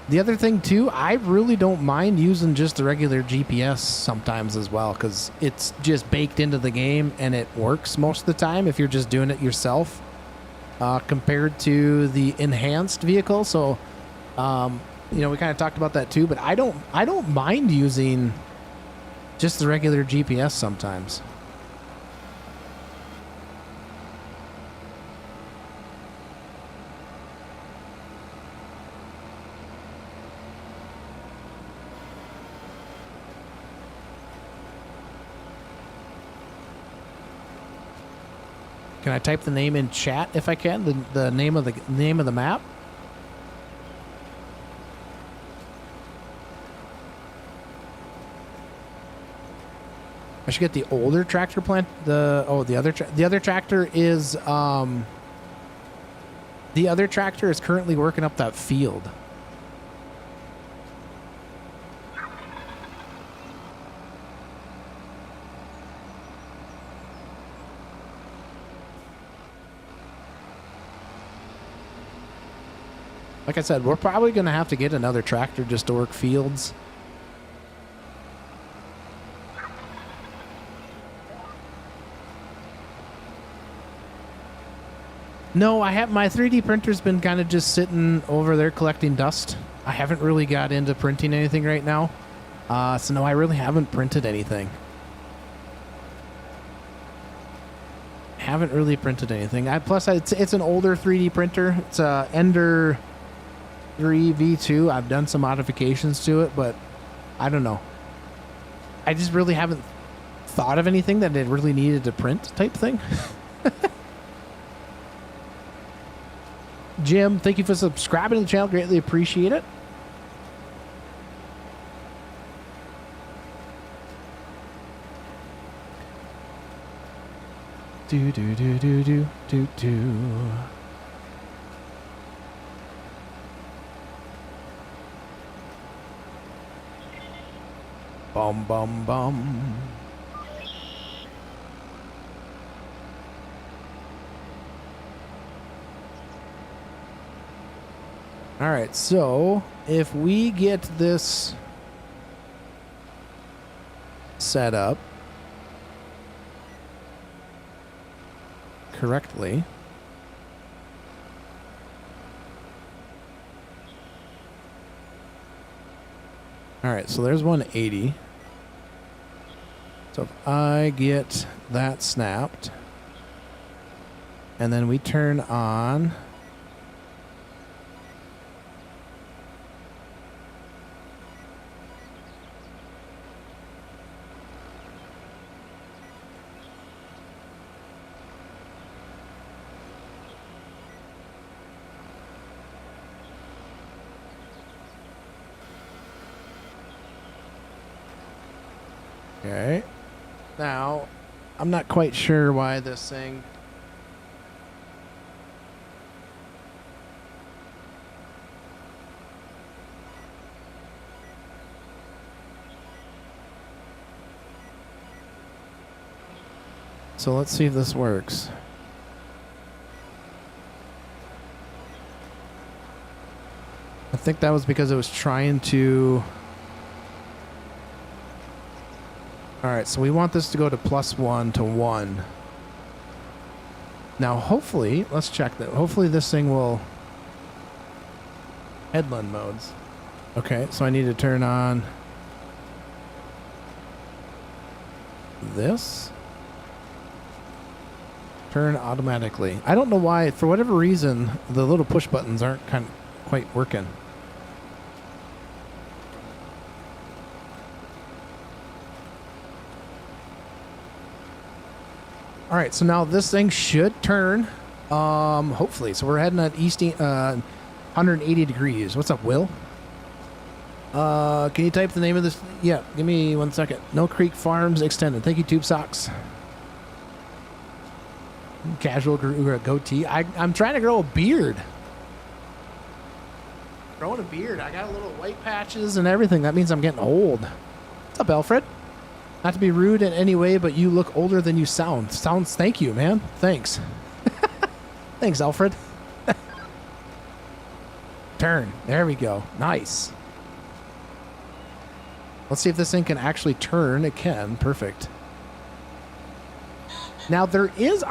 A: The other thing too, I really don't mind using just the regular GPS sometimes as well, because it's just baked into the game and it works most of the time if you're just doing it yourself, compared to the enhanced vehicle. So, we kind of talked about that too, but I don't mind using just the regular GPS sometimes. Can I type the name in chat if I can? The name of the map? I should get the older tractor plant. The other tractor is currently working up that field. Like I said, we're probably going to have to get another tractor just to work fields. No, my 3D printer's been kind of just sitting over there collecting dust. I haven't really got into printing anything right now. So no, I really haven't printed anything. Haven't really printed anything. Plus, it's an older 3D printer. It's a Ender 3 V2. I've done some modifications to it, but I don't know. I just really haven't thought of anything that it really needed to print type thing. Jim, thank you for subscribing to the channel. Greatly appreciate it. Do do do do do do do. Bum bum bum. All right, so if we get this set up correctly, all right, so there's 180. So if I get that snapped, and then we turn on okay. Now, I'm not quite sure why this thing... So let's see if this works. I think that was because it was trying to... Alright, so we want this to go to +1 to 1. Now, hopefully, let's check that. Hopefully this thing will... Headland modes. Okay, so I need to turn on... this. Turn automatically. I don't know why, for whatever reason, the little push buttons aren't quite working. All right, so now this thing should turn, hopefully. So we're heading at 180 degrees. What's up, Will? Can you type the name of this? Yeah, give me 1 second. No Creek Farms Extended. Thank you, Tube Socks. Casual goatee. I'm trying to grow a beard. Growing a beard. I got a little white patches and everything. That means I'm getting old. What's up, Alfred? Not to be rude in any way, but you look older than you sound. Thank you, man. Thanks. Thanks, Alfred. Turn. There we go. Nice. Let's see if this thing can actually turn. It can. Perfect. Now, there is...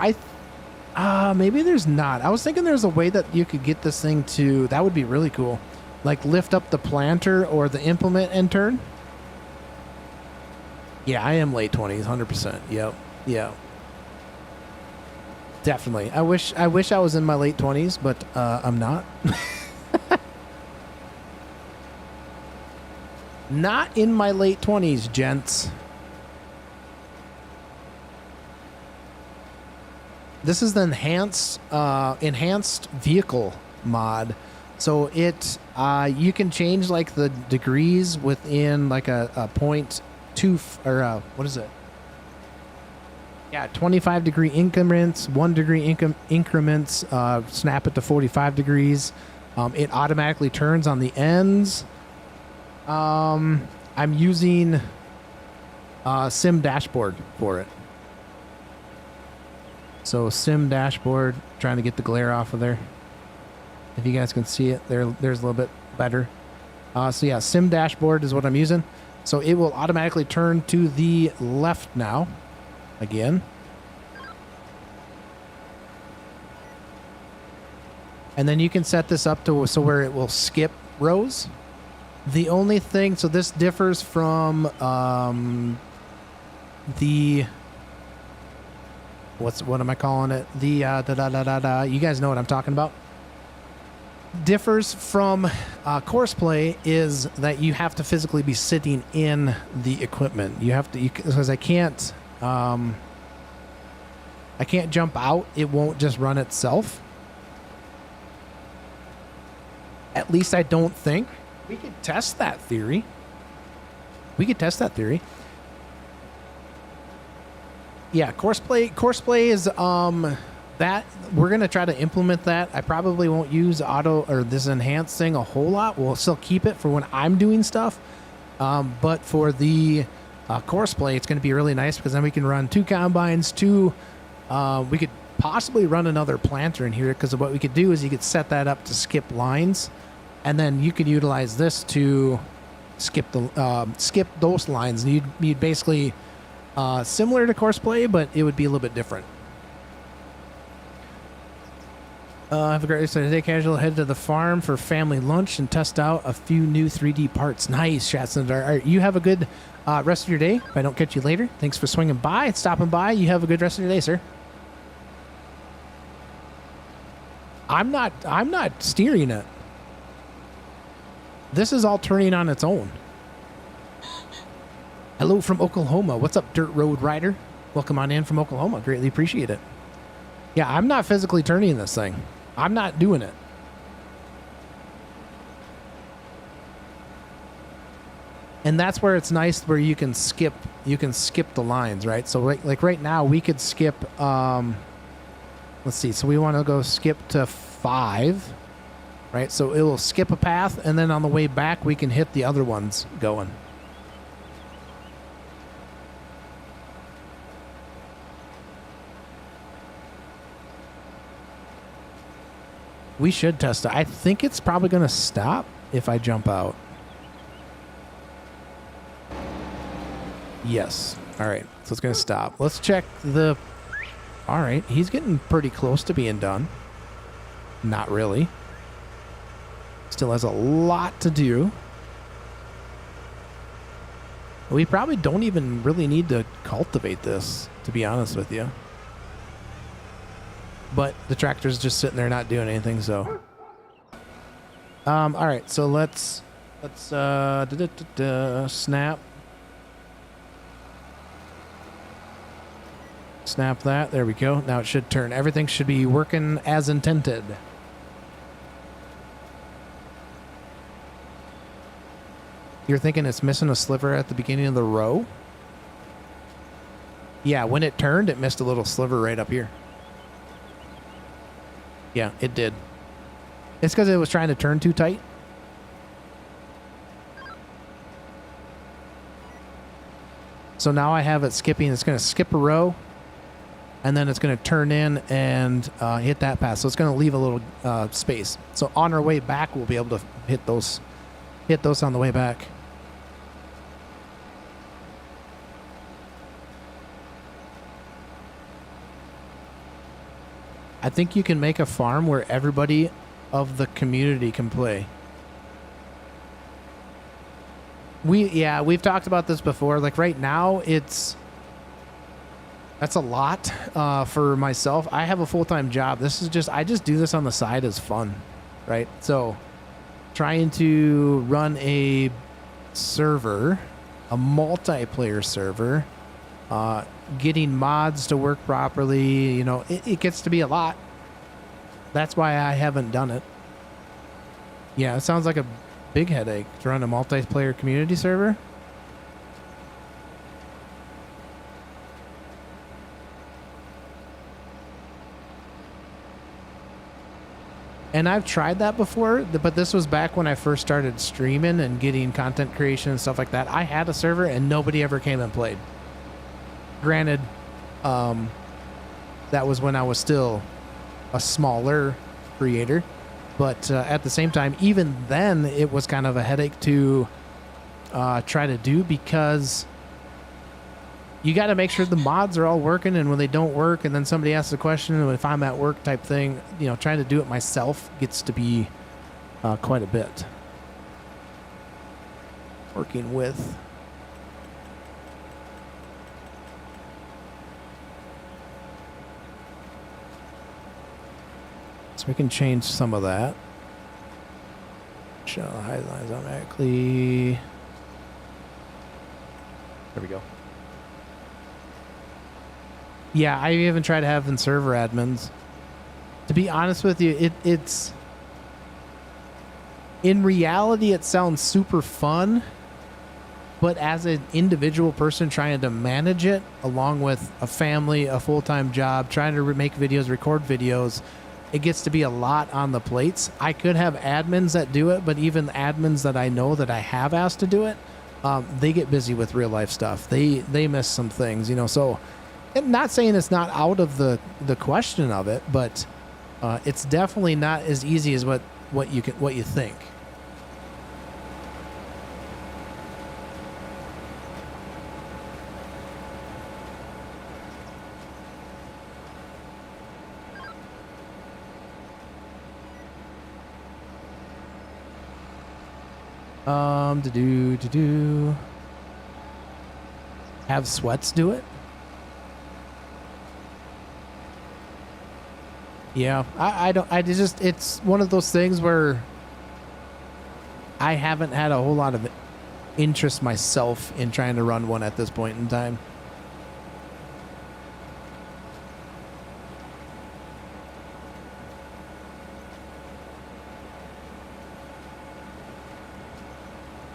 A: maybe there's not. I was thinking there's a way that you could get this thing to... That would be really cool. Like, lift up the planter or the implement and turn. Yeah, I am late 20s, 100%. Yep. Yeah. Definitely. I wish I was in my late 20s, but I'm not. Not in my late 20s, gents. This is the enhanced vehicle mod. So it you can change like the degrees within like a point two or what is it? Yeah, 25 degree increments, 1 degree increments. Snap it to 45 degrees. It automatically turns on the ends. I'm using Sim Dashboard for it. So Sim Dashboard, trying to get the glare off of there. If you guys can see it, there's a little bit better. So yeah, Sim Dashboard is what I'm using. So it will automatically turn to the left now. Again. And then you can set this up to so where it will skip rows. The only thing, so this differs from the what am I calling it? The you guys know what I'm talking about. Differs from course play is that you have to physically be sitting in the equipment. You have to, because I can't jump out. It won't just run itself. At least I don't think. We could test that theory. Yeah, course play is that we're going to try to implement that. I probably won't use auto or this enhanced thing a whole lot. We'll still keep it for when I'm doing stuff. But for the course play, it's going to be really nice because then we can run 2 combines, we could possibly run another planter in here, because what we could do is you could set that up to skip lines, and then you could utilize this to skip those lines. And you'd basically similar to course play, but it would be a little bit different. Have a great rest of the day, casual. Head to the farm for family lunch and test out a few new 3D parts. Nice, Shatson. All right, you have a good rest of your day. If I don't catch you later, thanks for swinging by and stopping by. You have a good rest of your day, sir. I'm not steering it. This is all turning on its own. Hello from Oklahoma. What's up, Dirt Road Rider? Welcome on in from Oklahoma. Greatly appreciate it. Yeah, I'm not physically turning this thing. I'm not doing it. And that's where it's nice, where you can skip the lines, right? So like right now we could skip let's see. So we want to go skip to 5, right? So it will skip a path, and then on the way back we can hit the other ones going. We should test it. I think it's probably going to stop if I jump out. Yes. All right. So it's going to stop. Let's check the... All right. He's getting pretty close to being done. Not really. Still has a lot to do. We probably don't even really need to cultivate this, to be honest with you. But the tractor's just sitting there not doing anything, so. All right, so let's snap. Snap that. There we go. Now it should turn. Everything should be working as intended. You're thinking it's missing a sliver at the beginning of the row? Yeah, when it turned, it missed a little sliver right up here. Yeah, it did. It's because it was trying to turn too tight. So now I have it skipping. It's going to skip a row, and then it's going to turn in and hit that path. So it's going to leave a little space. So on our way back, we'll be able to hit those on the way back. I think you can make a farm where everybody of the community can play. We've talked about this before. Like right now, that's a lot for myself. I have a full-time job. I just do this on the side as fun, right? So trying to run a server, a multiplayer server, getting mods to work properly. You know, it gets to be a lot. That's why I haven't done it. Yeah, it sounds like a big headache to run a multiplayer community server. And I've tried that before, but this was back when I first started streaming and getting content creation and stuff like that. I had a server and nobody ever came and played. Granted, that was when I was still a smaller creator, but at the same time, even then, it was kind of a headache to try to do, because you got to make sure the mods are all working, and when they don't work and then somebody asks a question, and if I'm at work type thing, you know, trying to do it myself gets to be quite a bit. Working with. So we can change some of that. Show highlights automatically. There we go. Yeah, I even tried having server admins. To be honest with you, it's... In reality, it sounds super fun. But as an individual person trying to manage it, along with a family, a full-time job, trying to make videos, record videos, it gets to be a lot on the plates. I could have admins that do it, but even admins that I know that I have asked to do it, they get busy with real-life stuff. They miss some things, you know, so... I'm not saying it's not out of the question of it, but it's definitely not as easy as what you think. Have sweats do it? Yeah, it's one of those things where I haven't had a whole lot of interest myself in trying to run one at this point in time.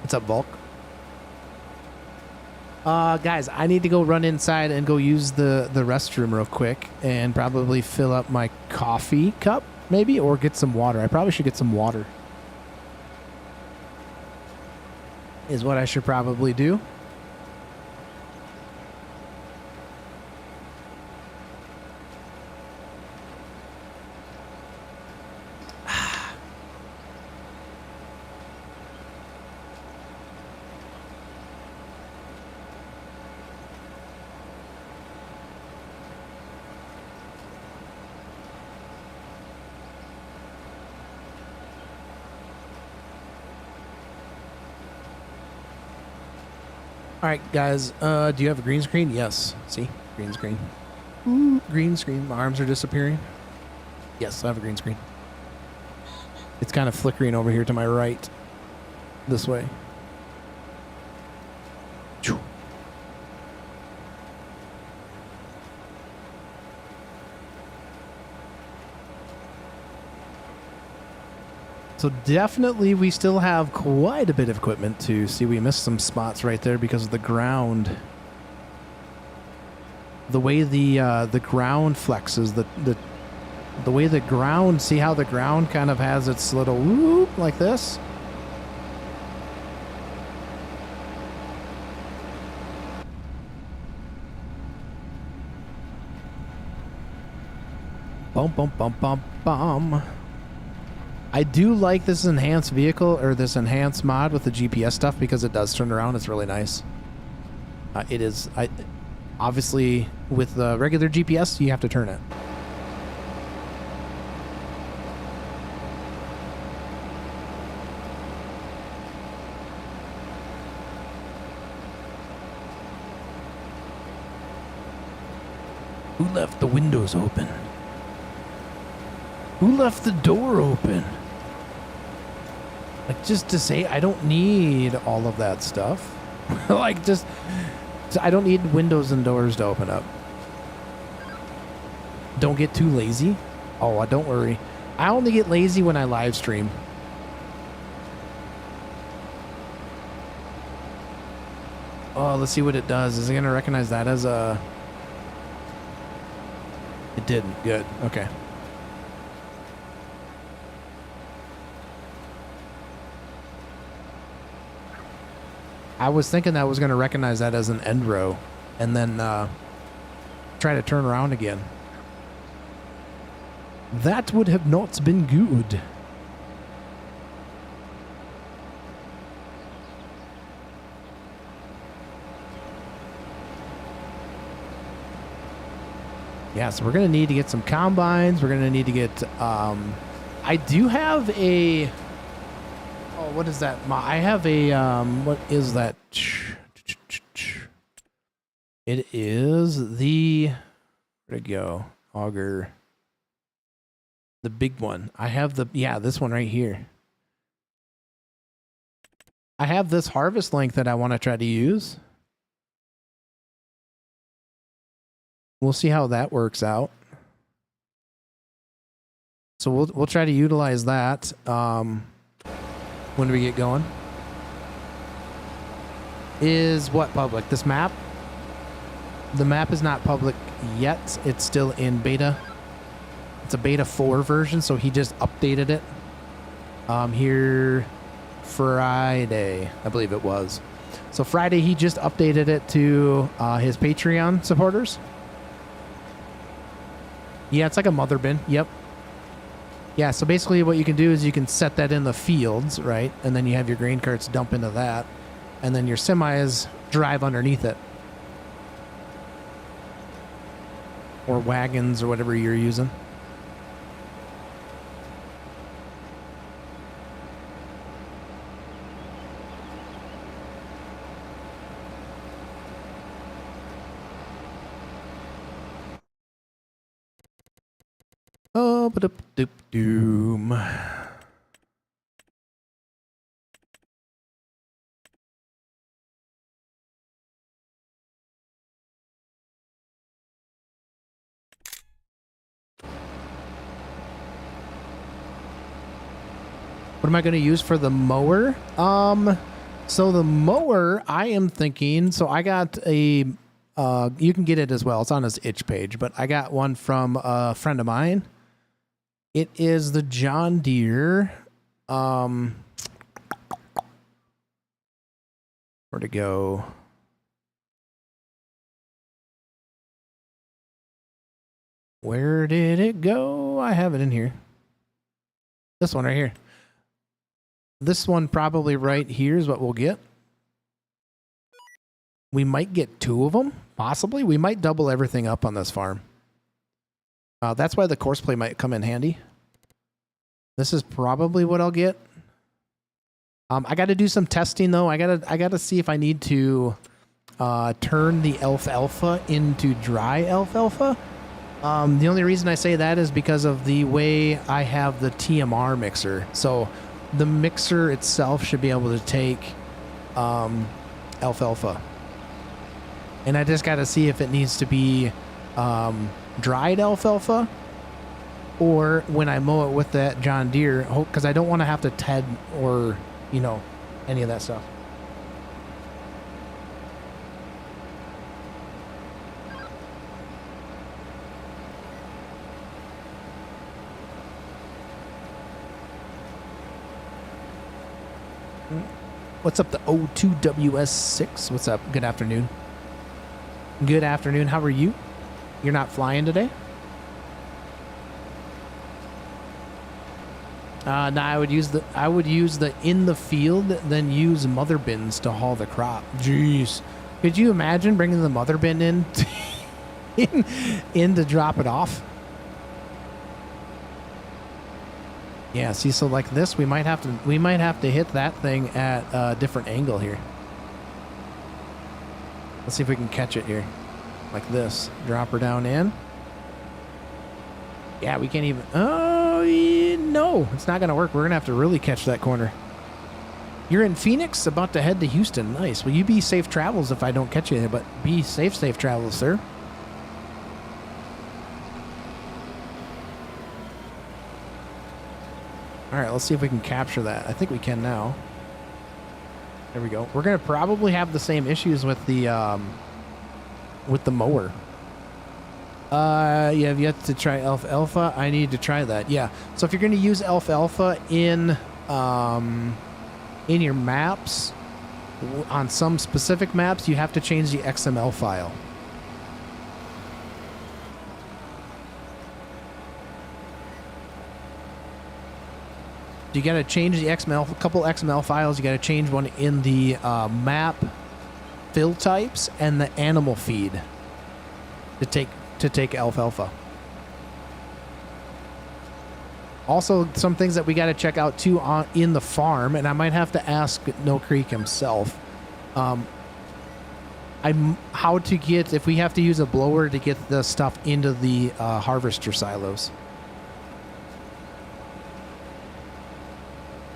A: What's up, Volk? Guys, I need to go run inside and go use the restroom real quick and probably fill up my coffee cup, maybe, or get some water. I probably should get some water. Is what I should probably do. All right, guys, do you have a green screen? Yes. See? Green screen. Ooh, green screen. My arms are disappearing. Yes, I have a green screen. It's kind of flickering over here to my right. This way. So definitely we still have quite a bit of equipment to see. We missed some spots right there because of the ground. The way the ground flexes, the way the ground, see how the ground kind of has its little whoop like this? Bum, bum, bum, bum, bum. I do like this enhanced vehicle, or this enhanced mod with the GPS stuff, because it does turn around. It's really nice. It is... obviously, with the regular GPS, you have to turn it. Who left the windows open? Who left the door open? Like, just to say, I don't need all of that stuff. Like, just I don't need windows and doors to open up. Don't get too lazy. Oh, don't worry. I only get lazy when I live stream. Oh, let's see what it does. Is it going to recognize that as a... It didn't. Good. Okay. I was thinking that was going to recognize that as an end row and then try to turn around again. That would have not been good. Yeah, so we're going to need to get some combines. We're going to need to get... I do have a... Oh, what is that? I have a... what is that? It is the... Where'd it go? Auger. The big one. I have the... Yeah, this one right here. I have this harvest length that I want to try to use. We'll see how that works out. So we'll try to utilize that when we get going. Is what public? This map? The map is not public yet. It's still in beta. It's a beta 4 version, so he just updated it here Friday, I believe it was. So Friday he just updated it to his Patreon supporters. Yeah, it's like a mother bin. Yep. Yeah, so basically what you can do is you can set that in the fields, right? And then you have your grain carts dump into that. And then your semis drive underneath it. Or wagons or whatever you're using. Oh, ba-doop-doop-doom. What am I going to use for the mower? So the mower, I am thinking, so I got a, you can get it as well. It's on his itch page, but I got one from a friend of mine. It is the John Deere, where'd it go? Where did it go? I have it in here. This one right here. This one probably right here is what we'll get. We might get 2 of them, possibly. We might double everything up on this farm. That's why the course play might come in handy. This is probably what I'll get. I got to do some testing though. I gotta see if I need to turn the alfalfa into dry alfalfa. The only reason I say that is because of the way I have the TMR mixer. So the mixer itself should be able to take alfalfa. And I just got to see if it needs to be dried alfalfa or when I mow it with that John Deere, because I don't want to have to TED or, you know, any of that stuff. What's up, the O2WS6? What's up? Good afternoon. Good afternoon. How are you? You're not flying today? No, I would use the in the field, then use mother bins to haul the crop. Jeez. Could you imagine bringing the mother bin in to drop it off? Yeah, see, so like this, we might have to hit that thing at a different angle here. Let's see if we can catch it here. Like this. Drop her down in. Yeah, we can't even... Oh, no. It's not going to work. We're going to have to really catch that corner. You're in Phoenix, about to head to Houston. Nice. Will you be safe travels if I don't catch you? But be safe travels, sir. All right, let's see if we can capture that. I think we can now. There we go. We're gonna probably have the same issues with the mower. You have yet to try alfalfa. I need to try that. Yeah. So if you're gonna use alfalfa in your maps, on some specific maps, you have to change the XML file. You got to change the XML, a couple XML files. You got to change one in the map fill types and the animal feed to take alfalfa. Also, some things that we got to check out too in the farm, and I might have to ask No Creek himself. How to get, if we have to use a blower to get the stuff into the harvester silos.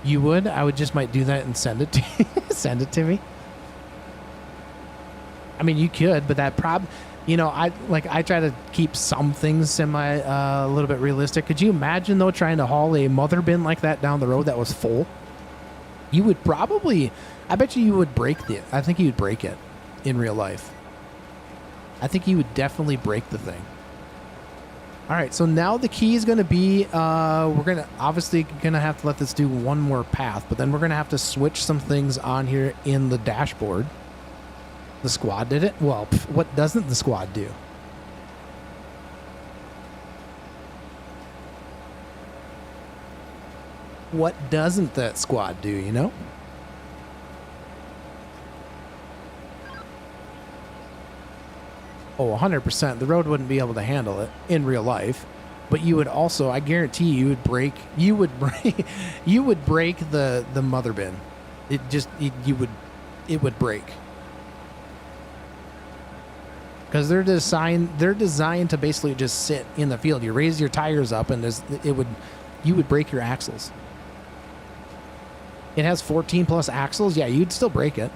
A: You would? I would just might do that and send it to send it to me. I mean, you could, but that I try to keep some things a little bit realistic. Could you imagine though trying to haul a mother bin like that down the road that was full? You would probably, I bet you would I think you would break it in real life. I think you would definitely break the thing. All right, so now the key is going to be, we're obviously going to have to let this do one more path, but then we're going to have to switch some things on here in the dashboard. The squad did it? Well, what doesn't the squad do? What doesn't that squad do, you know? Oh, 100%. The road wouldn't be able to handle it in real life, but you would also, I guarantee you would break the mother bin. It would break. Because they're designed to basically just sit in the field. You raise your tires up and you would break your axles. It has 14 plus axles. Yeah, you'd still break it.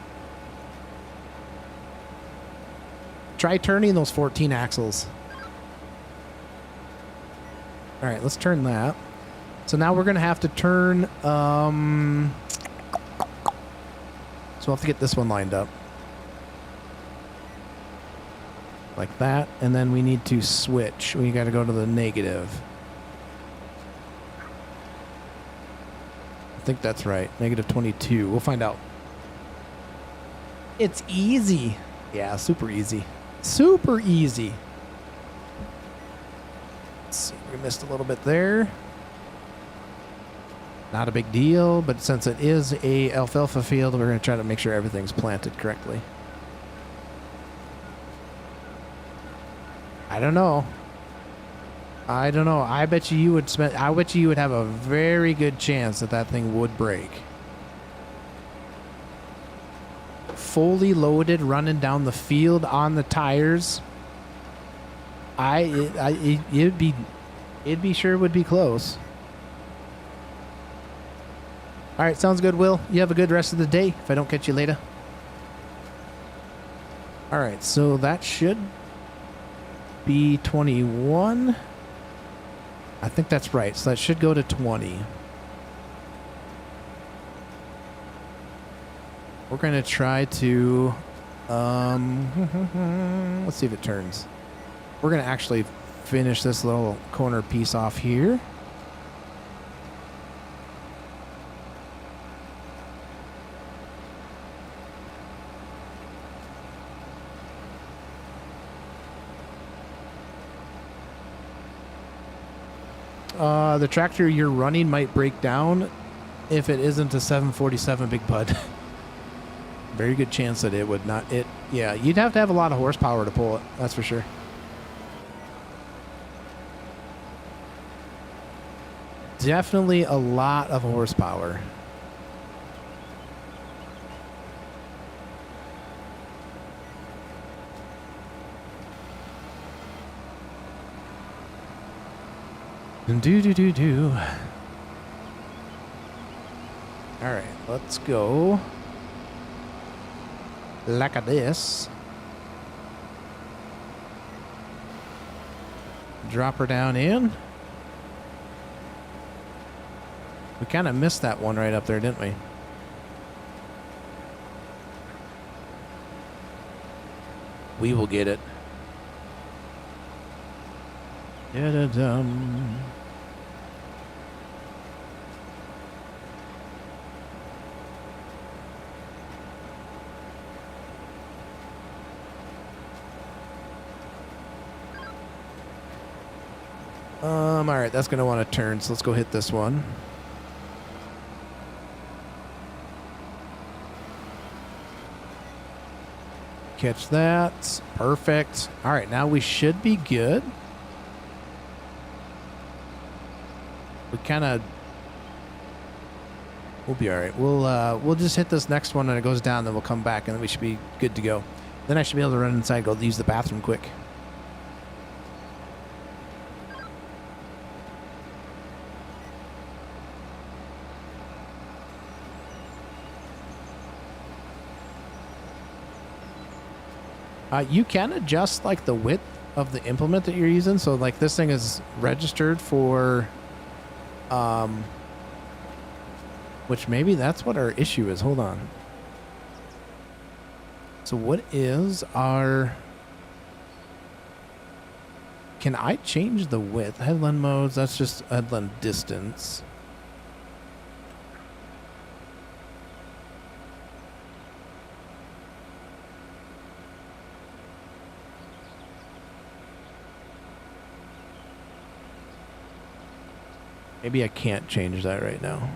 A: Try turning those 14 axles. All right, let's turn that. So now we're going to have to turn... So we'll have to get this one lined up. Like that. And then we need to switch. We got to go to the negative. I think that's right. Negative 22. We'll find out. It's easy. Yeah, super easy. Super easy. Let's see, we missed a little bit there. Not a big deal, but since it is a alfalfa field, we're going to try to make sure everything's planted correctly. I don't know. I bet you would have a very good chance that thing would break. Fully loaded, running down the field on the tires. It'd be sure would be close. All right, sounds good, Will. You have a good rest of the day if I don't catch you later. All right, so that should be 21. I think that's right. So that should go to 20. We're going to try to, let's see if it turns. We're going to actually finish this little corner piece off here. The tractor you're running might break down if it isn't a 747 Big Bud. Very good chance that it would not. Yeah, you'd have to have a lot of horsepower to pull it. That's for sure. Definitely a lot of horsepower. Do. All right, let's go. Like a this. Drop her down in. We kind of missed that one right up there, didn't we? We will get it. Da-da-dum. All right, that's going to want to turn, so let's go hit this one. Catch that. Perfect. All right, now we should be good. We kind of... We'll be all right. We'll just hit this next one and it goes down, then we'll come back and then we should be good to go. Then I should be able to run inside, go use the bathroom quick. You can adjust like the width of the implement that you're using. So like this thing is registered for, which maybe that's what our issue is. Hold on. So what is our, can I change the width? Headland modes, that's just headland distance. Maybe I can't change that right now.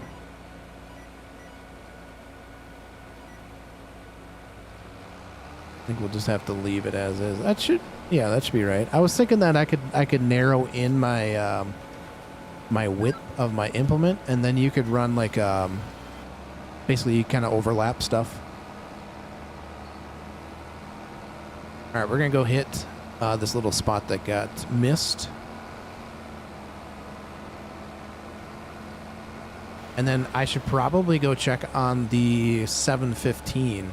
A: I think we'll just have to leave it as is. That should, yeah, that should be right. I was thinking that I could narrow in my my width of my implement, and then you could run like basically kind of overlap stuff. All right, we're gonna go hit this little spot that got missed. And then I should probably go check on the 715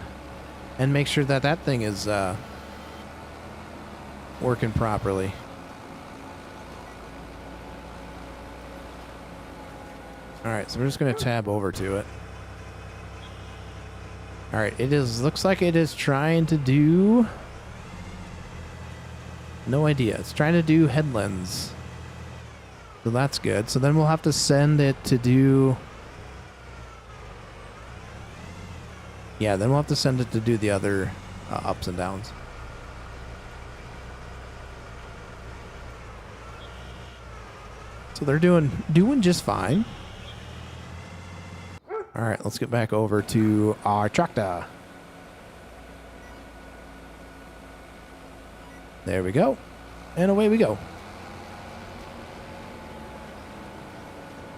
A: and make sure that that thing is working properly. All right, so we're just going to tab over to it. All right, it is, looks like it is trying to do, no idea. It's trying to do headlands. So that's good. So then we'll have to send it to do, yeah, then we'll have to send it to do the other ups and downs. So they're doing just fine. All right, let's get back over to our tractor. There we go. And away we go.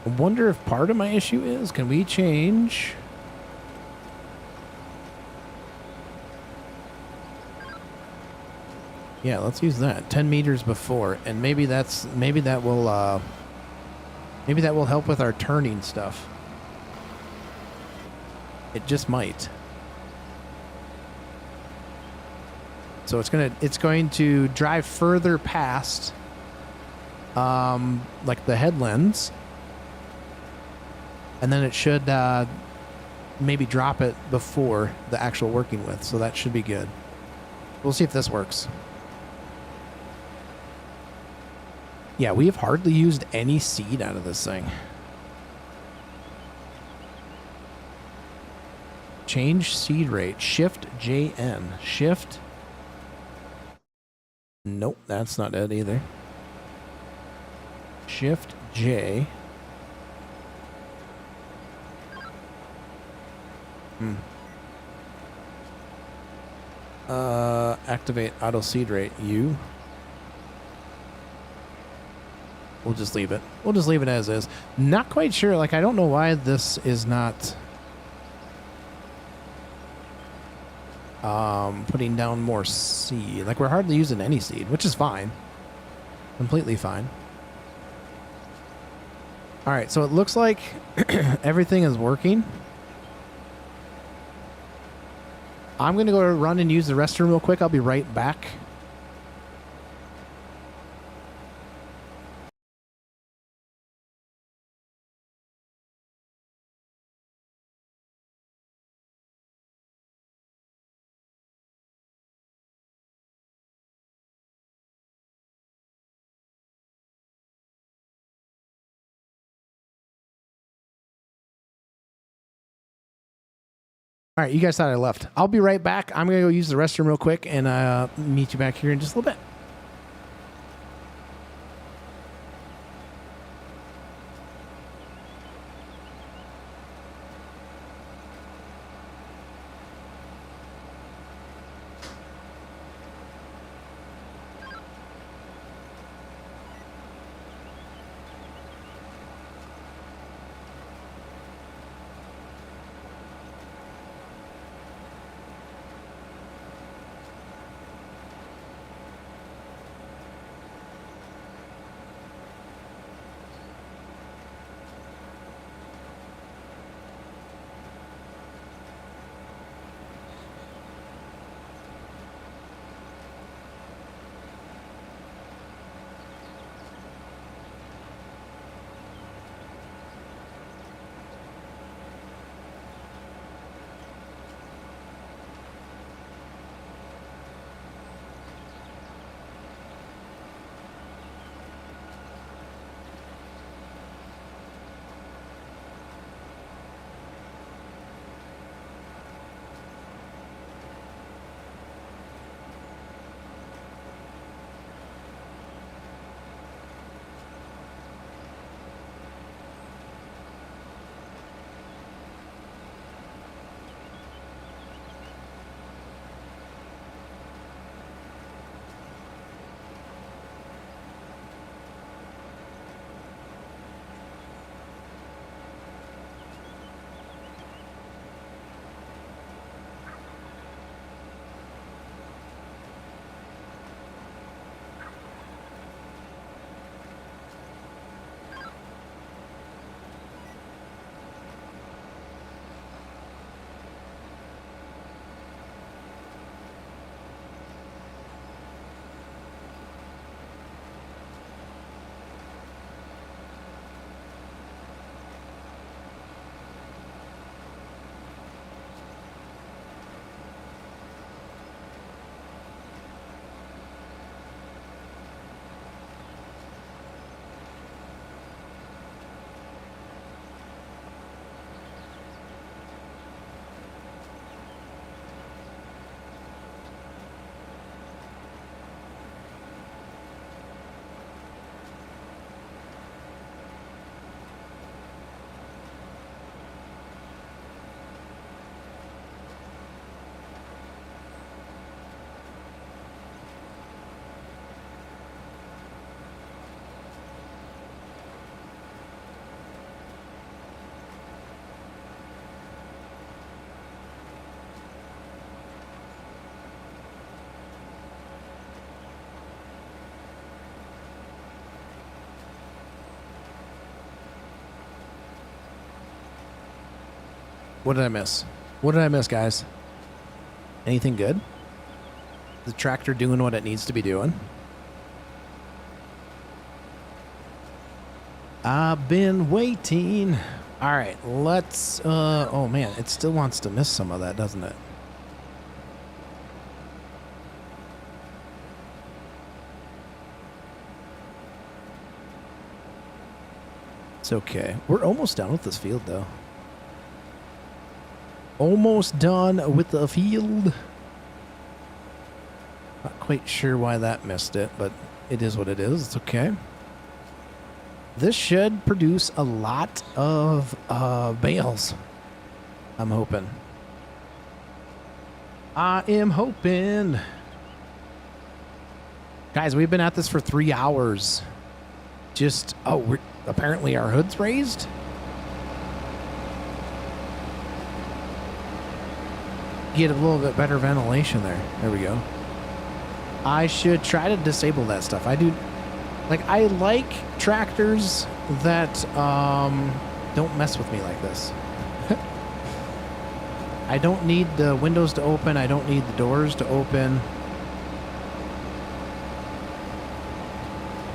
A: I wonder if part of my issue is, can we change... Yeah, let's use that. 10 meters before, and maybe that will help with our turning stuff. It just might. So it's going to drive further past like the headlands, and then it should maybe drop it before the actual working width, so that should be good. We'll see if this works. Yeah, we have hardly used any seed out of this thing. Change seed rate. Shift JN. Shift. Nope, that's not it either. Shift J. Activate auto seed rate. U. We'll just leave it. We'll just leave it as is. Not quite sure. Like, I don't know why this is not putting down more seed. Like, we're hardly using any seed, which is fine. Completely fine. All right, so it looks like everything is working. I'm going to go run and use the restroom real quick. I'll be right back. All right, you guys thought I left. I'll be right back. I'm going to go use the restroom real quick and meet you back here in just a little bit. What did I miss? What did I miss, guys? Anything good? The tractor doing what it needs to be doing? I've been waiting. All right, let's, oh man, it still wants to miss some of that, doesn't it? It's okay. We're almost done with this field, though. Almost done with the field. Not quite sure why that missed it, but it is what it is. It's okay. This should produce a lot of bales. I'm hoping. I am hoping. Guys, we've been at this for 3 hours. Just, oh, apparently our hood's raised. Get a little bit better ventilation there. There we go. I should try to disable that stuff. I do, like, I like tractors that don't mess with me like this. I don't need the windows to open. I don't need the doors to open.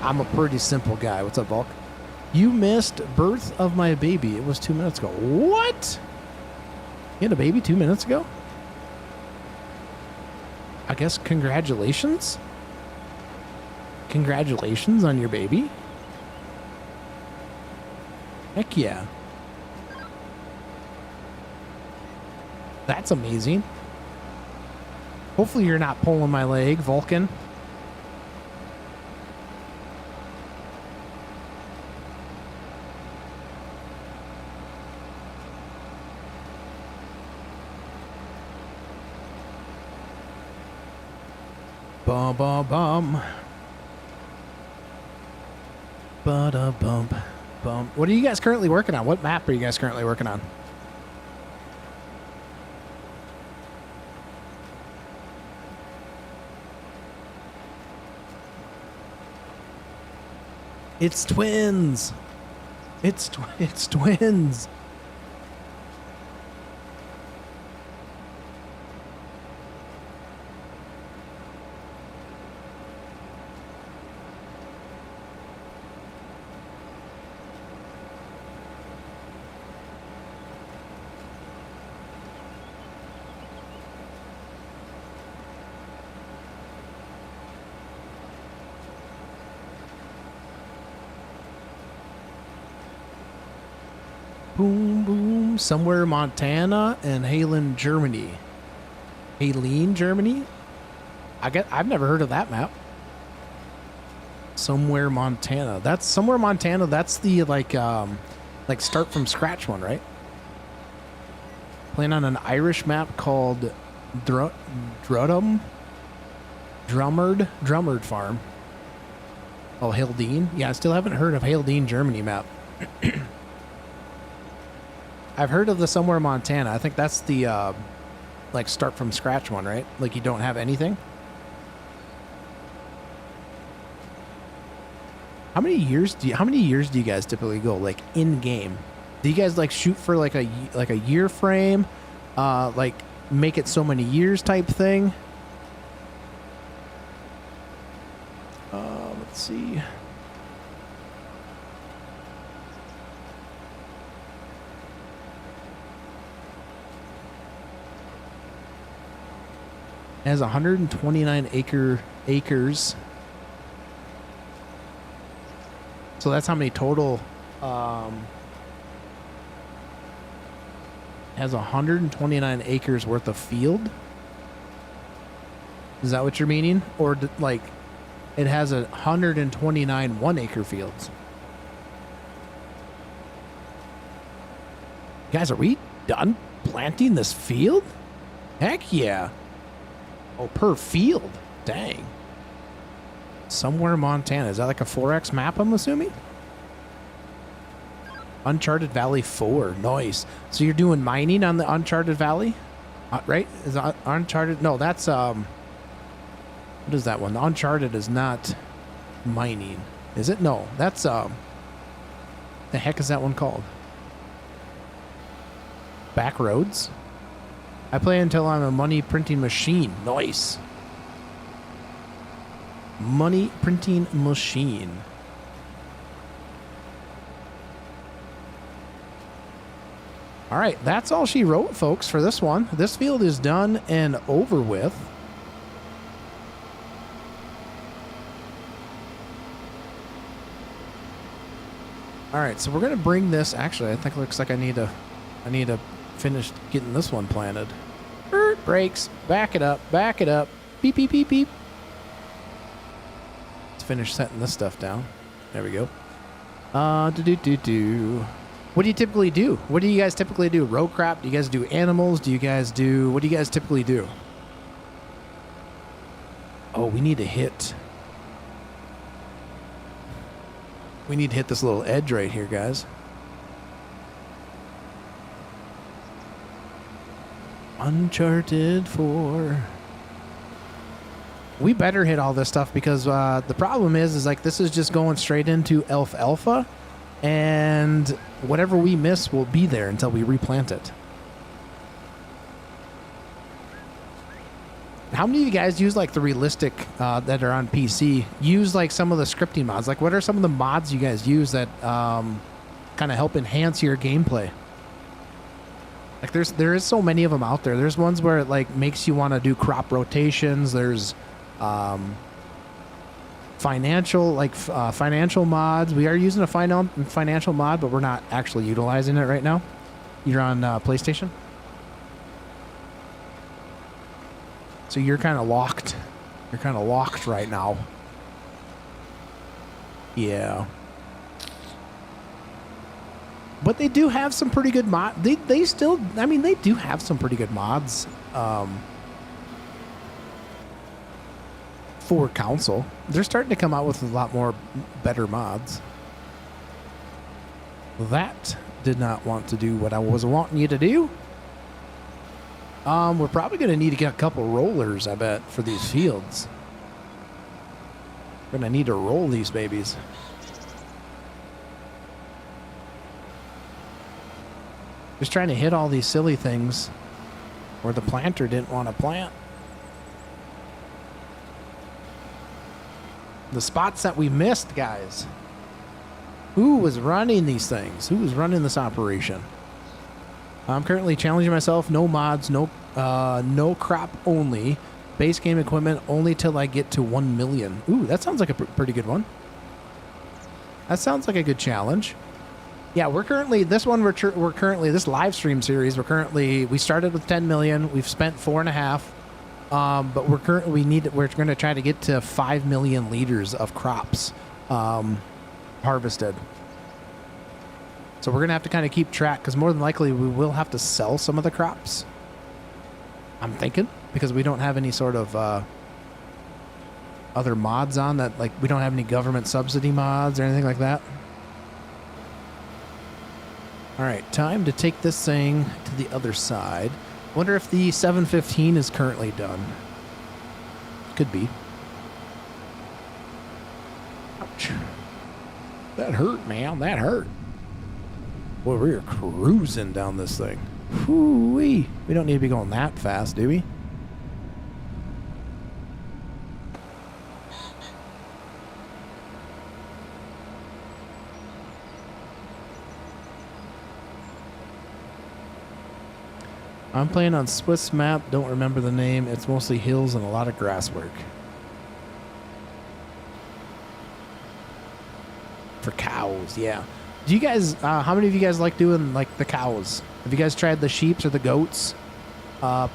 A: I'm a pretty simple guy. What's up, Volk? You missed birth of my baby. It was 2 minutes ago. What? You had a baby 2 minutes ago? I guess congratulations? Congratulations on your baby. Heck yeah. That's amazing. Hopefully you're not pulling my leg, Vulcan. Bum bum bum. Ba-da bump bump. What are you guys currently working on? What map are you guys currently working on? It's twins. It's twins. Boom, boom. Somewhere Montana and Halen, Germany. Halen, Germany? I've never heard of that map. Somewhere Montana. That's Somewhere Montana. That's the like start from scratch one, right? Playing on an Irish map called Drummard Farm. Oh, Haldane. Yeah, I still haven't heard of Haldane, Germany map. I've heard of the Somewhere Montana. I think that's the like start from scratch one, right? Like you don't have anything. How many years do you guys typically go like in game? Do you guys like shoot for like a year frame? Like make it so many years type thing? Let's see. It has 129 acres. So that's how many total. Has 129 acres worth of field. Is that what you're meaning? Or like it has 129 1-acre fields? Guys, are we done planting this field? Heck yeah. Oh, per field. Dang. Somewhere Montana. Is that like a 4X map, I'm assuming? Uncharted Valley 4. Nice. So you're doing mining on the Uncharted Valley? Right? Is it Uncharted? No, that's... What is that one? The Uncharted is not mining. Is it? No. That's... The heck is that one called? Backroads? I play until I'm a money printing machine. Nice. Money printing machine. All right, that's all she wrote, folks, for this one. This field is done and over with. All right, so we're gonna bring this. Actually, I think it looks like I need to finish getting this one planted. Brakes. Back it up. Back it up. Beep, beep, beep, beep. Let's finish setting this stuff down. There we go. What do you typically do? What do you guys typically do? Row crop? Do you guys do animals? What do you guys typically do? Oh, we need to hit this little edge right here, guys. Uncharted 4. We better hit all this stuff because the problem is like this is just going straight into alpha, and whatever we miss will be there until we replant it. How many of you guys use like the realistic that are on PC? Use like some of the scripting mods? Like, what are some of the mods you guys use that kind of help enhance your gameplay? Like, there is so many of them out there. There's ones where it like makes you want to do crop rotations. There's financial mods. We are using a financial mod, but we're not actually utilizing it right now. You're on PlayStation, so you're kind of locked. You're kind of locked right now. Yeah. But they do have some pretty good mod. They still, I mean, they do have some pretty good mods for console. They're starting to come out with a lot more better mods. That did not want to do what I was wanting you to do. We're probably going to need to get a couple rollers, I bet, for these fields. We're going to need to roll these babies. Just trying to hit all these silly things where the planter didn't want to plant. The spots that we missed, guys. Who was running these things? Who was running this operation? I'm currently challenging myself. No mods, no crop only. Base game equipment only till I get to 1 million. Ooh, that sounds like a pretty good one. That sounds like a good challenge. Yeah, we're currently this live stream series. We started with 10 million. We've spent 4.5. But we're going to try to get to 5 million liters of crops harvested. So we're going to have to kind of keep track, because more than likely we will have to sell some of the crops, I'm thinking, because we don't have any sort of other mods on that. Like, we don't have any government subsidy mods or anything like that. All right, time to take this thing to the other side. Wonder if the 715 is currently done. Could be. Ouch. That hurt, man. That hurt. Boy, we're cruising down this thing. Whoo-wee. We don't need to be going that fast, do we? I'm playing on Swiss map. Don't remember the name. It's mostly hills and a lot of grass work. For cows, yeah. Do you guys, how many of you guys like doing like the cows? Have you guys tried the sheeps or the goats?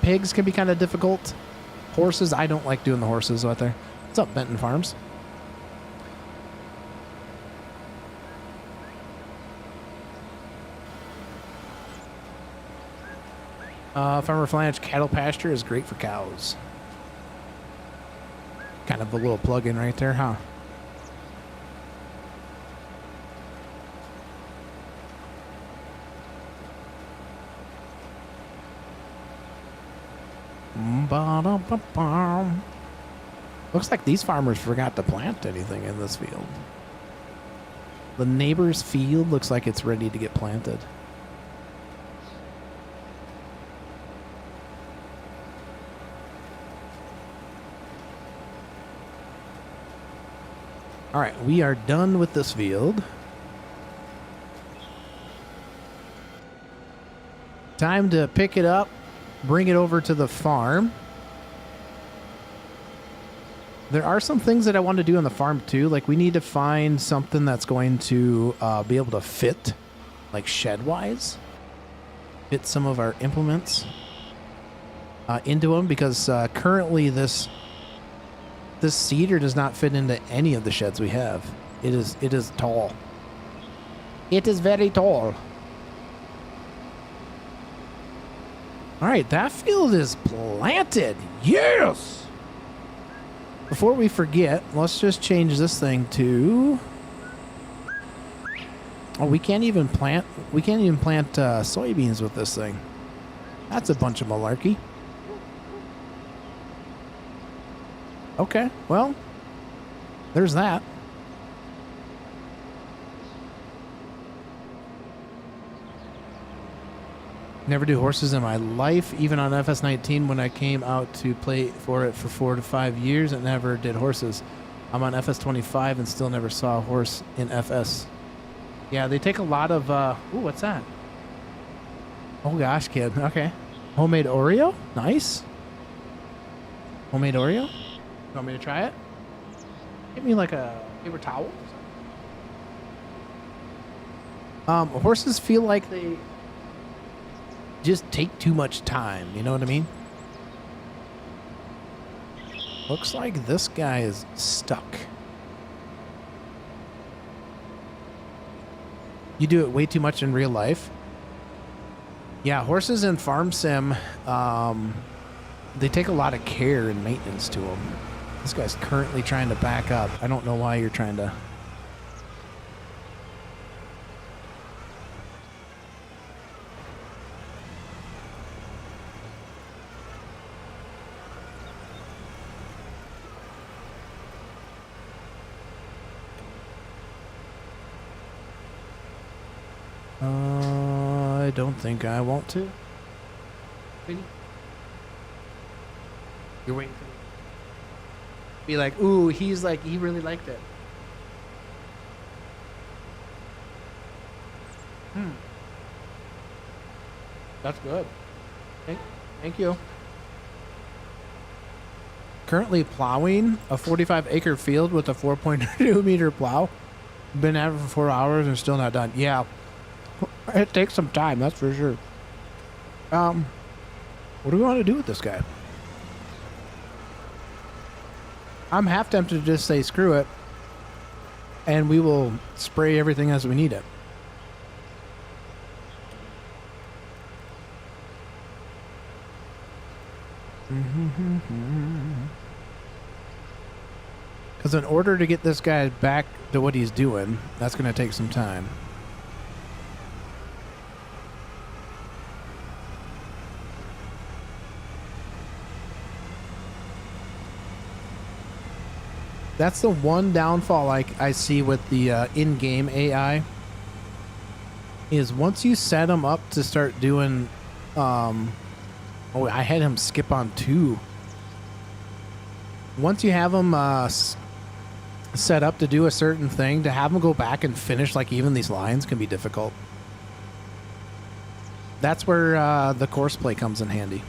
A: Pigs can be kind of difficult. Horses, I don't like doing the horses out there. What's up, Benton Farms? Farmer Flange cattle pasture is great for cows. Kind of a little plug-in right there, huh? Looks like these farmers forgot to plant anything in this field. The neighbor's field looks like it's ready to get planted. All right, we are done with this field. Time to pick it up, bring it over to the farm. There are some things that I want to do on the farm too. Like, we need to find something that's going to be able to fit, like shed-wise, fit some of our implements into them, because currently this cedar does not fit into any of the sheds we have. It is tall. It is very tall. All right, that field is planted. Yes. Before we forget, let's just change this thing to. Oh, we can't even plant. We can't even plant soybeans with this thing. That's a bunch of malarkey. Okay, well, there's that. Never do horses in my life. Even on FS19 when I came out to play for it for 4 to 5 years, I never did horses. I'm on FS25 and still never saw a horse in FS. Yeah, they take a lot of, ooh, what's that? Oh gosh, kid. Okay. Homemade Oreo? Nice. Homemade Oreo? You want me to try it? Give me like a paper towel. Horses feel like they just take too much time. You know what I mean? Looks like this guy is stuck. You do it way too much in real life. Yeah, horses in Farm Sim, they take a lot of care and maintenance to them. This guy's currently trying to back up. I don't know why you're trying to... I don't think I want to. You're waiting for me. Be like, ooh, he's like, he really liked it. That's good. Thank you. Currently plowing a 45-acre field with a 4.2 meter plow. Been at it for 4 hours and still not done. Yeah. It takes some time, that's for sure. What do we want to do with this guy? I'm half tempted to just say screw it, and we will spray everything as we need it. Because in order to get this guy back to what he's doing, that's going to take some time. That's the one downfall I see with the in-game AI is once you set them up to start doing... oh, I had him skip on 2. Once you have them set up to do a certain thing, to have them go back and finish like even these lines can be difficult. That's where the course play comes in handy.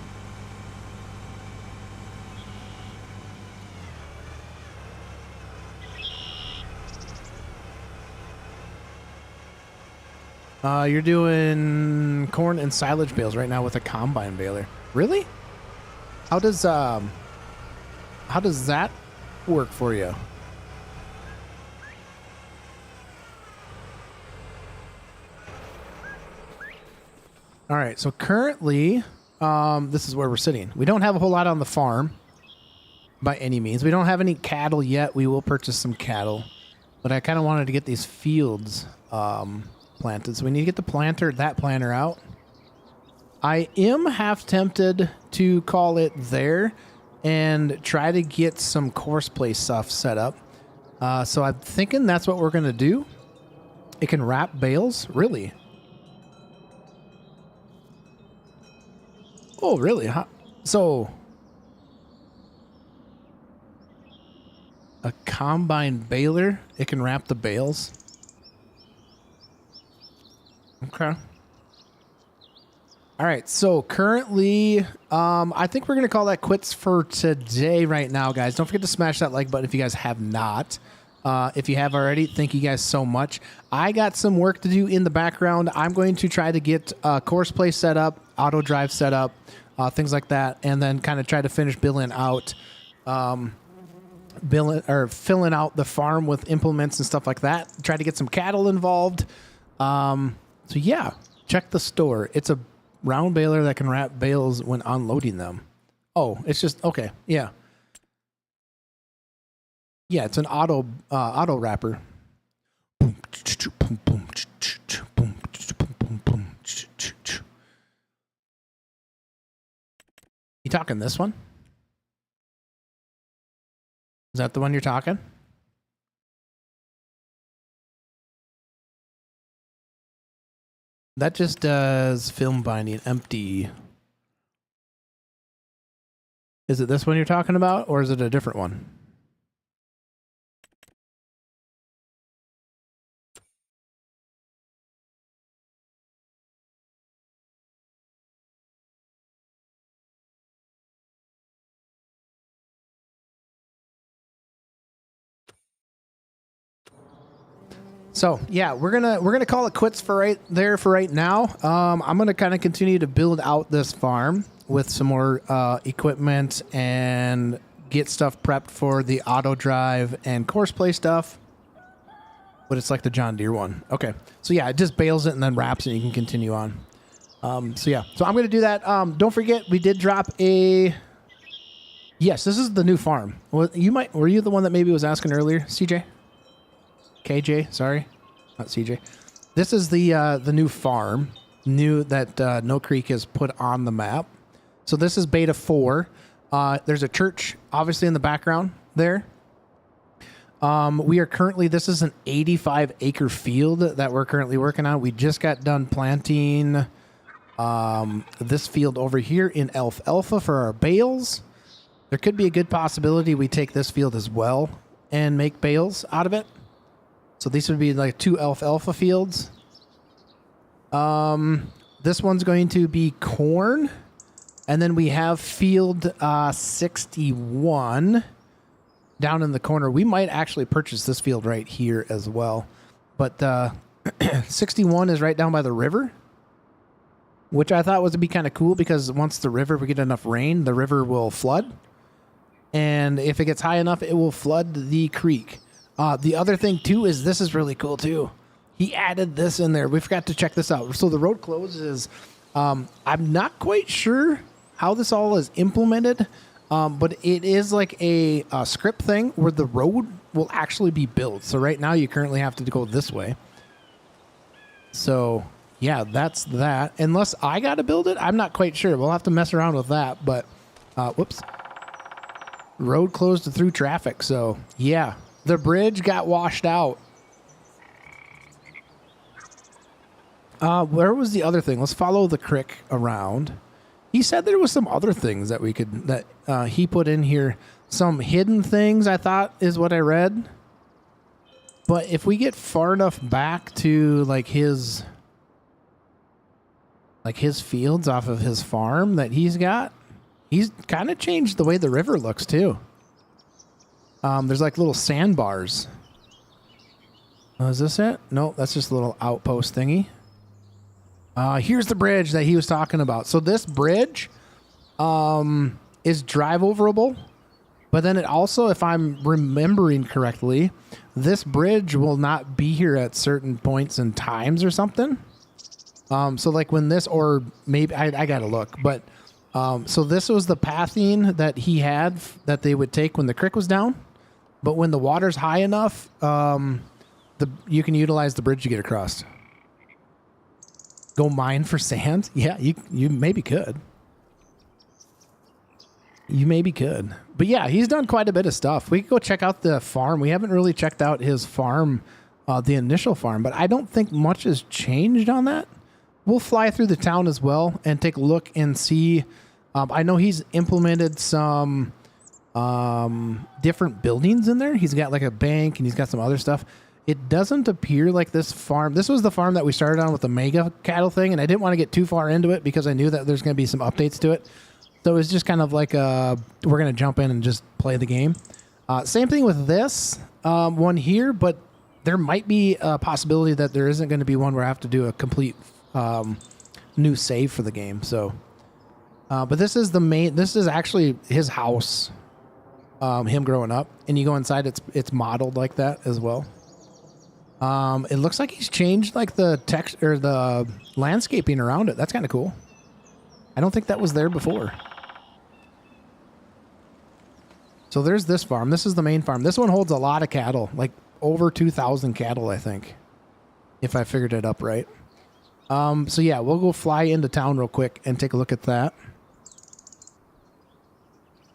A: You're doing corn and silage bales right now with a combine baler. Really? How does that work for you? All right, so currently, this is where we're sitting. We don't have a whole lot on the farm by any means. We don't have any cattle yet. We will purchase some cattle, but I kind of wanted to get these fields planted. So we need to get that planter out. I am half tempted to call it there and try to get some course play stuff set up. So I'm thinking that's what we're going to do. It can wrap bales? Really? Oh, really? So a combine baler, it can wrap the bales? Okay. All right. So currently, I think we're going to call that quits for today right now, guys. Don't forget to smash that like button if you guys have not. If you have already, thank you guys so much. I got some work to do in the background. I'm going to try to get course play set up, auto drive set up, things like that, and then kind of try to finish filling out the farm with implements and stuff like that. Try to get some cattle involved. So yeah, check the store. It's a round baler that can wrap bales when unloading them. Oh, it's just okay. Yeah. Yeah, it's an auto wrapper. You talking this one? Is that the one you're talking? That just does film binding empty. Is it this one you're talking about, or is it a different one? So yeah, we're gonna call it quits for right now. I'm gonna kind of continue to build out this farm with some more equipment and get stuff prepped for the auto drive and course play stuff. But it's like the John Deere one. Okay, so yeah, it just bales it and then wraps it. And you can continue on. So yeah, so I'm gonna do that. Don't forget, we did drop a. Yes, this is the new farm. Well, were you the one that maybe was asking earlier, CJ? KJ, sorry, not CJ. This is the new farm, that No Creek has put on the map. So this is beta 4. There's a church obviously in the background there. We are currently, this is an 85-acre field that we're currently working on. We just got done planting this field over here in alfalfa for our bales. There could be a good possibility we take this field as well and make bales out of it. So these would be like 2 alfalfa fields. This one's going to be corn. And then we have field 61 down in the corner. We might actually purchase this field right here as well. But 61 is right down by the river, which I thought would be kind of cool because once we get enough rain, the river will flood. And if it gets high enough, it will flood the creek. The other thing, too, is this is really cool, too. He added this in there. We forgot to check this out. So the road closes. I'm not quite sure how this all is implemented, but it is like a script thing where the road will actually be built. So right now you currently have to go this way. So, yeah, that's that. Unless I got to build it, I'm not quite sure. We'll have to mess around with that. But, whoops. Road closed through traffic. So, yeah. The bridge got washed out. Where was the other thing? Let's follow the creek around. He said there was some other things that he put in here. Some hidden things, I thought, is what I read. But if we get far enough back to like his fields off of his farm that he's got, he's kind of changed the way the river looks too. There's like little sandbars. Oh, is this it? No, that's just a little outpost thingy. Here's the bridge that he was talking about. So this bridge is drive-overable, but then it also, if I'm remembering correctly, this bridge will not be here at certain points and times or something. So like when this, or maybe, I gotta look, but so this was the pathing that he had that they would take when the creek was down. But when the water's high enough, you can utilize the bridge to get across. Go mine for sand? Yeah, you maybe could. You maybe could. But yeah, he's done quite a bit of stuff. We could go check out the farm. We haven't really checked out his farm, the initial farm, but I don't think much has changed on that. We'll fly through the town as well and take a look and see. I know he's implemented some different buildings in there. He's got like a bank and he's got some other stuff. It doesn't appear like this farm. This was the farm that we started on with the mega cattle thing, and I didn't want to get too far into it because I knew that there's going to be some updates to it. So it was just kind of like we're going to jump in and just play the game. Same thing with this one here, but there might be a possibility that there isn't going to be one where I have to do a complete new save for the game. So, but this is this is actually his house, him growing up, and you go inside, it's modeled like that as well. It looks like he's changed like the text or the landscaping around it. That's kind of cool. I don't think that was there before. So there's this farm. This is the main farm. This one holds a lot of cattle, like over 2,000 cattle, I think, if I figured it up right. So yeah, we'll go fly into town real quick and take a look at that.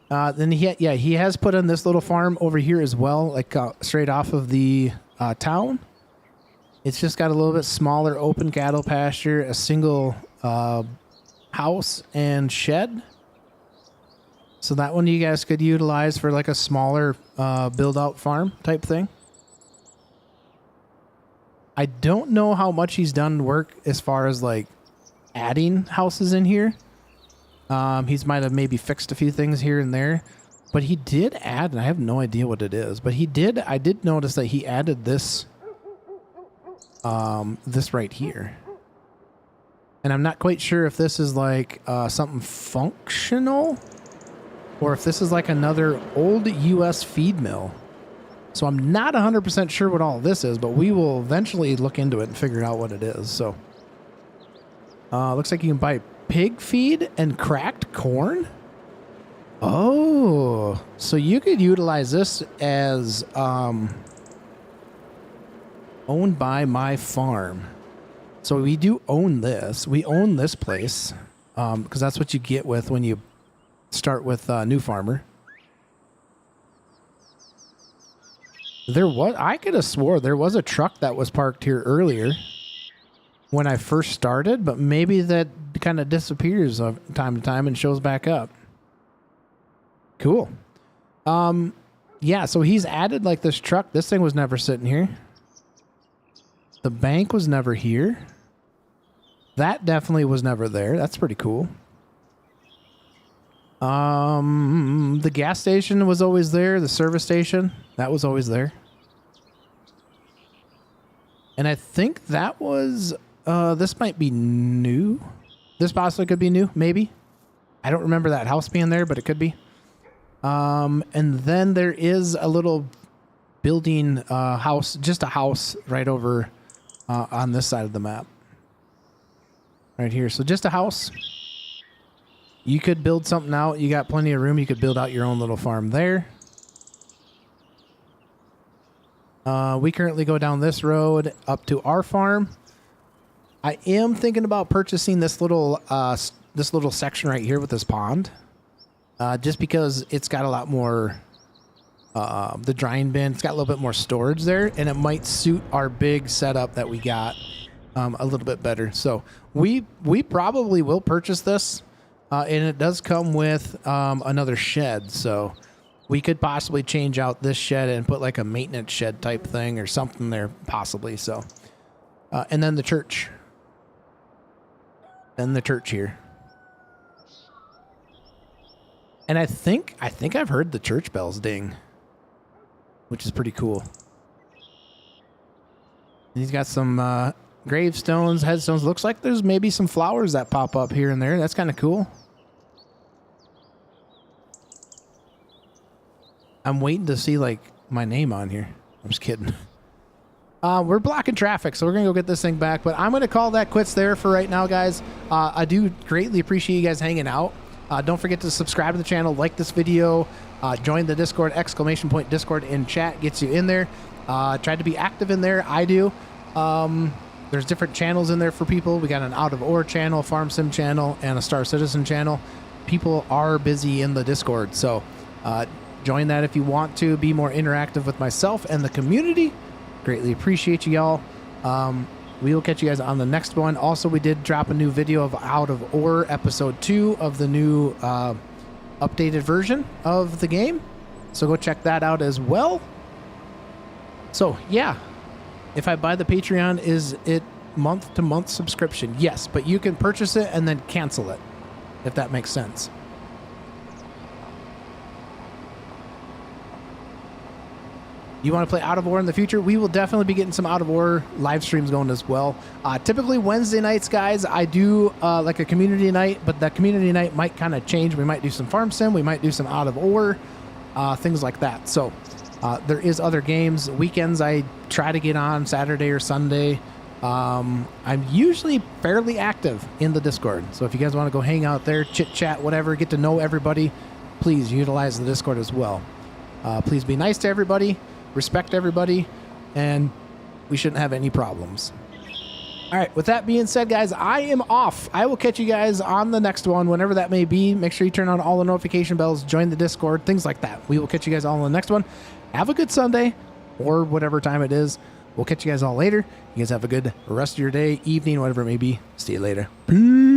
A: Then he has put in this little farm over here as well, like straight off of the town. It's just got a little bit smaller open cattle pasture, a single house and shed. So that one you guys could utilize for like a smaller build out farm type thing. I don't know how much he's done work as far as like adding houses in here. He's might have maybe fixed a few things here and there, but he did add, and I have no idea what it is, but I did notice that he added this, this right here. And I'm not quite sure if this is like something functional or if this is like another old US feed mill. So I'm not 100% sure what all this is, but we will eventually look into it and figure out what it is. So looks like you can buy pig feed and cracked corn. Oh, so you could utilize this as owned by my farm. So we do own this. We own this place because that's what you get with when you start with New Farmer. I could have swore there was a truck that was parked here earlier when I first started, but maybe that kind of disappears time to time and shows back up. Cool. Yeah, so he's added like this truck. This thing was never sitting here. The bank was never here. That definitely was never there. That's pretty cool. The gas station was always there. The service station, that was always there. And I think that was, this might be new. This possibly could be new, maybe. I don't remember that house being there, but it could be. And then there is a little building house, just a house right over on this side of the map. Right here. So just a house. You could build something out. You got plenty of room. You could build out your own little farm there. We currently go down this road up to our farm. I am thinking about purchasing this little section right here with this pond. Just because it's got a lot more, the drying bin, it's got a little bit more storage there, and it might suit our big setup that we got a little bit better. So we probably will purchase this, and it does come with another shed. So we could possibly change out this shed and put like a maintenance shed type thing or something there, possibly. So, and then the church. Then the church here. And I think I've heard the church bells ding, which is pretty cool. And he's got some gravestones, headstones. Looks like there's maybe some flowers that pop up here and there. That's kind of cool. I'm waiting to see like my name on here. I'm just kidding. We're blocking traffic, so we're going to go get this thing back. But I'm going to call that quits there for right now, guys. I do greatly appreciate you guys hanging out. Don't forget to subscribe to the channel, like this video, join the Discord, !Discord in chat gets you in there. Try to be active in there. I do. There's different channels in there for people. We got an Out of Ore channel, Farm Sim channel, and a Star Citizen channel. People are busy in the Discord, so join that if you want to be more interactive with myself and the community. Greatly appreciate you all. We will catch you guys on the next one. Also, we did drop a new video of Out of Ore episode 2 of the new updated version of the game. So go check that out as well. So yeah, if I buy the Patreon, is it month-to-month subscription? Yes, but you can purchase it and then cancel it, if that makes sense. You want to play Out of Ore in the future? We will definitely be getting some Out of Ore live streams going as well. Typically Wednesday nights, guys, I do like a community night, but that community night might kind of change. We might do some Farm Sim. We might do some Out of Ore, things like that. So there is other games. Weekends I try to get on Saturday or Sunday. I'm usually fairly active in the Discord. So if you guys want to go hang out there, chit chat, whatever, get to know everybody, please utilize the Discord as well. Please be nice to everybody. Respect everybody, and we shouldn't have any problems. All right, with that being said, guys, I am off. I will catch you guys on the next one, whenever that may be. Make sure you turn on all the notification bells, join the Discord, things like that. We will catch you guys all on the next one. Have a good Sunday, or whatever time it is. We'll catch you guys all later. You guys have a good rest of your day, evening, whatever it may be. See you later. Peace.